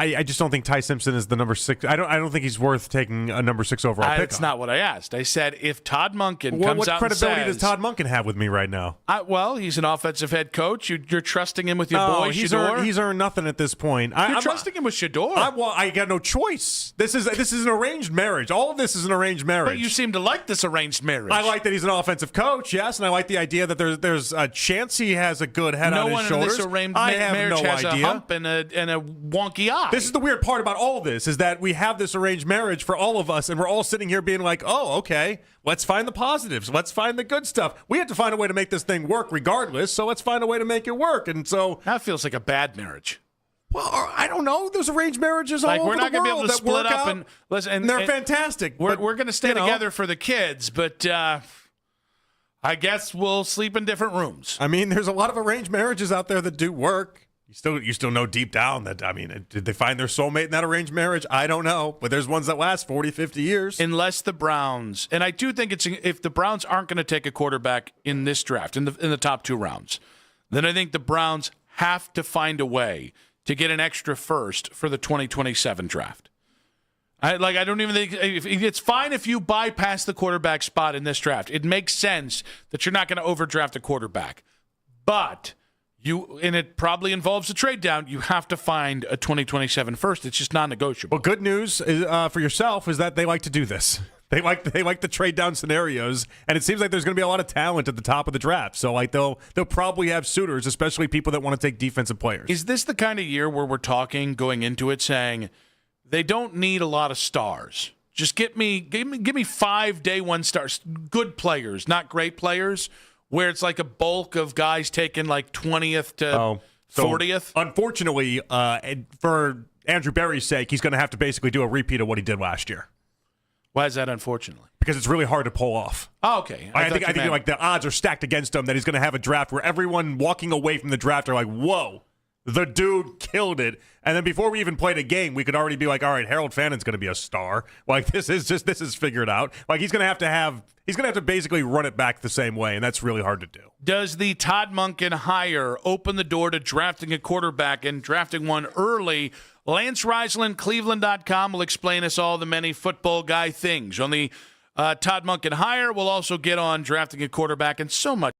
[SPEAKER 1] I just don't think Ty Simpson is the number 6. I don't think he's worth taking a number 6 overall pick.
[SPEAKER 2] That's not what I asked. I said if Todd Monken comes
[SPEAKER 1] what
[SPEAKER 2] out and says...
[SPEAKER 1] What credibility does Todd Monken have with me right now?
[SPEAKER 2] Well, he's an offensive head coach. You're trusting him with your boy Shedeur?
[SPEAKER 1] He's earned nothing at this point.
[SPEAKER 2] You're trusting him with Shedeur?
[SPEAKER 1] I got no choice. This is an arranged marriage. All of this is an arranged marriage.
[SPEAKER 2] But you seem to like this arranged marriage.
[SPEAKER 1] I like that he's an offensive coach, yes, and I like the idea that there's a chance he has a good head on his shoulders.
[SPEAKER 2] No one in this arranged marriage has a hump and a wonky eye.
[SPEAKER 1] This is the weird part about all of this is that we have this arranged marriage for all of us, and we're all sitting here being like, oh, okay, let's find the positives. Let's find the good stuff. We have to find a way to make this thing work regardless, so let's find a way to make it work. And so
[SPEAKER 2] that feels like a bad marriage.
[SPEAKER 1] Well, I don't know. There's arranged marriages all over the world.
[SPEAKER 2] We're not going to be able to split up and listen.
[SPEAKER 1] And they're fantastic.
[SPEAKER 2] We're going to stay together for the kids, but I guess we'll sleep in different rooms.
[SPEAKER 1] I mean, there's a lot of arranged marriages out there that do work. You still know deep down that, I mean, did they find their soulmate in that arranged marriage? I don't know. But there's ones that last 40, 50 years.
[SPEAKER 2] Unless the Browns, and I do think if the Browns aren't going to take a quarterback in this draft, in the top 2 rounds, then I think the Browns have to find a way to get an extra first for the 2027 draft. I don't even think it's fine if you bypass the quarterback spot in this draft. It makes sense that you're not going to overdraft a quarterback. But and it probably involves a trade down. You have to find a 2027 first. It's just non-negotiable.
[SPEAKER 1] Well, good news for yourself is that they like to do this. They like the trade down scenarios, and it seems like there's going to be a lot of talent at the top of the draft. So like they'll probably have suitors, especially people that want to take defensive players.
[SPEAKER 2] Is this the kind of year where we're talking going into it saying they don't need a lot of stars? Just give me 5 day one stars, good players, not great players. Where it's like a bulk of guys taking like 20th to 40th?
[SPEAKER 1] Unfortunately, for Andrew Berry's sake, he's going to have to basically do a repeat of what he did last year.
[SPEAKER 2] Why is that unfortunately?
[SPEAKER 1] Because it's really hard to pull off.
[SPEAKER 2] Oh, okay.
[SPEAKER 1] I think like the odds are stacked against him that he's going to have a draft where everyone walking away from the draft are like, whoa, the dude killed it. And then before we even played a game, we could already be like, all right, Harold Fannon's going to be a star. Like this is figured out. Like he's going to have to basically run it back the same way, and that's really hard to do.
[SPEAKER 2] Does the Todd Monken hire open the door to drafting a quarterback and drafting one early? Lance Reisland, Cleveland.com will explain us all the many football guy things. On the Todd Monken hire, we'll also get on drafting a quarterback and so much.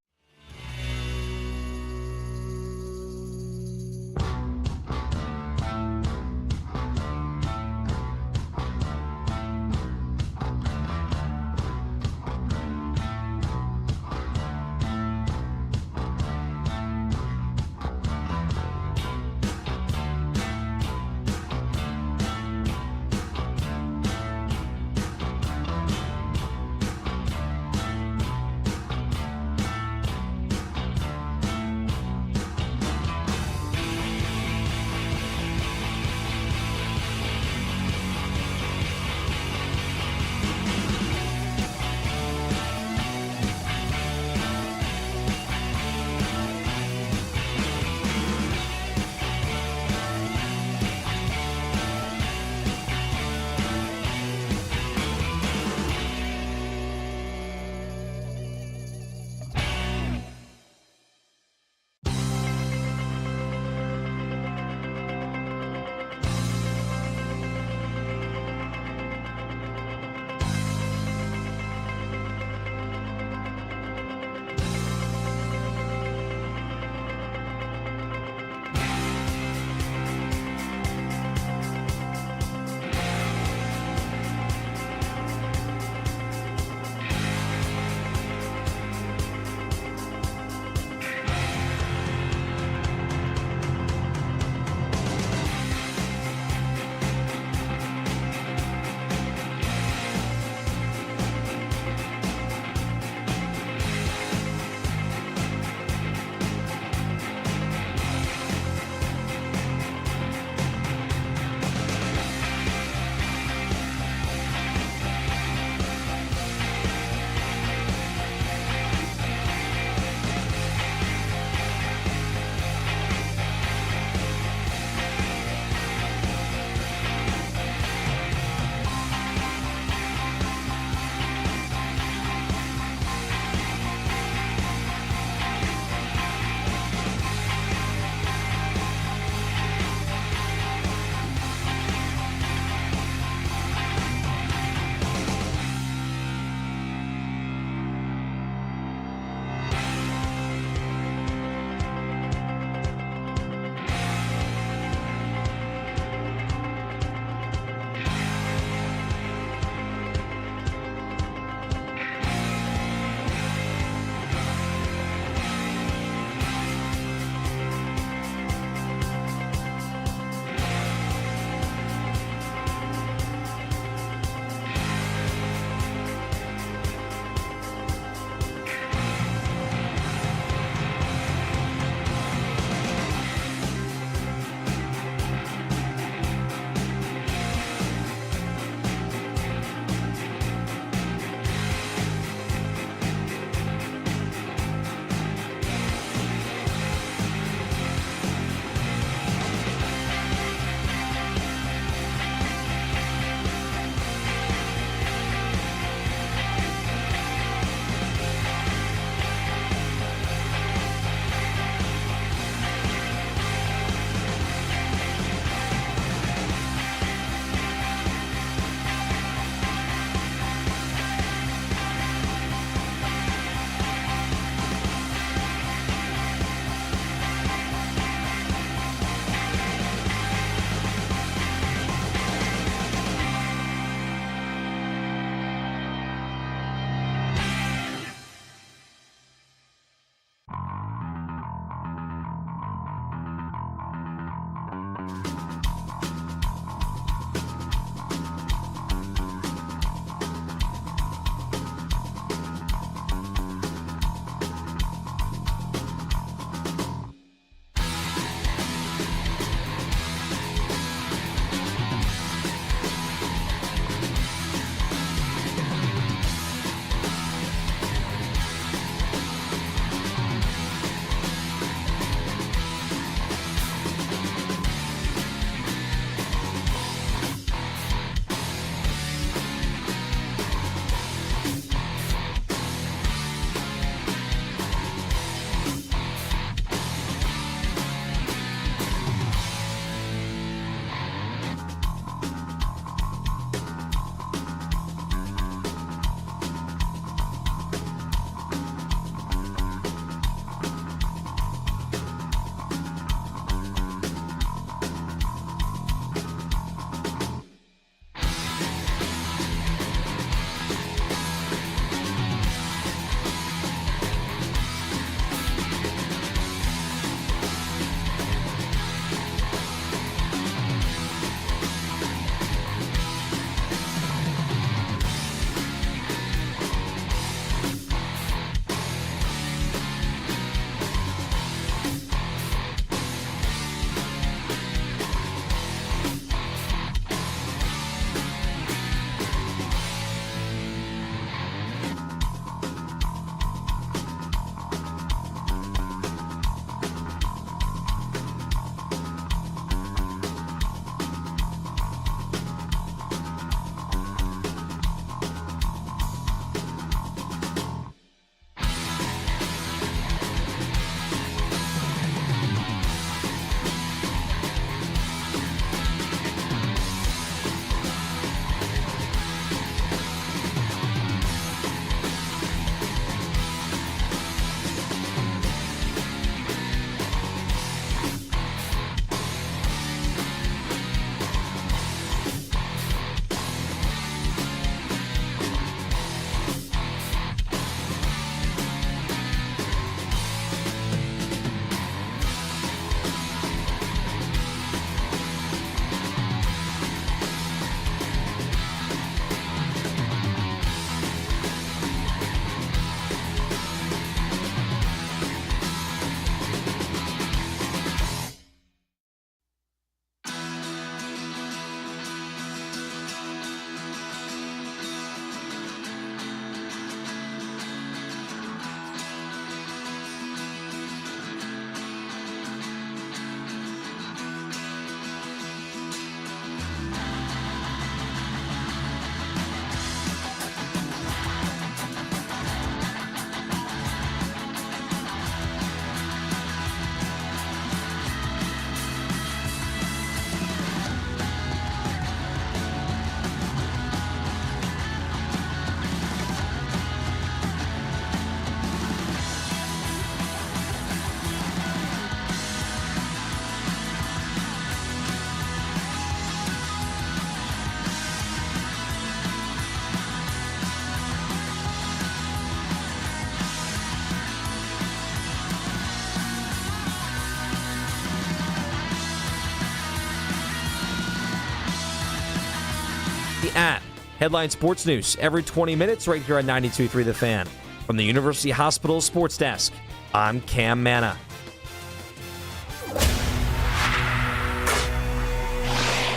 [SPEAKER 8] app. Headline Sports News every 20 minutes right here on 92.3 The Fan. From the University Hospital Sports Desk, I'm Cam Manna.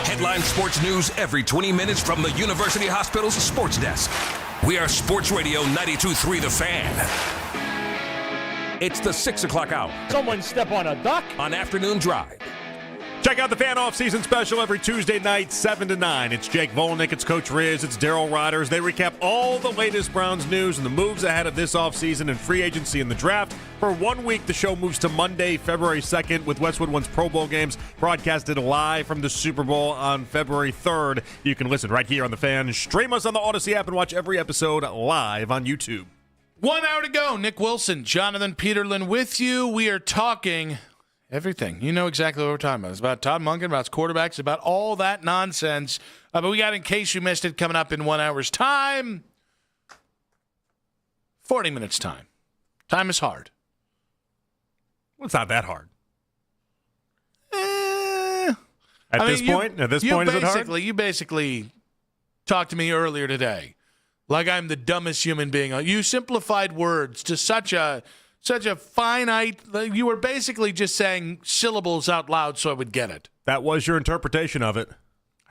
[SPEAKER 6] Headline sports news every 20 minutes from the University Hospital's Sports Desk. We are Sports Radio 92.3 The Fan. It's the 6 o'clock hour.
[SPEAKER 14] Someone step on a duck.
[SPEAKER 6] On Afternoon Drive.
[SPEAKER 1] Check out the Fan Off-Season Special every Tuesday night, 7 to 9. It's Jake Volnick, it's Coach Riz, it's Daryl Rodgers. They recap all the latest Browns news and the moves ahead of this offseason and free agency and the draft. For 1 week, the show moves to Monday, February 2nd, with Westwood One's Pro Bowl games broadcasted live from the Super Bowl on February 3rd. You can listen right here on the Fan. Stream us on the Odyssey app and watch every episode live on YouTube.
[SPEAKER 2] 1 hour to go. Nick Wilson, Jonathan Peterlin with you. We are talking everything. You know exactly what we're talking about. It's about Todd Monken, about quarterbacks, about all that nonsense. But we got, in case you missed it, coming up in 1 hour's time, 40 minutes time. Time is hard.
[SPEAKER 1] Well, it's not that hard. At this point, is it hard?
[SPEAKER 2] You basically talked to me earlier today like I'm the dumbest human being. You simplified words to such a finite. You were basically just saying syllables out loud so I would get it.
[SPEAKER 1] That was your interpretation of it.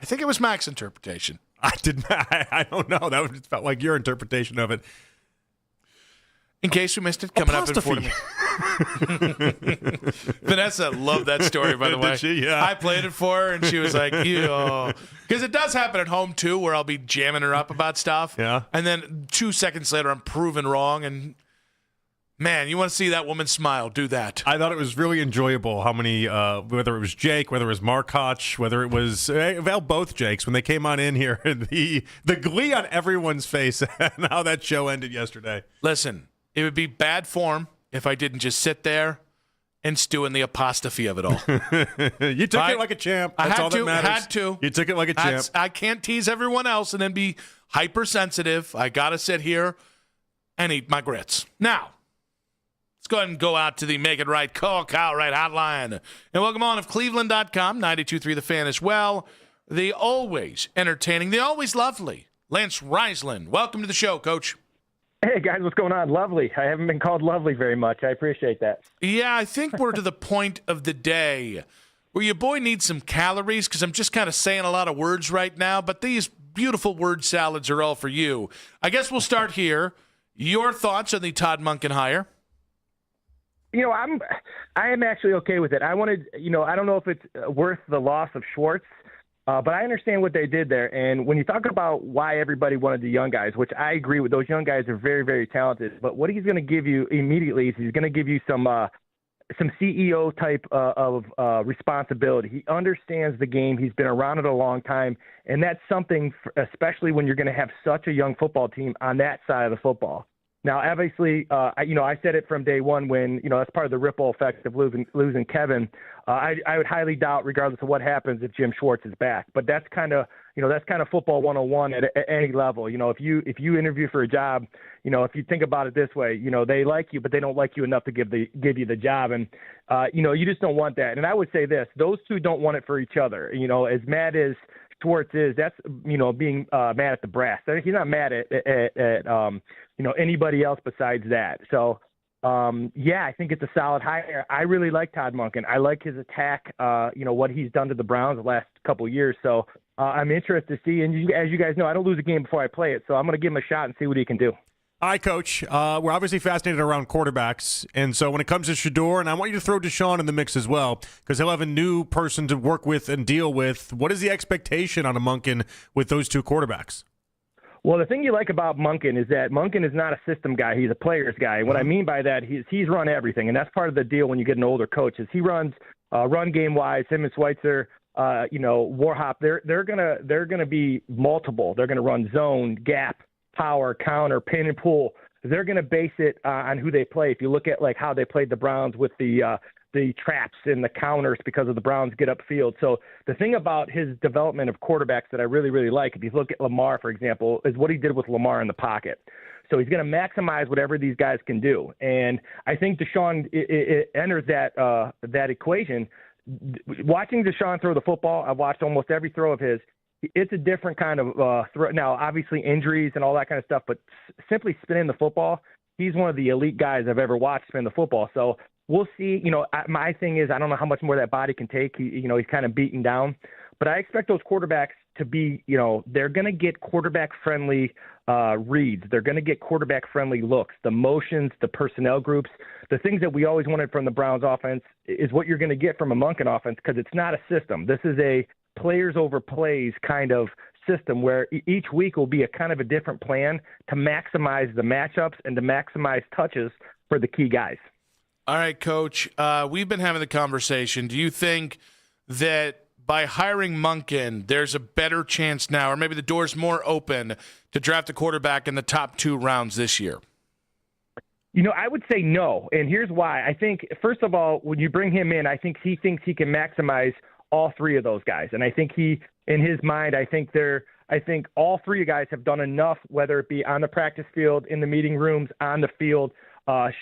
[SPEAKER 2] I think it was Mac's interpretation.
[SPEAKER 1] I didn't. I don't know. That felt like your interpretation of it.
[SPEAKER 2] In case we missed it, coming up in 40 minutes. Vanessa loved that story, by the way.
[SPEAKER 1] Did she? Yeah.
[SPEAKER 2] I played it for her, and she was like, because it does happen at home, too, where I'll be jamming her up about stuff.
[SPEAKER 1] Yeah.
[SPEAKER 2] And then 2 seconds later, I'm proven wrong, and man, you want to see that woman smile, do that.
[SPEAKER 1] I thought it was really enjoyable how many, whether it was Jake, whether it was Mark Koch, whether it was, both Jakes, when they came on in here, the glee on everyone's face and how that show ended yesterday.
[SPEAKER 2] Listen, it would be bad form if I didn't just sit there and stew in the apostrophe of it all.
[SPEAKER 1] You took it like a champ. That's all that matters.
[SPEAKER 2] Had to.
[SPEAKER 1] You took it like a champ.
[SPEAKER 2] I can't tease everyone else and then be hypersensitive. I got to sit here and eat my grits. Now, let's go ahead and go out to the Make It Right Call Kyle Right hotline. And welcome on of Cleveland.com, 92.3 The Fan as well. The always entertaining, the always lovely Lance Reisland. Welcome to the show, Coach.
[SPEAKER 5] Hey, guys, what's going on? Lovely. I haven't been called lovely very much. I appreciate that.
[SPEAKER 2] Yeah, I think we're to the point of the day where your boy needs some calories, because I'm just kind of saying a lot of words right now, but these beautiful word salads are all for you. I guess we'll start here. Your thoughts on the Todd Monken hire?
[SPEAKER 5] You know, I am actually okay with it. I wanted, I don't know if it's worth the loss of Schwartz, but I understand what they did there. And when you talk about why everybody wanted the young guys, which I agree with, those young guys are very, very talented. But what he's going to give you immediately is he's going to give you some CEO type of responsibility. He understands the game. He's been around it a long time. And that's something, especially when you're going to have such a young football team on that side of the football. Now, obviously, I said it from day one when, that's part of the ripple effect of losing Kevin. I would highly doubt, regardless of what happens, if Jim Schwartz is back. But that's kind of football 101 at any level. If you interview for a job, if you think about it this way, they like you, but they don't like you enough to give you the job. And, you just don't want that. And I would say this, those two don't want it for each other. As mad as Schwartz is, that's, being mad at the brass. He's not mad at anybody else besides that. So, I think it's a solid hire. I really like Todd Monken. I like his attack, what he's done to the Browns the last couple of years. So I'm interested to see. And as you guys know, I don't lose a game before I play it. So I'm going to give him a shot and see what he can do.
[SPEAKER 1] All right, Coach. We're obviously fascinated around quarterbacks. And so when it comes to Shedeur, and I want you to throw Deshaun in the mix as well, because he'll have a new person to work with and deal with. What is the expectation on a Monken with those two quarterbacks?
[SPEAKER 5] Well, the thing you like about Monken is that Monken is not a system guy. He's a player's guy. And what I mean by that, he's run everything. And that's part of the deal when you get an older coach is he runs run game-wise, him and Schweitzer, Warhop. They're gonna be multiple. They're going to run zone, gap, power, counter, pin and pull. They're going to base it on who they play. If you look at like how they played the Browns with the traps and the counters because of the Browns get upfield. So the thing about his development of quarterbacks that I really, really like, if you look at Lamar, for example, is what he did with Lamar in the pocket. So he's going to maximize whatever these guys can do. And I think Deshaun it enters that equation. Watching Deshaun throw the football, I've watched almost every throw of his. it's a different kind of throw. Now, obviously injuries and all that kind of stuff, but simply spinning the football, he's one of the elite guys I've ever watched spin the football. So we'll see. My thing is I don't know how much more that body can take. He's kind of beaten down. But I expect those quarterbacks to be, they're going to get quarterback-friendly reads. They're going to get quarterback-friendly looks, the motions, the personnel groups, the things that we always wanted from the Browns offense is what you're going to get from a Monken offense because it's not a system. This is a players over plays kind of system where each week will be a kind of a different plan to maximize the matchups and to maximize touches for the key guys.
[SPEAKER 2] All right, Coach, we've been having the conversation. Do you think that by hiring Monken, there's a better chance now, or maybe the door's more open to draft a quarterback in the top 2 rounds this year?
[SPEAKER 5] I would say no, and here's why. I think, first of all, when you bring him in, I think he thinks he can maximize all 3 of those guys, and I think in his mind, I think all 3 guys have done enough, whether it be on the practice field, in the meeting rooms, on the field,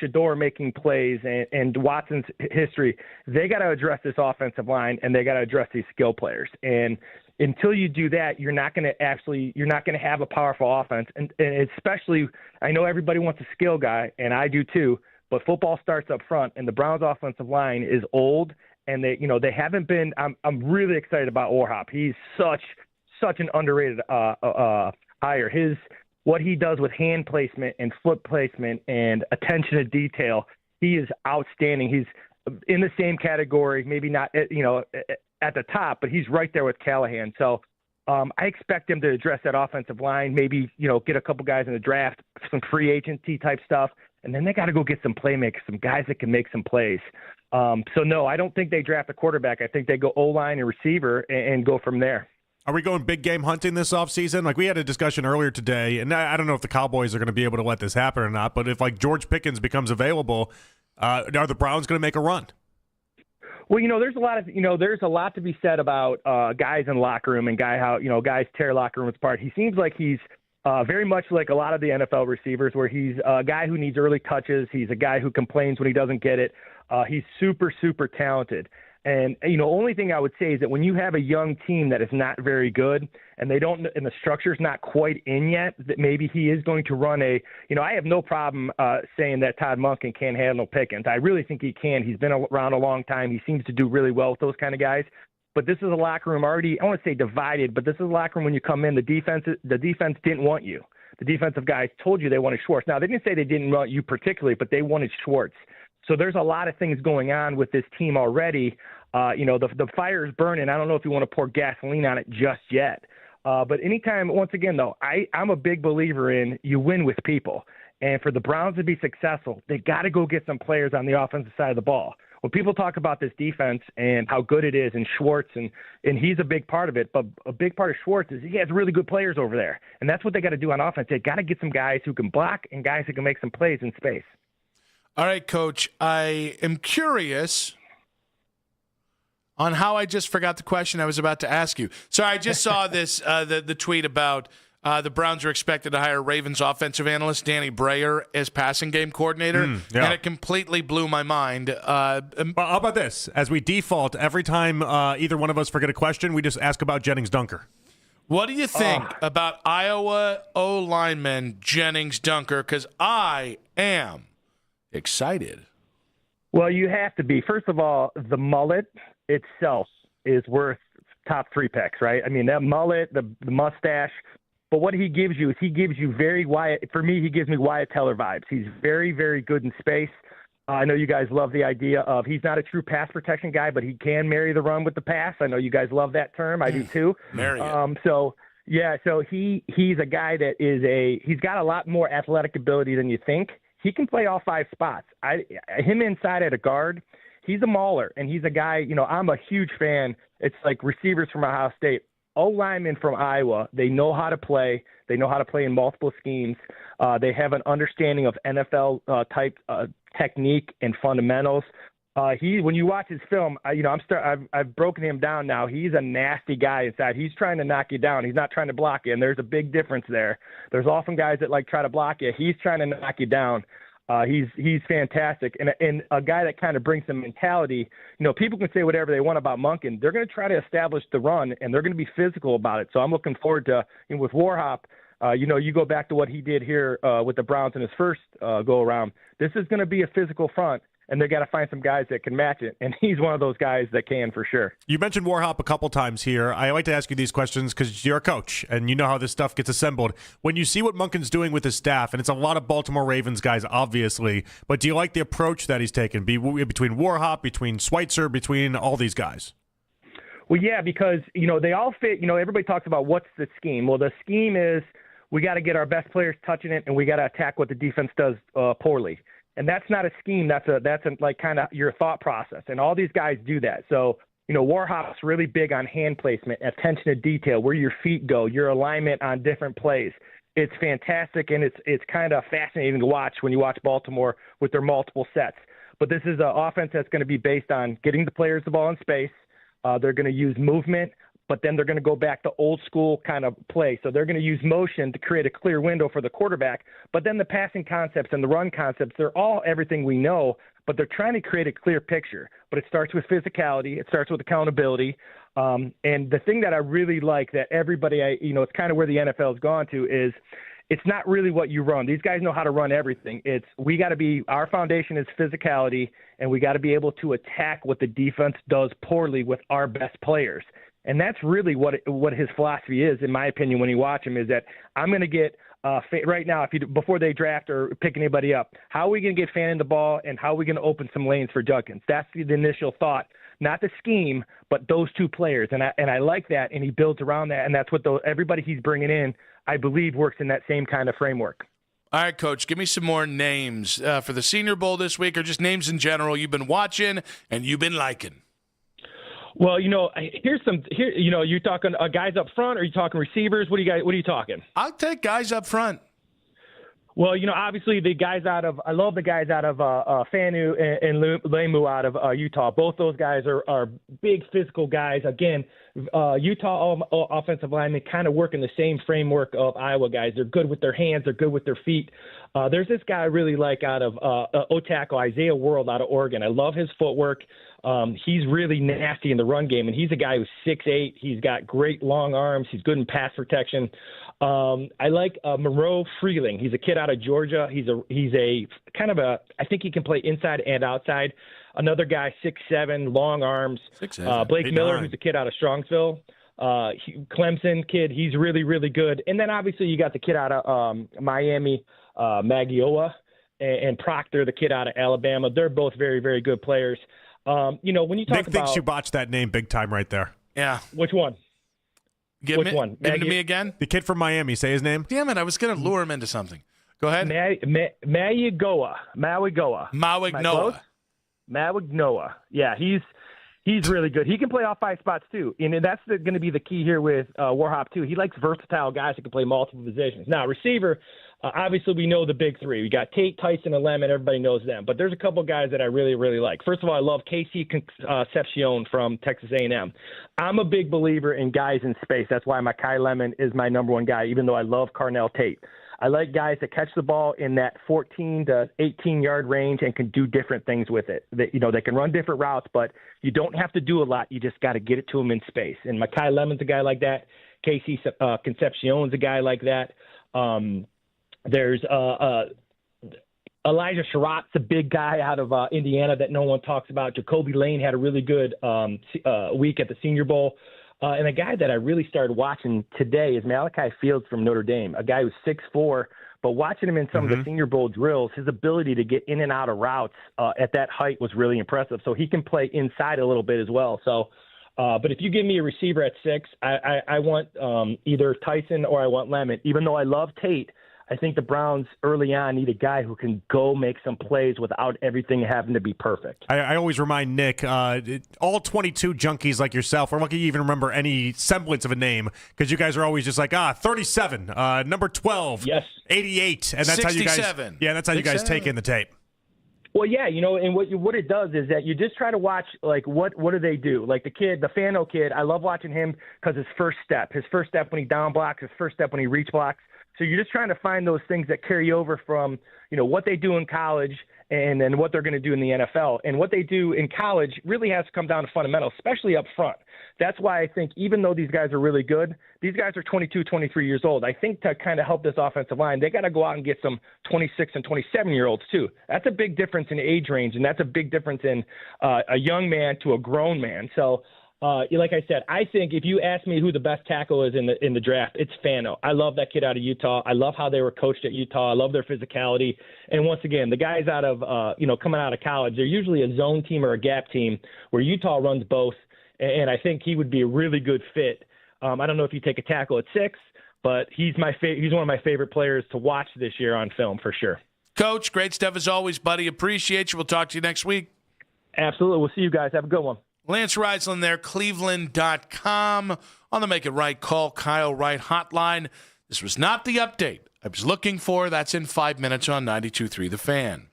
[SPEAKER 5] Shador making plays and Watson's history. They got to address this offensive line and they got to address these skill players. And until you do that, you're not going to have a powerful offense. And especially, I know everybody wants a skill guy, and I do too. But football starts up front, and the Browns' offensive line is old, and they haven't been. I'm really excited about Orhop. He's such an underrated hire. What he does with hand placement and foot placement and attention to detail, he is outstanding. He's in the same category, maybe not, at the top, but he's right there with Callahan. So I expect him to address that offensive line, maybe, get a couple guys in the draft, some free agency type stuff, and then they got to go get some playmakers, some guys that can make some plays. So no, I don't think they draft a quarterback. I think they go O-line and receiver and go from there.
[SPEAKER 1] Are we going big game hunting this offseason? Like we had a discussion earlier today, and I don't know if the Cowboys are going to be able to let this happen or not, but if like George Pickens becomes available, are the Browns going to make a run?
[SPEAKER 5] Well, there's a lot to be said about guys in the locker room and guys tear locker rooms apart. He seems like he's very much like a lot of the NFL receivers where he's a guy who needs early touches. He's a guy who complains when he doesn't get it. He's super, super talented. And, only thing I would say is that when you have a young team that is not very good and and the structure's not quite in yet, that maybe he is going to run I have no problem saying that Todd Monken can't handle Pickens. I really think he can. He's been around a long time. He seems to do really well with those kind of guys. But this is a locker room already, I want to say divided, but this is a locker room when you come in, the defense didn't want you. The defensive guys told you they wanted Schwartz. Now, they didn't say they didn't want you particularly, but they wanted Schwartz. So there's a lot of things going on with this team already. The fire is burning. I don't know if you want to pour gasoline on it just yet. But anytime, once again, though, I'm a big believer in you win with people. And for the Browns to be successful, they got to go get some players on the offensive side of the ball. When people talk about this defense and how good it is and Schwartz, and he's a big part of it, but a big part of Schwartz is he has really good players over there. And that's what they got to do on offense. They got to get some guys who can block and guys who can make some plays in space.
[SPEAKER 2] All right, Coach, I am curious on how I just forgot the question I was about to ask you. So I just saw this, the tweet about the Browns are expected to hire Ravens offensive analyst Danny Breyer as passing game coordinator, and it completely blew my mind.
[SPEAKER 1] How about this? As we default, every time either one of us forget a question, we just ask about Jennings Dunker.
[SPEAKER 2] What do you think about Iowa O-lineman Jennings Dunker? Because I am excited.
[SPEAKER 5] Well, you have to be. First of all, the mullet itself is worth top 3 picks, right? I mean, that mullet, the mustache. But what he gives you is he gives me Wyatt Teller vibes. He's very, very good in space. I know you guys love the idea of he's not a true pass protection guy, but he can marry the run with the pass. I know you guys love that term. I do too.
[SPEAKER 2] Marry it.
[SPEAKER 5] So he's a guy that he's got a lot more athletic ability than you think. He can play all 5 spots. Him inside at a guard, he's a mauler, and he's a guy, I'm a huge fan. It's like receivers from Ohio State. O-linemen from Iowa, they know how to play. They know how to play in multiple schemes. They have an understanding of NFL type technique and fundamentals. When you watch his film, I've broken him down now. He's a nasty guy inside. He's trying to knock you down. He's not trying to block you, and there's a big difference there. There's often guys that try to block you. He's trying to knock you down. He's fantastic, and a guy that kind of brings some mentality. People can say whatever they want about Monken. They're going to try to establish the run, and they're going to be physical about it. So I'm looking forward to with Warhop. You go back to what he did here with the Browns in his first go around. This is going to be a physical front, and they got to find some guys that can match it. And he's one of those guys that can for sure.
[SPEAKER 1] You mentioned Warhop a couple times here. I like to ask you these questions because you're a coach and you know how this stuff gets assembled. When you see what Monken's doing with his staff, and it's a lot of Baltimore Ravens guys, obviously, but do you like the approach that he's taken between Warhop, between Schweitzer, between all these guys?
[SPEAKER 5] Well, yeah, because, they all fit. Everybody talks about what's the scheme. Well, the scheme is we got to get our best players touching it, and we got to attack what the defense does poorly. And that's not a scheme. That's like kind of your thought process. And all these guys do that. So, Warhop's really big on hand placement, attention to detail, where your feet go, your alignment on different plays. It's fantastic, and it's kind of fascinating to watch when you watch Baltimore with their multiple sets. But this is an offense that's going to be based on getting the players the ball in space. They're going to use movement, but then they're going to go back to old school kind of play. So they're going to use motion to create a clear window for the quarterback. But then the passing concepts and the run concepts, they're all everything we know, but they're trying to create a clear picture. But it starts with physicality. It starts with accountability. And the thing that I really like that everybody, it's kind of where the NFL has gone to is it's not really what you run. These guys know how to run everything. Our foundation is physicality, and we got to be able to attack what the defense does poorly with our best players. And that's really what his philosophy is, in my opinion, when you watch him, is that I'm going to get right now, before they draft or pick anybody up, how are we going to get Fannin the ball, and how are we going to open some lanes for Judkins? That's the initial thought, not the scheme, but those two players. And I like that, and he builds around that, and that's what everybody he's bringing in, I believe, works in that same kind of framework.
[SPEAKER 2] All right, Coach, give me some more names for the Senior Bowl this week, or just names in general you've been watching and you've been liking.
[SPEAKER 5] Well, you're talking guys up front, or are you talking receivers? What are you talking?
[SPEAKER 2] I'll take guys up front.
[SPEAKER 5] Well, obviously I love the guys out of Fanu and Lemu out of Utah. Both those guys are big physical guys. Again, Utah offensive linemen kind of work in the same framework of Iowa guys. They're good with their hands. They're good with their feet. There's this guy I really like out of O-tackle, Isaiah World out of Oregon. I love his footwork. He's really nasty in the run game, and he's a guy who's 6'8". He's got great long arms. He's good in pass protection. I like Monroe Freeling. He's a kid out of Georgia. He's a kind of I think he can play inside and outside. Another guy, 6'7", long arms.
[SPEAKER 2] 6'7".
[SPEAKER 5] Blake Miller, who's a kid out of Strongsville. Clemson kid. He's really, really good. And then obviously you got the kid out of Miami, Magioa, and Proctor, the kid out of Alabama. They're both very, very good players. When you talk
[SPEAKER 1] Nick thinks you botched that name big time right there.
[SPEAKER 2] Yeah.
[SPEAKER 5] Which one?
[SPEAKER 2] Which one? Give it to me again.
[SPEAKER 1] The kid from Miami. Say his name.
[SPEAKER 2] Damn it! I was going to lure him into something. Go ahead.
[SPEAKER 5] Mauigoa. Mauigoa. Yeah, he's really good. He can play all five spots too, and that's going to be the key here with Warhop too. He likes versatile guys who can play multiple positions. Now, receiver. Obviously, we know the big three. We got Tate, Tyson, and Lemon. Everybody knows them. But there's a couple guys that I really, really like. First of all, I love Casey Concepcion from Texas A&M. I'm a big believer in guys in space. That's why Mekhi Lemon is my number one guy, even though I love Carnell Tate. I like guys that catch the ball in that 14 to 18-yard range and can do different things with it. They can run different routes, but you don't have to do a lot. You just got to get it to them in space. And Mekhi Lemon's a guy like that. Casey Concepcion's a guy like that. There's Elijah Sherratt's a big guy out of Indiana that no one talks about. Jacoby Lane had a really good week at the Senior Bowl. And a guy that I really started watching today is Malachi Fields from Notre Dame, a guy who's 6'4", but watching him in some of the Senior Bowl drills, his ability to get in and out of routes at that height was really impressive. So he can play inside a little bit as well. So, but if you give me a receiver at 6, I want either Tyson or I want Lemon. Even though I love Tate, I think the Browns early on need a guy who can go make some plays without everything having to be perfect.
[SPEAKER 1] I always remind Nick, all 22 junkies like yourself, we're lucky you even remember any semblance of a name because you guys are always just like, 37, number 12,
[SPEAKER 5] yes,
[SPEAKER 1] 88. And that's
[SPEAKER 2] 67.
[SPEAKER 1] how you guys, that's how you guys take in the tape.
[SPEAKER 5] Well, yeah, and what it does is that you just try to watch, like, what do they do? Like the Fano kid, I love watching him because his first step when he down blocks, his first step when he reach blocks, So you're just trying to find those things that carry over from, what they do in college and then what they're going to do in the NFL. And what they do in college really has to come down to fundamentals, especially up front. That's why I think even though these guys are really good, these guys are 22, 23 years old. I think to kind of help this offensive line, they got to go out and get some 26 and 27-year-olds too. That's a big difference in age range, and that's a big difference in a young man to a grown man. So, like I said, I think if you ask me who the best tackle is in the draft, it's Fano. I love that kid out of Utah. I love how they were coached at Utah. I love their physicality. And once again, the guys out of coming out of college, they're usually a zone team or a gap team where Utah runs both. And I think he would be a really good fit. I don't know if you take a tackle at 6, but he's he's one of my favorite players to watch this year on film for sure.
[SPEAKER 2] Coach, great stuff as always, buddy. Appreciate you. We'll talk to you next week.
[SPEAKER 5] Absolutely. We'll see you guys. Have a good one.
[SPEAKER 2] Lance Reisland there, Cleveland.com. On the Make It Right, call Kyle Wright hotline. This was not the update I was looking for. That's in 5 minutes on 92.3 The Fan.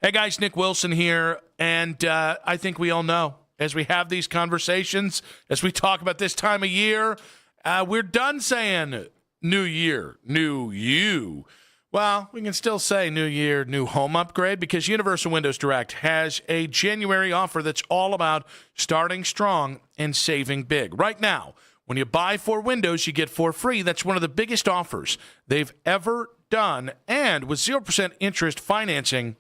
[SPEAKER 2] Hey, guys, Nick Wilson here, and I think we all know, as we have these conversations, as we talk about this time of year, we're done saying new year, new you. Well, we can still say new year, new home upgrade, because Universal Windows Direct has a January offer that's all about starting strong and saving big. Right now, when you buy 4 windows, you get 4 free. That's one of the biggest offers they've ever done. And with 0% interest financing,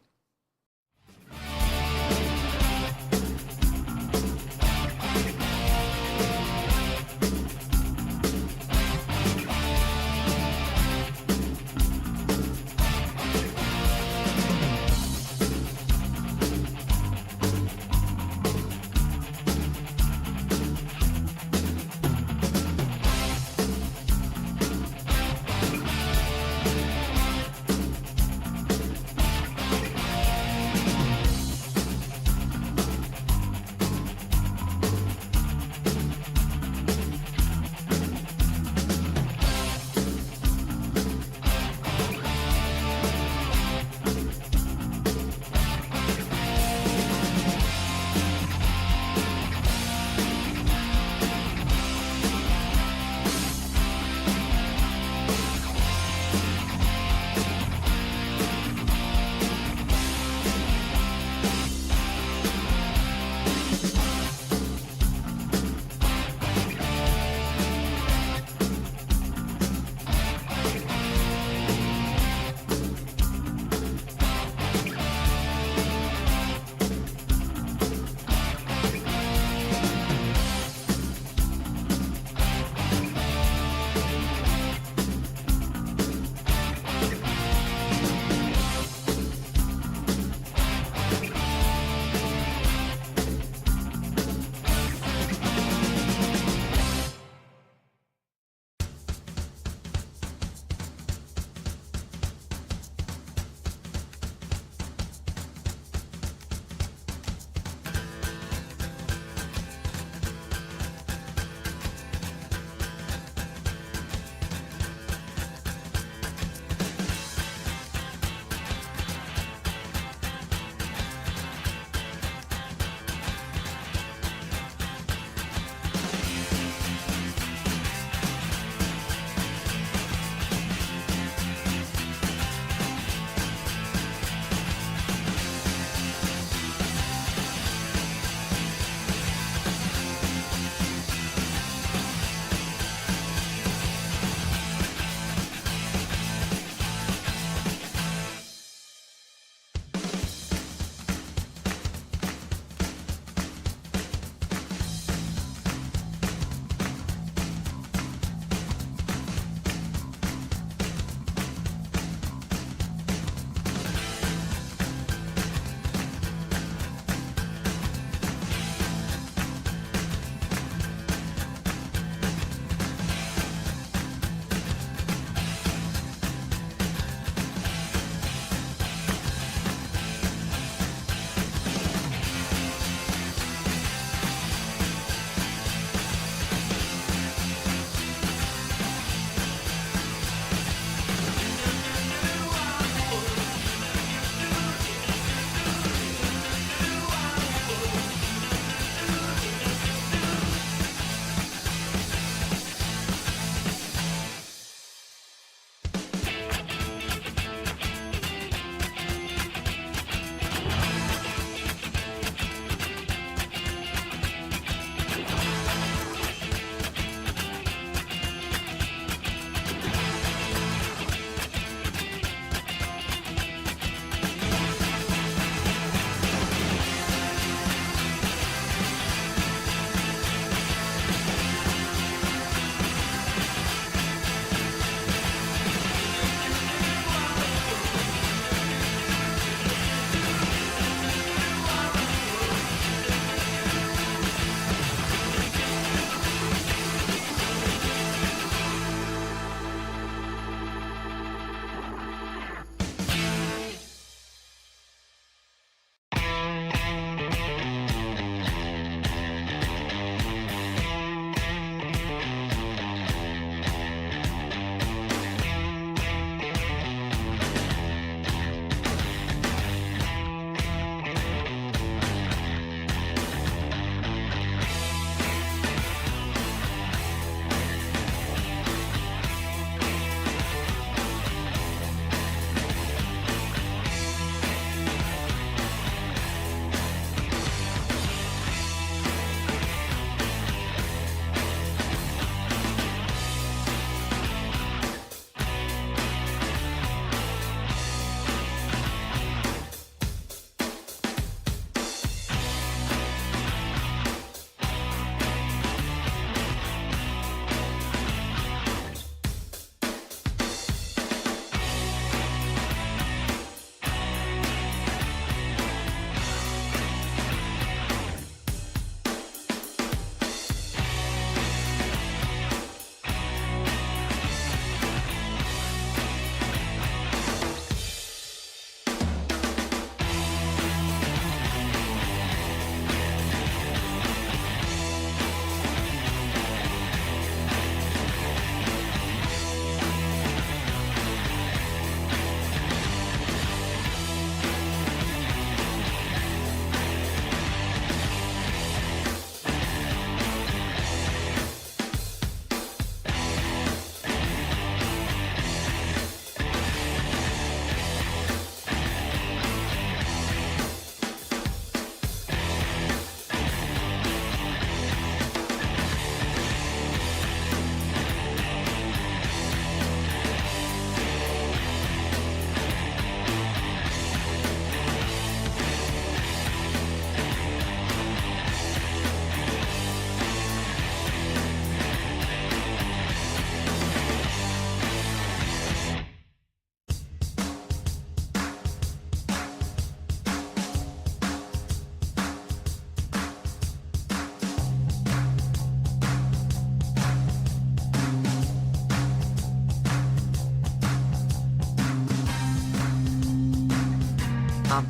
[SPEAKER 9] AmericanEagle.com.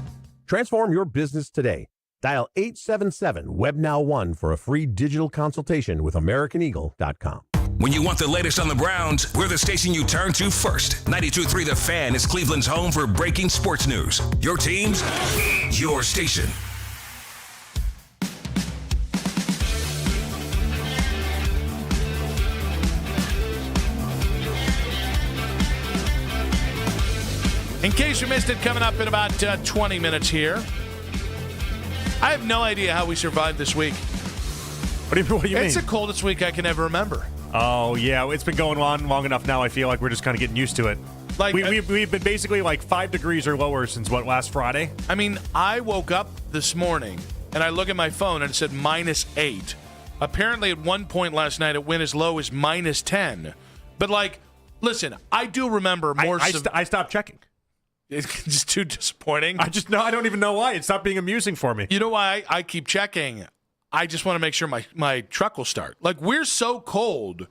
[SPEAKER 22] Transform your business today. Dial 877-WebNow1 for a free digital consultation with AmericanEagle.com.
[SPEAKER 6] When you want the latest on the Browns, we're the station you turn to first. 92.3 The Fan is Cleveland's home for breaking sports news. Your teams, your station.
[SPEAKER 2] In case you missed it, coming up in about 20 minutes here. I have no idea how we survived this week.
[SPEAKER 1] What do you mean?
[SPEAKER 2] It's the coldest week I can ever remember.
[SPEAKER 1] Oh, yeah. It's been going on long enough now. I feel like we're just kind of getting used to it.
[SPEAKER 2] Like
[SPEAKER 1] we've been basically like 5 degrees or lower since, last Friday?
[SPEAKER 2] I mean, I woke up this morning, and I look at my phone, and it said -8. Apparently, at one point last night, it went as low as -10. But, listen, I do remember more...
[SPEAKER 1] I stopped checking.
[SPEAKER 2] It's just too disappointing.
[SPEAKER 1] I don't even know why. It stopped being amusing for me.
[SPEAKER 2] You know why I keep checking? I just want to make sure my truck will start. We're so cold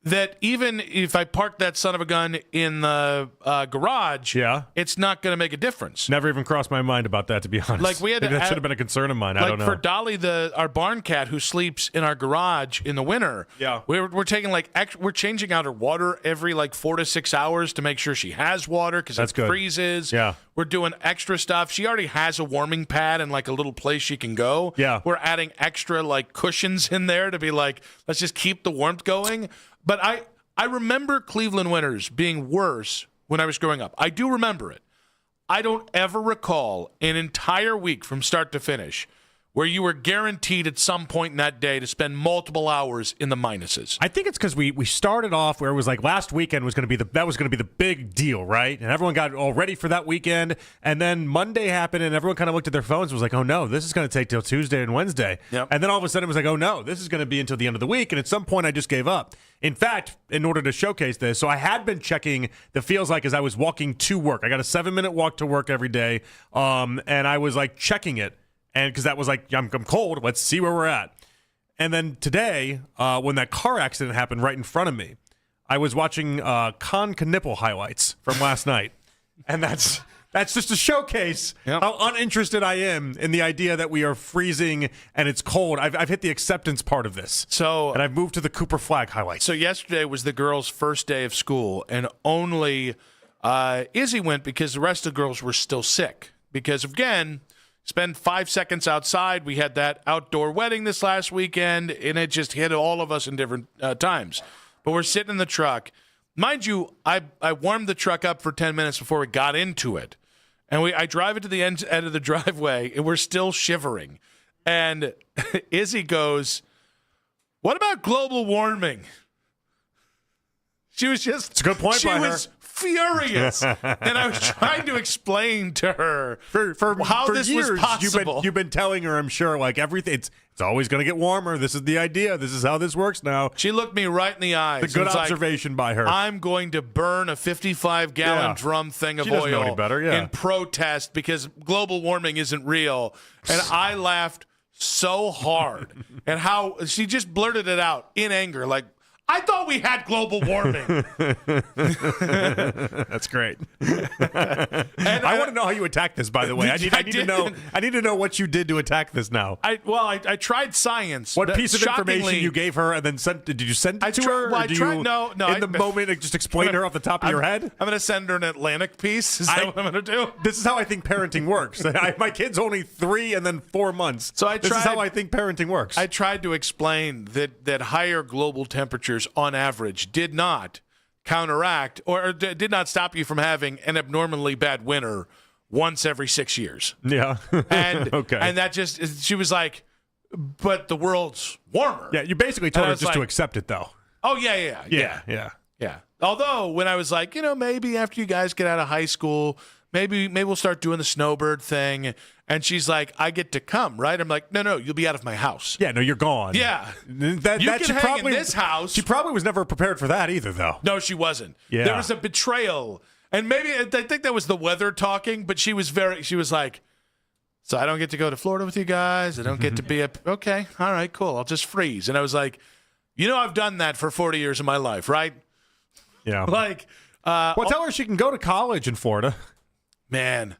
[SPEAKER 2] that even if I park that son of a gun in the garage, it's not going to make a difference.
[SPEAKER 1] Never even crossed my mind about that, to be honest.
[SPEAKER 2] We had
[SPEAKER 1] that should have been a concern of mine. I don't know.
[SPEAKER 2] For Dolly, our barn cat who sleeps in our garage in the winter, we're taking we're changing out her water every 4 to 6 hours to make sure she has water because it freezes.
[SPEAKER 1] Yeah.
[SPEAKER 2] We're doing extra stuff. She already has a warming pad and a little place she can go.
[SPEAKER 1] Yeah.
[SPEAKER 2] We're adding extra cushions in there to be let's just keep the warmth going. But I remember Cleveland winters being worse when I was growing up. I do remember it. I don't ever recall an entire week from start to finish where you were guaranteed at some point in that day to spend multiple hours in the minuses.
[SPEAKER 1] I think it's because we started off where it was last weekend was going to be the big deal, right? And everyone got all ready for that weekend. And then Monday happened, and everyone kind of looked at their phones and was like, oh no, this is going to take till Tuesday and Wednesday.
[SPEAKER 2] Yep.
[SPEAKER 1] And then all of a sudden it was like, oh no, this is going to be until the end of the week. And at some point I just gave up. In fact, in order to showcase this, so I had been checking the feels as I was walking to work. I got a 7-minute walk to work every day, and I was checking it. And because that was I'm cold, let's see where we're at. And then today, when that car accident happened right in front of me, I was watching Con Knipple highlights from last night. And that's just to showcase how uninterested I am in the idea that we are freezing and it's cold. I've hit the acceptance part of this. And I've moved to the Cooper Flag highlights.
[SPEAKER 2] So yesterday was the girls' first day of school, and only Izzy went because the rest of the girls were still sick. Because, again... Spend 5 seconds outside. We had that outdoor wedding this last weekend, and it just hit all of us in different times. But we're sitting in the truck. Mind you, I warmed the truck up for 10 minutes before we got into it. And I drive it to the end of the driveway, and we're still shivering. And Izzy goes, what about global warming? She was just...
[SPEAKER 1] It's a good point by her.
[SPEAKER 2] She was furious. And I was trying to explain to her how this
[SPEAKER 1] years,
[SPEAKER 2] was possible.
[SPEAKER 1] You've been telling her, I'm sure, everything, it's always going to get warmer. This is the idea. This is how this works now.
[SPEAKER 2] She looked me right in the eyes.
[SPEAKER 1] It's a good observation by her.
[SPEAKER 2] I'm going to burn a 55-gallon drum thing of oil
[SPEAKER 1] know any better,
[SPEAKER 2] in protest because global warming isn't real. And I laughed so hard at how she just blurted it out in anger, I thought we had global warming.
[SPEAKER 1] That's great. I want to know how you attack this, by the way. I need to know what you did to attack this now.
[SPEAKER 2] I tried science.
[SPEAKER 1] What piece of information you gave her and then did you send it to her?
[SPEAKER 2] Well, no.
[SPEAKER 1] In the moment, just explain her off the top of your head?
[SPEAKER 2] I'm going to send her an Atlantic piece. Is that what I'm going to do?
[SPEAKER 1] This is how I think parenting works. My kid's only 3 and then 4 months. This is how I think parenting works.
[SPEAKER 2] I tried to explain that higher global temperatures on average did not counteract or did not stop you from having an abnormally bad winter once every 6 years.
[SPEAKER 1] Yeah.
[SPEAKER 2] And
[SPEAKER 1] okay.
[SPEAKER 2] And that just, she was like, but the world's warmer.
[SPEAKER 1] Yeah, you basically told her just to accept it, though.
[SPEAKER 2] Oh, yeah. Although, when I was like, maybe after you guys get out of high school, maybe we'll start doing the snowbird thing. And she's like, I get to come, right? I'm like, no, you'll be out of my house.
[SPEAKER 1] Yeah, no, you're gone.
[SPEAKER 2] Yeah.
[SPEAKER 1] You can
[SPEAKER 2] hang in this house.
[SPEAKER 1] She probably was never prepared for that either, though.
[SPEAKER 2] No, she wasn't.
[SPEAKER 1] Yeah.
[SPEAKER 2] There was a betrayal. And maybe, I think that was the weather talking, but she was like, so I don't get to go to Florida with you guys. I don't get to be okay, all right, cool. I'll just freeze. And I was like, I've done that for 40 years of my life, right?
[SPEAKER 1] Yeah.
[SPEAKER 2] Tell
[SPEAKER 1] her she can go to college in Florida.
[SPEAKER 2] Man.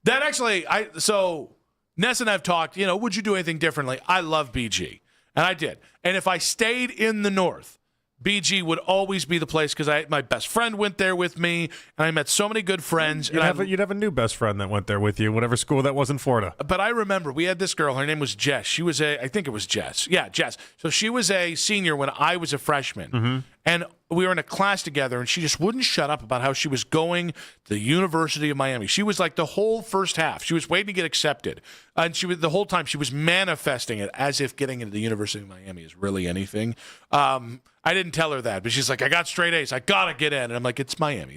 [SPEAKER 2] That actually, so Ness and I have talked, would you do anything differently? I love BG, and I did. And if I stayed in the North, BG would always be the place because my best friend went there with me, and I met so many good friends.
[SPEAKER 1] You'd have a new best friend that went there with you, whatever school that was in Florida.
[SPEAKER 2] But I remember we had this girl. Her name was Jess. She was I think it was Jess. Yeah, Jess. So she was a senior when I was a freshman.
[SPEAKER 1] Mm-hmm.
[SPEAKER 2] And we were in a class together, and she just wouldn't shut up about how she was going to the University of Miami. She was like the whole first half. She was waiting to get accepted. And the whole time she was manifesting it as if getting into the University of Miami is really anything. I didn't tell her that, but she's like, I got straight A's. I got to get in. And I'm like, it's Miami.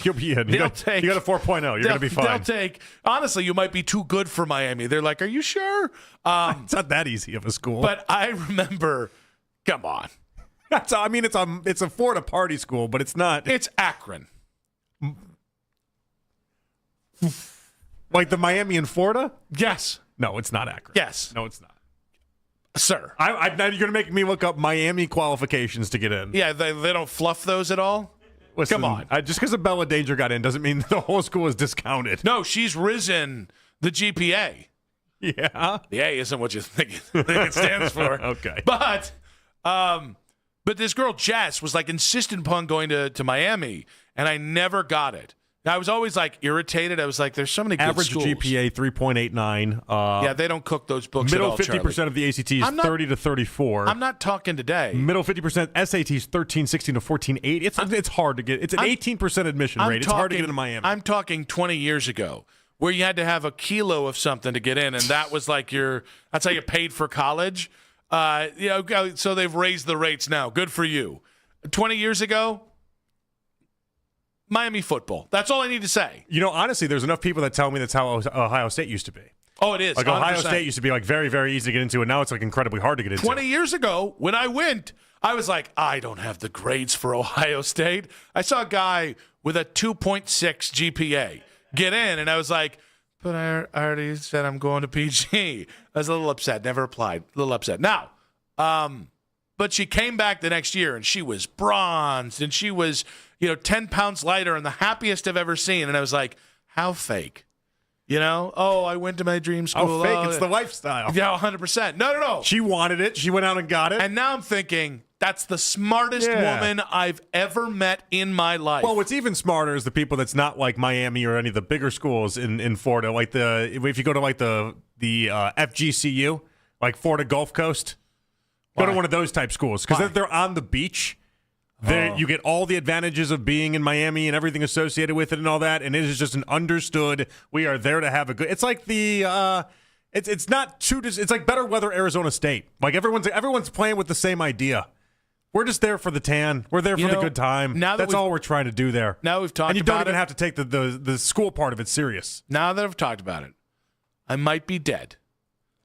[SPEAKER 1] You'll be in. You got a 4.0. You're going to be fine.
[SPEAKER 2] Honestly, you might be too good for Miami. They're like, are you sure?
[SPEAKER 1] It's not that easy of a school.
[SPEAKER 2] But I remember, come on.
[SPEAKER 1] It's a Florida party school, but it's not.
[SPEAKER 2] It's Akron.
[SPEAKER 1] Like the Miami in Florida?
[SPEAKER 2] Yes.
[SPEAKER 1] No, it's not Akron.
[SPEAKER 2] Yes.
[SPEAKER 1] No, it's not.
[SPEAKER 2] Sir.
[SPEAKER 1] Now you're going to make me look up Miami qualifications to get in.
[SPEAKER 2] Yeah, they don't fluff those at all?
[SPEAKER 1] Listen,
[SPEAKER 2] come on.
[SPEAKER 1] Just because Bella Danger got in doesn't mean the whole school is discounted.
[SPEAKER 2] No, she's risen the GPA.
[SPEAKER 1] Yeah.
[SPEAKER 2] The A isn't what you think it stands for.
[SPEAKER 1] Okay.
[SPEAKER 2] But this girl, Jess, was like insistent upon going to Miami, and I never got it. I was always like irritated. I was like, there's so many good
[SPEAKER 1] Average
[SPEAKER 2] schools.
[SPEAKER 1] GPA 3.89.
[SPEAKER 2] Yeah, they don't cook those books
[SPEAKER 1] middle
[SPEAKER 2] at all,
[SPEAKER 1] 50%
[SPEAKER 2] Charlie.
[SPEAKER 1] of the ACT is 30 to 34.
[SPEAKER 2] I'm not talking today.
[SPEAKER 1] Middle 50% SAT is 13, 16 to 14, 8. It's hard to get. It's an 18% admission rate. It's hard to get into Miami.
[SPEAKER 2] I'm talking 20 years ago, where you had to have a kilo of something to get in, and that was like that's how you paid for college. So they've raised the rates now. Good for you. 20 years ago, Miami football. That's all I need to say.
[SPEAKER 1] Honestly, there's enough people that tell me that's how Ohio State used to be.
[SPEAKER 2] Oh, it is.
[SPEAKER 1] Like
[SPEAKER 2] 100%.
[SPEAKER 1] Ohio State used to be like very, very easy to get into, and now it's like incredibly hard to get into.
[SPEAKER 2] 20 years ago, when I went, I was like, I don't have the grades for Ohio State. I saw a guy with a 2.6 GPA get in, and I was like, but I already said I'm going to PG. I was a little upset. Never applied. A little upset. Now, but she came back the next year, and she was bronzed, and she was 10 pounds lighter and the happiest I've ever seen. And I was like, how fake? I went to my dream school.
[SPEAKER 1] Oh, fake. It's the lifestyle.
[SPEAKER 2] Yeah, 100%. No.
[SPEAKER 1] She wanted it. She went out and got it.
[SPEAKER 2] And now I'm thinking, that's the smartest woman I've ever met in my life.
[SPEAKER 1] Well, what's even smarter is the people that's not like Miami or any of the bigger schools in Florida. Like if you go to like the FGCU, like Florida Gulf Coast, go to one of those type schools because they're on the beach. You get all the advantages of being in Miami and everything associated with it and all that, and it is just an understood. We are there to have a good. It's like it's not too. It's like better weather Arizona State. Like everyone's playing with the same idea. We're just there for the tan. We're there for the good time. That's all we're trying to do there.
[SPEAKER 2] Now we've talked about it.
[SPEAKER 1] And you don't even have to take the school part of it serious.
[SPEAKER 2] Now that I've talked about it, I might be dead.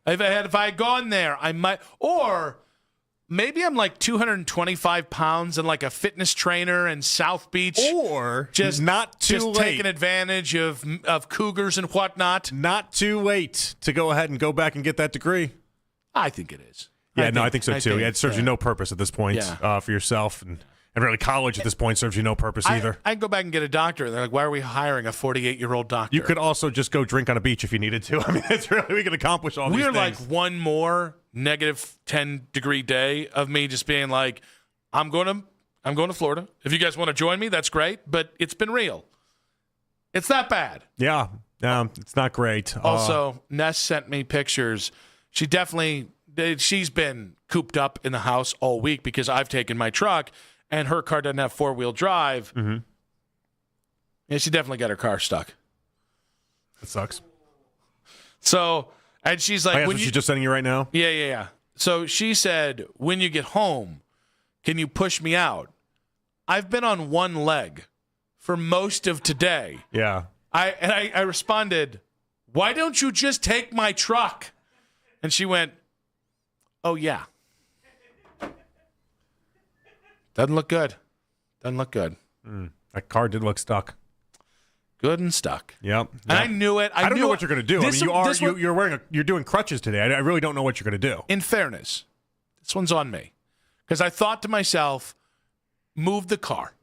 [SPEAKER 2] If I had gone there, I might, or maybe I'm like 225 pounds and like a fitness trainer in South Beach.
[SPEAKER 1] Or
[SPEAKER 2] just
[SPEAKER 1] not too
[SPEAKER 2] just
[SPEAKER 1] late.
[SPEAKER 2] Taking advantage of cougars and whatnot.
[SPEAKER 1] Not too late to go ahead and go back and get that degree.
[SPEAKER 2] I think it is.
[SPEAKER 1] Yeah, I think so too. It serves you no purpose at this point for yourself. And really, college at this point serves you no purpose either.
[SPEAKER 2] I can go back and get a doctor. They're like, why are we hiring a 48-year-old doctor?
[SPEAKER 1] You could also just go drink on a beach if you needed to. I mean, it's really, we can accomplish all these things.
[SPEAKER 2] We're like one more negative 10-degree day of me just being like, I'm going to Florida. If you guys want to join me, that's great. But it's been real. It's that bad.
[SPEAKER 1] Yeah. It's not great.
[SPEAKER 2] Also, Ness sent me pictures. She's been cooped up in the house all week because I've taken my truck and her car doesn't have four-wheel drive.
[SPEAKER 1] Mm-hmm.
[SPEAKER 2] Yeah, she definitely got her car stuck.
[SPEAKER 1] That sucks.
[SPEAKER 2] So, and she's like,
[SPEAKER 1] she's just sending you right now?
[SPEAKER 2] Yeah. So she said, when you get home, can you push me out? I've been on one leg for most of today.
[SPEAKER 1] Yeah.
[SPEAKER 2] I responded, why don't you just take my truck? And she went, oh, yeah. Doesn't look good.
[SPEAKER 1] That car did look stuck.
[SPEAKER 2] Good and stuck.
[SPEAKER 1] Yep.
[SPEAKER 2] And I knew it.
[SPEAKER 1] I don't know what you're going to do. You're doing crutches today. I really don't know what you're going to do.
[SPEAKER 2] In fairness, this one's on me. Because I thought to myself, move the car.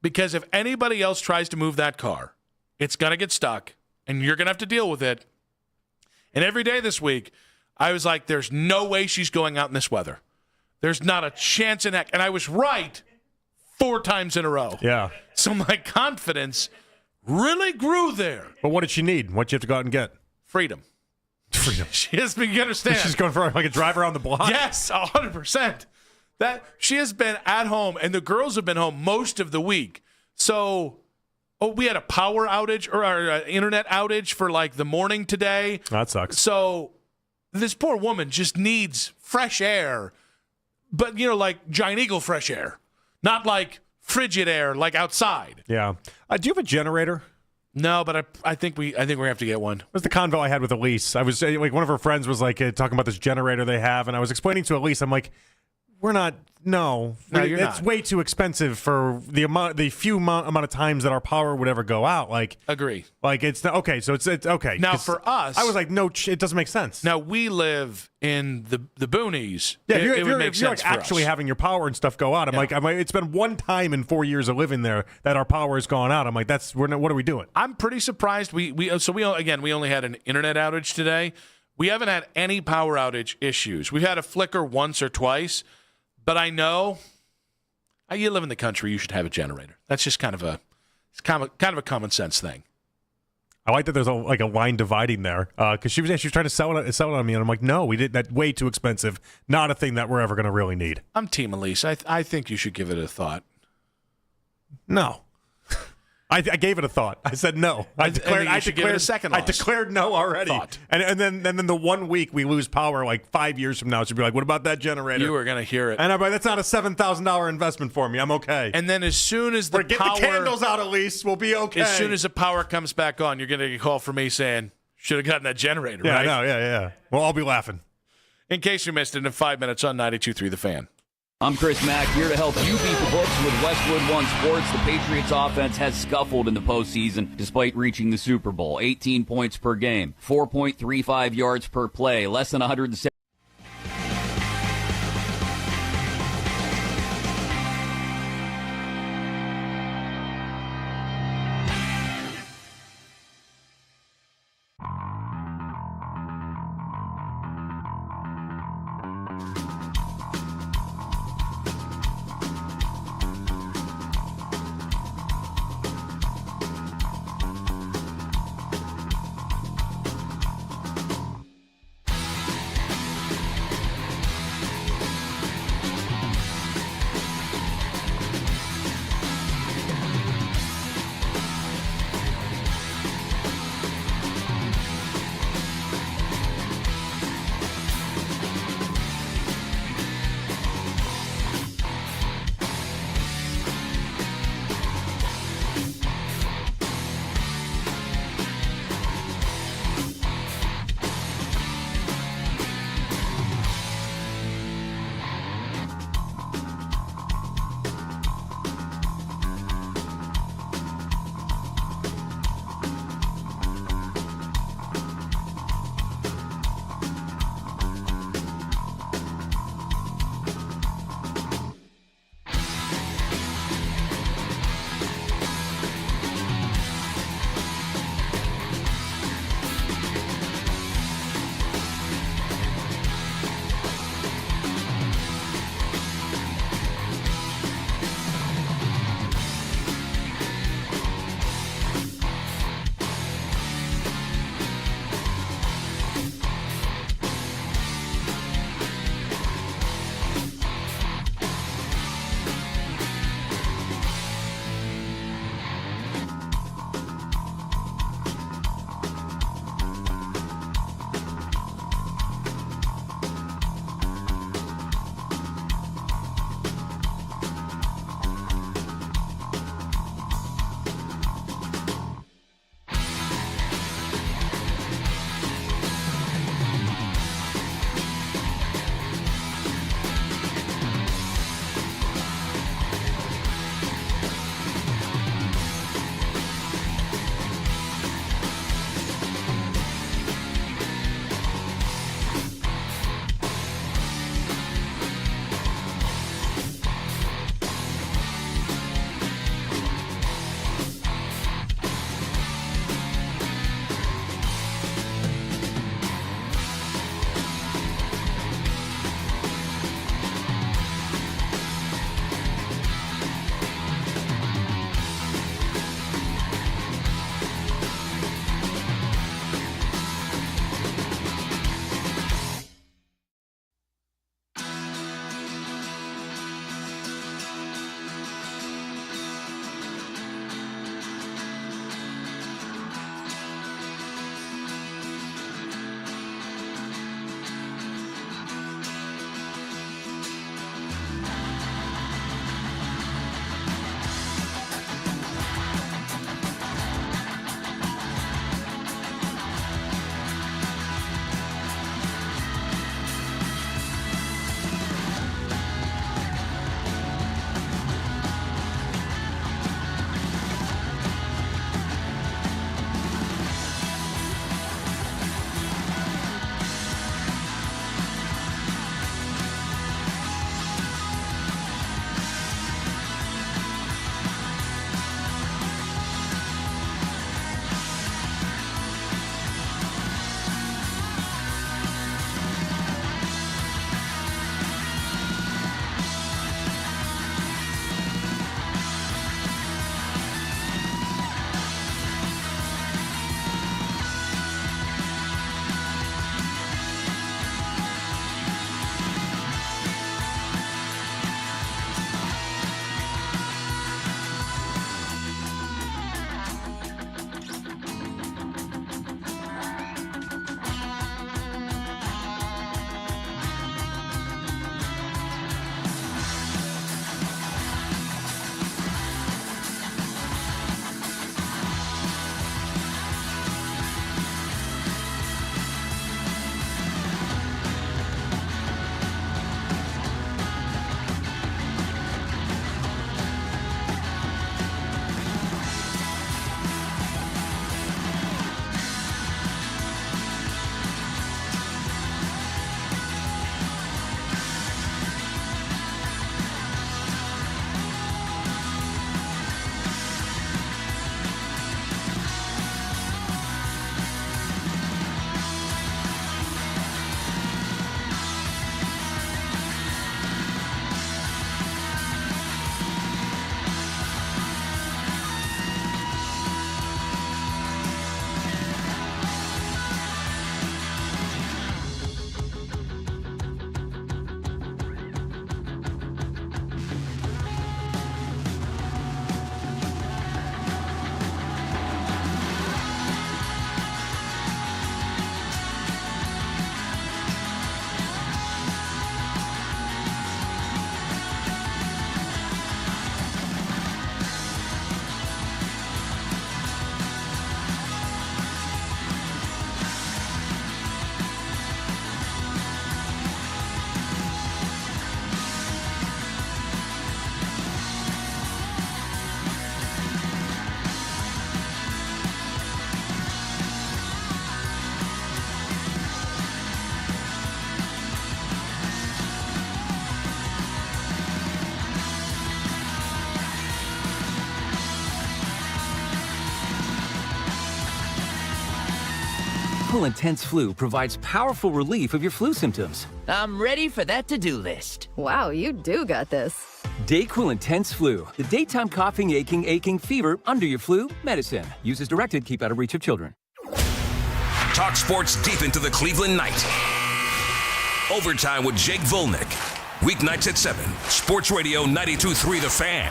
[SPEAKER 2] Because if anybody else tries to move that car, it's going to get stuck and you're going to have to deal with it. And every day this week, I was like, there's no way she's going out in this weather. There's not a chance in heck. And I was right 4 times in a row.
[SPEAKER 1] Yeah.
[SPEAKER 2] So my confidence really grew there.
[SPEAKER 1] But what did she need? What did you have to go out and get?
[SPEAKER 2] Freedom. She has been, you understand.
[SPEAKER 1] She's going for like a drive around the block?
[SPEAKER 2] Yes, 100%. That she has been at home, and the girls have been home most of the week. So, we had a power outage or our internet outage for like the morning today.
[SPEAKER 1] That sucks.
[SPEAKER 2] So, this poor woman just needs fresh air, but like Giant Eagle fresh air, not like frigid air like outside.
[SPEAKER 1] Yeah. Do you have a generator?
[SPEAKER 2] No, but I think we have to get one.
[SPEAKER 1] It was the convo I had with Elise. I was like, one of her friends was like talking about this generator they have, and I was explaining to Elise, I'm like, we're not. No,
[SPEAKER 2] you're
[SPEAKER 1] it's
[SPEAKER 2] not.
[SPEAKER 1] way too expensive for the amount of times that our power would ever go out. Like,
[SPEAKER 2] agree.
[SPEAKER 1] Like it's okay. So it's okay.
[SPEAKER 2] Now
[SPEAKER 1] 'Cause
[SPEAKER 2] for us,
[SPEAKER 1] I was like, no, it doesn't make sense.
[SPEAKER 2] Now we live in the boonies.
[SPEAKER 1] Yeah,
[SPEAKER 2] it
[SPEAKER 1] if
[SPEAKER 2] would make
[SPEAKER 1] if you're
[SPEAKER 2] sense
[SPEAKER 1] like
[SPEAKER 2] for
[SPEAKER 1] actually
[SPEAKER 2] us.
[SPEAKER 1] having your power and stuff go out, I'm like, it's been one time in 4 years of living there that our power has gone out. I'm like, what are we doing?
[SPEAKER 2] I'm pretty surprised. We only had an internet outage today. We haven't had any power outage issues. We've had a flicker once or twice, but I know you live in the country, you should have a generator. That's just kind of a common sense thing.
[SPEAKER 1] I like that there's a line dividing there because she was trying to sell it on me, and I'm like, no, we did that. Way too expensive. Not a thing that we're ever going to really need.
[SPEAKER 2] I'm Team Elise. I think you should give it a thought.
[SPEAKER 1] No. I gave it a thought. I said no. I declared
[SPEAKER 2] give it a second
[SPEAKER 1] I
[SPEAKER 2] loss.
[SPEAKER 1] declared no already.
[SPEAKER 2] Thought.
[SPEAKER 1] And then the 1 week we lose power like 5 years from now, she'll be like, what about that generator?
[SPEAKER 2] You are going to hear it.
[SPEAKER 1] And I'm like, that's not a $7,000 investment for me. I'm okay.
[SPEAKER 2] And then as soon as
[SPEAKER 1] get the candles out, Elise. We'll be okay.
[SPEAKER 2] As soon as the power comes back on, you're going to get a call from me saying, should have gotten that generator,
[SPEAKER 1] yeah,
[SPEAKER 2] right?
[SPEAKER 1] I know, yeah. Well, I'll be laughing.
[SPEAKER 2] In case you missed it, in 5 minutes on 92.3 The Fan.
[SPEAKER 9] I'm Chris Mack, here to help you beat the books with Westwood One Sports. The Patriots offense has scuffled in the postseason despite reaching the Super Bowl. 18 points per game, 4.35 yards per play, less than 170.
[SPEAKER 10] Dayquil Intense Flu provides powerful relief of your flu symptoms.
[SPEAKER 11] I'm ready for that to-do list.
[SPEAKER 23] Wow, you do got this.
[SPEAKER 10] Dayquil Intense Flu, the daytime coughing, aching, fever, under your flu medicine. Use as directed, keep out of reach of children.
[SPEAKER 6] Talk sports deep into the Cleveland night. Overtime with Jake Volnick. Weeknights at 7. Sports Radio 92.3 The Fan.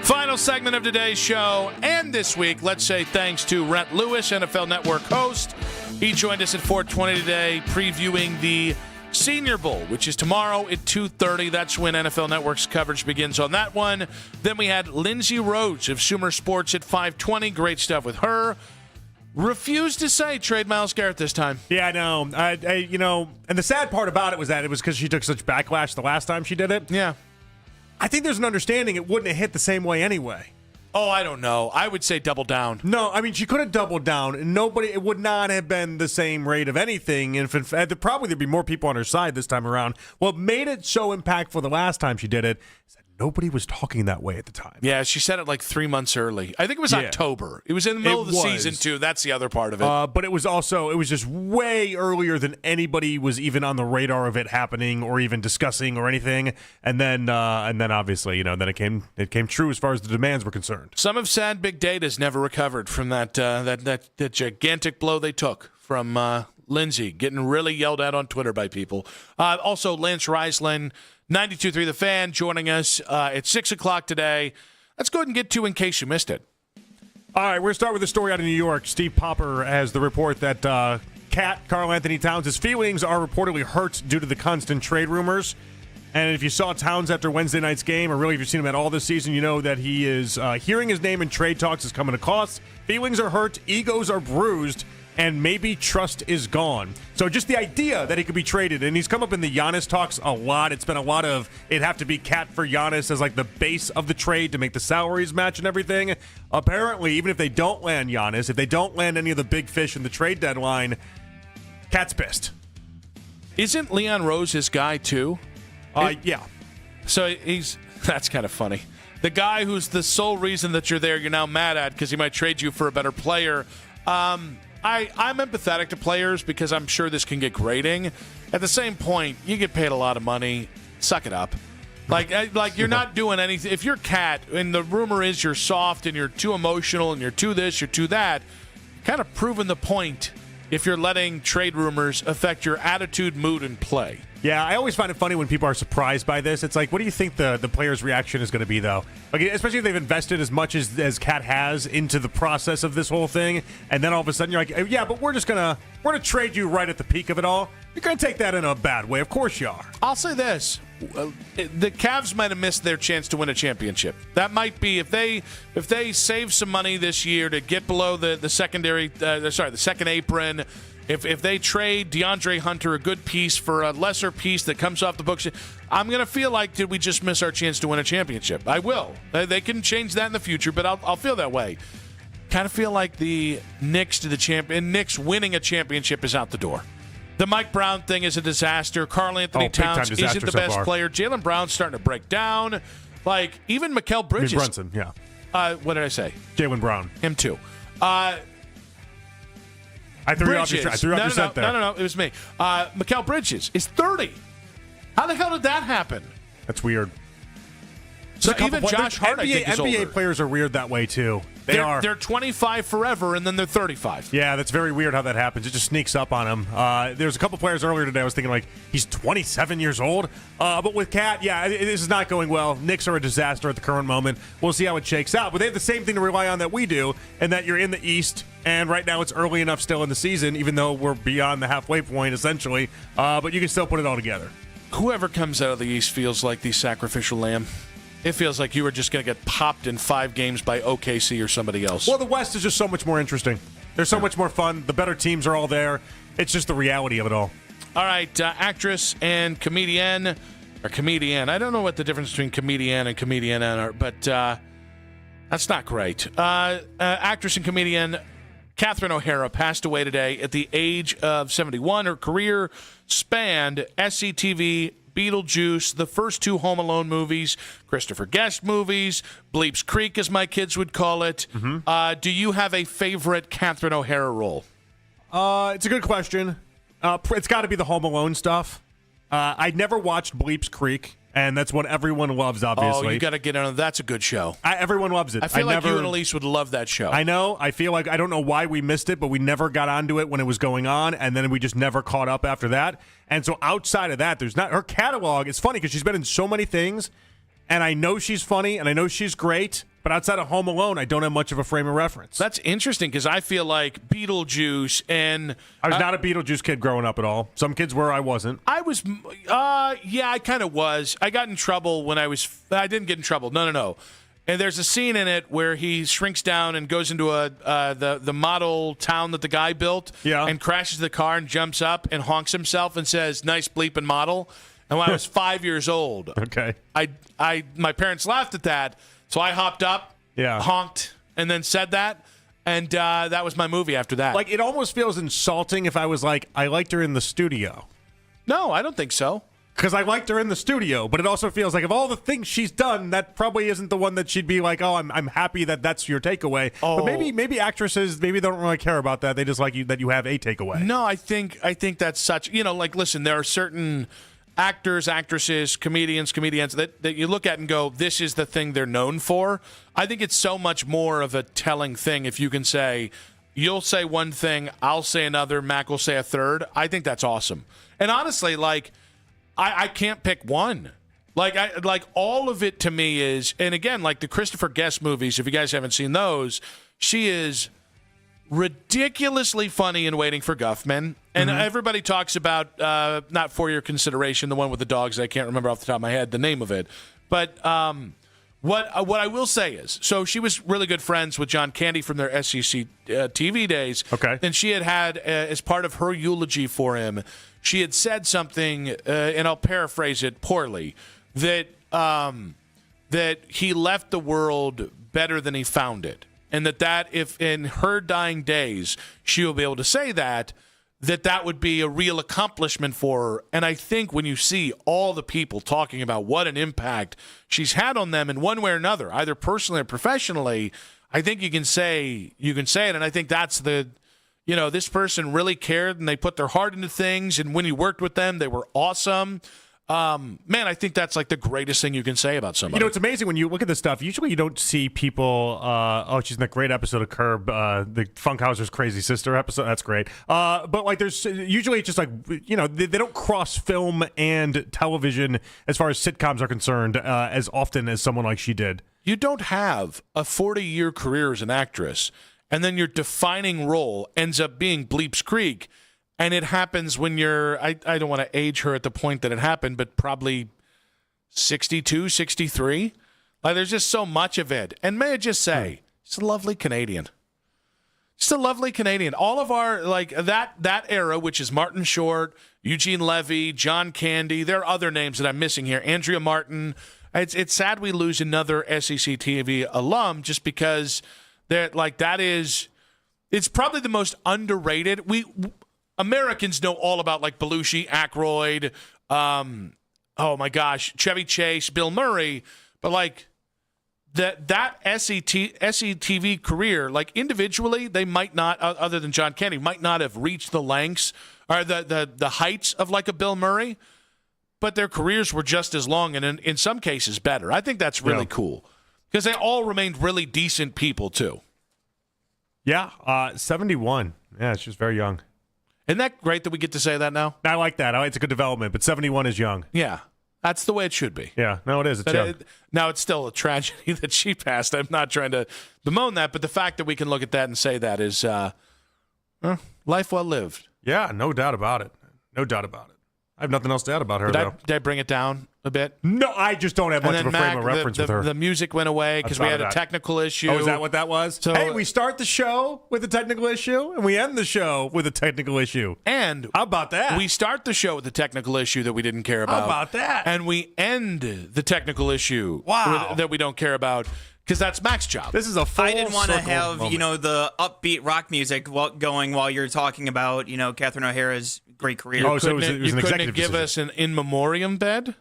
[SPEAKER 2] Final segment of today's show, and this week, let's say thanks to Rhett Lewis, NFL Network host. He joined us at 4:20 today, previewing the Senior Bowl, which is tomorrow at 2:30. That's when NFL Network's coverage begins on that one. Then we had Lindsay Rhodes of Sumer Sports at 5:20. Great stuff with her. Refused to say trade Myles Garrett this time.
[SPEAKER 1] Yeah, I know. And the sad part about it was because she took such backlash the last time she did it.
[SPEAKER 2] Yeah.
[SPEAKER 1] I think there's an understanding it wouldn't have hit the same way anyway.
[SPEAKER 2] Oh, I don't know. I would say double down.
[SPEAKER 1] No, I mean, she could have doubled down. It would not have been the same rate of anything. And there'd be more people on her side this time around. What made it so impactful the last time she did it is that nobody was talking that way at the time.
[SPEAKER 2] Yeah, she said it like 3 months early. I think it was October. It was in the middle of the season, too. That's the other part of it.
[SPEAKER 1] But it was just way earlier than anybody was even on the radar of it happening or even discussing or anything. And then obviously, then it came true as far as the demands were concerned.
[SPEAKER 2] Some have said Big Data's never recovered from that gigantic blow they took from Lindsay, getting really yelled at on Twitter by people. Also, Lance Reisland, 92.3 The Fan, joining us at 6 o'clock today. Let's go ahead and get to In Case You Missed It.
[SPEAKER 1] All right, we're going to start with a story out of New York. Steve Popper has the report that Karl Anthony Towns' feelings are reportedly hurt due to the constant trade rumors. And if you saw Towns after Wednesday night's game, or really if you've seen him at all this season, you know that he is hearing his name in trade talks is coming to cost. Feelings are hurt, egos are bruised, and maybe trust is gone. So just the idea that he could be traded, and he's come up in the Giannis talks a lot. It's been a lot of it'd have to be Cat for Giannis as like the base of the trade to make the salaries match and everything. Apparently, even if they don't land Giannis, if they don't land any of the big fish in the trade deadline, Cat's pissed.
[SPEAKER 2] Isn't Leon Rose his guy too?
[SPEAKER 1] Yeah.
[SPEAKER 2] So that's kind of funny. The guy who's the sole reason that you're there, you're now mad at because he might trade you for a better player. I'm empathetic to players because I'm sure this can get grating. At the same point, you get paid a lot of money. Suck it up. Like you're not doing anything. If you're Cat and the rumor is you're soft and you're too emotional and you're too this, you're too that, kind of proving the point if you're letting trade rumors affect your attitude, mood, and play.
[SPEAKER 1] Yeah, I always find it funny when people are surprised by this. It's like, what do you think the player's reaction is going to be, though? Like, especially if they've invested as much as Cat has into the process of this whole thing, and then all of a sudden you're like, yeah, but we're gonna trade you right at the peak of it all. You're gonna take that in a bad way. Of course you are.
[SPEAKER 2] I'll say this: the Cavs might have missed their chance to win a championship. That might be if they save some money this year to get below the second apron. If they trade DeAndre Hunter a good piece for a lesser piece that comes off the books, I'm going to feel like, did we just miss our chance to win a championship? I will. They can change that in the future, but I'll feel that way. Kind of feel like the Knicks to the champion. Knicks winning a championship is out the door. The Mike Brown thing is a disaster. Karl Anthony Towns isn't the best player. Jaylen Brown's starting to break down. Like, even Mikal Bridges.
[SPEAKER 1] Brunson, yeah.
[SPEAKER 2] What did I say?
[SPEAKER 1] Jaylen Brown.
[SPEAKER 2] Him too.
[SPEAKER 1] I threw you off your scent there.
[SPEAKER 2] No, it was me. Mikal Bridges is 30. How the hell did that happen?
[SPEAKER 1] That's weird.
[SPEAKER 2] So even Josh Hart, I think, is older.
[SPEAKER 1] NBA players are weird that way, too.
[SPEAKER 2] They're 25 forever, and then they're 35.
[SPEAKER 1] Yeah, that's very weird how that happens. It just sneaks up on them. There's a couple players earlier today I was thinking, like, he's 27 years old. But with Cat, yeah, this is not going well. Knicks are a disaster at the current moment. We'll see how it shakes out. But they have the same thing to rely on that we do, and that you're in the East, and right now it's early enough still in the season, even though we're beyond the halfway point, essentially. But you can still put it all together.
[SPEAKER 2] Whoever comes out of the East feels like the sacrificial lamb. It feels like you were just going to get popped in 5 games by OKC or somebody else.
[SPEAKER 1] Well, the West is just so much more interesting. There's so much more fun. The better teams are all there. It's just the reality of it all.
[SPEAKER 2] All right, actress and comedian. Or comedian. I don't know what the difference between comedian and comedian are, but that's not great. Actress and comedian Catherine O'Hara passed away today at the age of 71. Her career spanned SCTV, Beetlejuice, the first 2 Home Alone movies, Christopher Guest movies, Bleeps Creek, as my kids would call it. Do you have a favorite Catherine O'Hara role?
[SPEAKER 1] It's a good question. It's got to be the Home Alone stuff. I never watched Bleeps Creek, and that's what everyone loves, obviously.
[SPEAKER 2] Oh, you got to get on. That's a good show.
[SPEAKER 1] Everyone loves it.
[SPEAKER 2] I feel like you and Elise would love that show.
[SPEAKER 1] I know. I feel like I don't know why we missed it, but we never got onto it when it was going on, and then we just never caught up after that. And so outside of that, there's not her catalog. It's funny because she's been in so many things, and I know she's funny, and I know she's great. But outside of Home Alone, I don't have much of a frame of reference.
[SPEAKER 2] That's interesting because I feel like Beetlejuice and...
[SPEAKER 1] I was not a Beetlejuice kid growing up at all. Some kids were, I wasn't.
[SPEAKER 2] I was, yeah, I kind of was. I got in trouble when I didn't get in trouble. No. And there's a scene in it where he shrinks down and goes into the model town that the guy built and crashes the car and jumps up and honks himself and says, "Nice bleeping model." And when I was 5 years old, my parents laughed at that. So I hopped up, honked, and then said that, and that was my movie after that.
[SPEAKER 1] Like, it almost feels insulting if I was like, I liked her in the studio.
[SPEAKER 2] No, I don't think so.
[SPEAKER 1] Because I liked her in the studio, but it also feels like of all the things she's done, that probably isn't the one that she'd be like, oh, I'm happy that that's your takeaway. But maybe actresses, maybe they don't really care about that. They just like you that you have a takeaway.
[SPEAKER 2] No, I think that's such, like, listen, there are certain actors, actresses, comedians that you look at and go, this is the thing they're known for. I think it's so much more of a telling thing if you can say, you'll say one thing, I'll say another, Mac will say a third. I think that's awesome. And honestly, like, I can't pick one. Like all of it to me is, and again, like the Christopher Guest movies, if you guys haven't seen those, she is ridiculously funny in Waiting for Guffman. And everybody talks about, not for your consideration, the one with the dogs. I can't remember off the top of my head the name of it. But what I will say is, so she was really good friends with John Candy from their SEC TV days.
[SPEAKER 1] Okay.
[SPEAKER 2] And she had, as part of her eulogy for him, she had said something, and I'll paraphrase it poorly, that he left the world better than he found it. And that if in her dying days she will be able to say that would be a real accomplishment for her. And I think when you see all the people talking about what an impact she's had on them in one way or another, either personally or professionally, I think you can say it. And I think that's this person really cared and they put their heart into things. And when you worked with them, they were awesome. Man, I think that's like the greatest thing you can say about somebody.
[SPEAKER 1] It's amazing when you look at this stuff. Usually you don't see people, she's in that great episode of Curb, the Funkhauser's Crazy Sister episode. That's great. But like there's usually it's just like, they don't cross film and television as far as sitcoms are concerned as often as someone like she did.
[SPEAKER 2] You don't have a 40-year career as an actress and then your defining role ends up being Bleeps Creek. And it happens when you're, I don't want to age her at the point that it happened, but probably 62, 63. Like, there's just so much of it. And may I just say, she's a lovely Canadian. Just a lovely Canadian. All of our, like, that era, which is Martin Short, Eugene Levy, John Candy, there are other names that I'm missing here. Andrea Martin. It's sad we lose another SEC TV alum just because it's probably the most underrated. Americans know all about like Belushi, Aykroyd, oh my gosh, Chevy Chase, Bill Murray, but like that SCTV career, like individually, they might not, other than John Candy, might not have reached the lengths or the heights of like a Bill Murray, but their careers were just as long and in some cases better. I think that's really cool because they all remained really decent people too.
[SPEAKER 1] Yeah, 71. Yeah, she's very young.
[SPEAKER 2] Isn't that great that we get to say that now?
[SPEAKER 1] I like that. It's a good development, but 71 is young.
[SPEAKER 2] Yeah, that's the way it should be.
[SPEAKER 1] Yeah, no, it is. It's young.
[SPEAKER 2] Now, it's still a tragedy that she passed. I'm not trying to bemoan that, but the fact that we can look at that and say that is life well lived.
[SPEAKER 1] Yeah, no doubt about it. No doubt about it. I have nothing else to add about her, though.
[SPEAKER 2] Did I bring it down a bit?
[SPEAKER 1] No, I just don't have much of a frame of reference with her.
[SPEAKER 2] The music went away because we had a technical issue.
[SPEAKER 1] Oh, is that what that was? So, hey, we start the show with a technical issue, and we end the show with a technical issue.
[SPEAKER 2] And
[SPEAKER 1] how about that?
[SPEAKER 2] We start the show with a technical issue that we didn't care about.
[SPEAKER 1] How about that?
[SPEAKER 2] And we end the technical issue that we don't care about. because that's Mac's job.
[SPEAKER 1] This is a full
[SPEAKER 3] I didn't want to
[SPEAKER 1] circle
[SPEAKER 3] have,
[SPEAKER 1] moment.
[SPEAKER 3] the upbeat rock music going while you're talking about, Catherine O'Hara's great career.
[SPEAKER 1] Oh, so it was
[SPEAKER 2] you
[SPEAKER 1] an
[SPEAKER 2] couldn't
[SPEAKER 1] executive
[SPEAKER 2] give
[SPEAKER 1] decision.
[SPEAKER 2] us an in memoriam bed?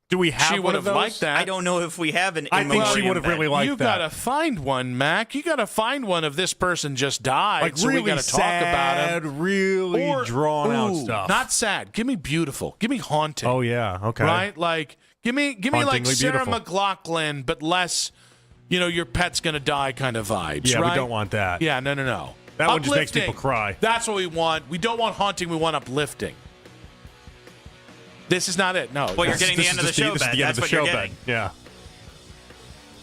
[SPEAKER 1] Do we have
[SPEAKER 2] She
[SPEAKER 1] one
[SPEAKER 2] would
[SPEAKER 1] of
[SPEAKER 2] have
[SPEAKER 1] those?
[SPEAKER 2] liked that.
[SPEAKER 3] I don't know if we have an
[SPEAKER 1] I
[SPEAKER 3] in
[SPEAKER 1] think she
[SPEAKER 3] memoriam
[SPEAKER 1] would have
[SPEAKER 3] bed.
[SPEAKER 1] really liked
[SPEAKER 2] You
[SPEAKER 1] that.
[SPEAKER 2] gotta find one, Mac. You gotta find one of this person just died.
[SPEAKER 1] Like
[SPEAKER 2] so
[SPEAKER 1] really
[SPEAKER 2] we gotta
[SPEAKER 1] sad,
[SPEAKER 2] talk about him.
[SPEAKER 1] really drawn out stuff.
[SPEAKER 2] Not sad. Give me beautiful. Give me haunting.
[SPEAKER 1] Oh yeah, okay.
[SPEAKER 2] Right? Like give me like
[SPEAKER 1] Hauntingly
[SPEAKER 2] Sarah
[SPEAKER 1] beautiful.
[SPEAKER 2] McLachlan, but less, your pet's gonna die kind of vibes.
[SPEAKER 1] Yeah,
[SPEAKER 2] right?
[SPEAKER 1] we don't want that.
[SPEAKER 2] Yeah, no.
[SPEAKER 1] That one just makes people cry.
[SPEAKER 2] That's what we want. We don't want haunting. We want uplifting. This is not it. No.
[SPEAKER 3] Well, you're getting the
[SPEAKER 1] This
[SPEAKER 3] end
[SPEAKER 1] is
[SPEAKER 3] of the
[SPEAKER 1] just
[SPEAKER 3] show
[SPEAKER 1] this is
[SPEAKER 3] bed.
[SPEAKER 1] the end
[SPEAKER 3] That's
[SPEAKER 1] of the
[SPEAKER 3] what
[SPEAKER 1] show
[SPEAKER 3] you're
[SPEAKER 1] bed.
[SPEAKER 3] getting.
[SPEAKER 1] Yeah.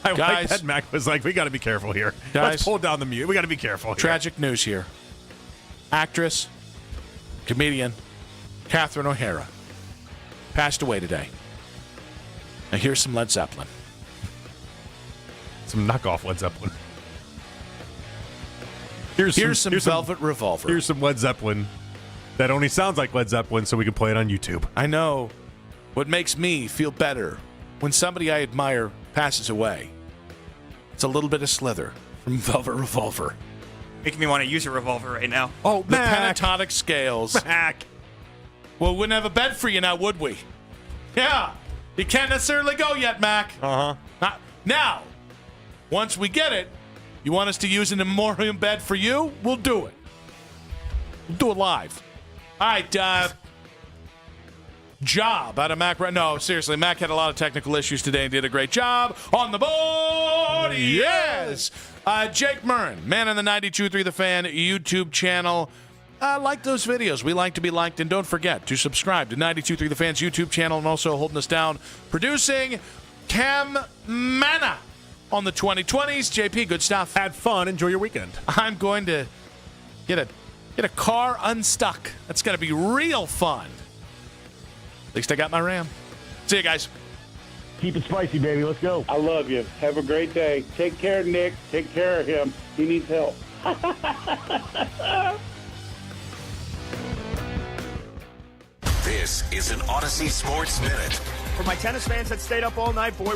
[SPEAKER 1] I like
[SPEAKER 2] Guys.
[SPEAKER 1] that. Mac was like, we got to be careful here.
[SPEAKER 2] Guys.
[SPEAKER 1] Let's pull down the mute. We got to be careful here.
[SPEAKER 2] Tragic news here. Actress, comedian, Catherine O'Hara passed away today. Now here's some Led Zeppelin.
[SPEAKER 1] Some knockoff Led Zeppelin.
[SPEAKER 2] Here's some Velvet Revolver.
[SPEAKER 1] Here's some Led Zeppelin that only sounds like Led Zeppelin, so we can play it on YouTube.
[SPEAKER 2] I know what makes me feel better when somebody I admire passes away. It's a little bit of Slither from Velvet Revolver.
[SPEAKER 3] Making me want to use a revolver right now.
[SPEAKER 1] Oh,
[SPEAKER 2] The pentatonic scales.
[SPEAKER 1] Mac.
[SPEAKER 2] Well, we wouldn't have a bed for you now, would we? Yeah. You can't necessarily go yet, Mac.
[SPEAKER 1] Uh-huh.
[SPEAKER 2] Now, once we get it, you want us to use an memoriam bed for you? We'll do it. We'll do it live. All right, job out of Mac. No, seriously, Mac had a lot of technical issues today and did a great job. On the board, yes! Jake Murrin, man on the 92.3 The Fan YouTube channel. Like those videos. We like to be liked. And don't forget to subscribe to 92.3 The Fan's YouTube channel, and also holding us down, producing Cam Manna on the 2020s. JP, good stuff.
[SPEAKER 1] Had fun. Enjoy your weekend.
[SPEAKER 2] I'm going to get a car unstuck. That's going to be real fun. At least I got my Ram. See you guys.
[SPEAKER 5] Keep it spicy, baby. Let's go.
[SPEAKER 13] I love you. Have a great day. Take care, Nick. Take care of him. He needs help.
[SPEAKER 6] This is an Odyssey Sports Minute.
[SPEAKER 14] For my tennis fans that stayed up all night, boy,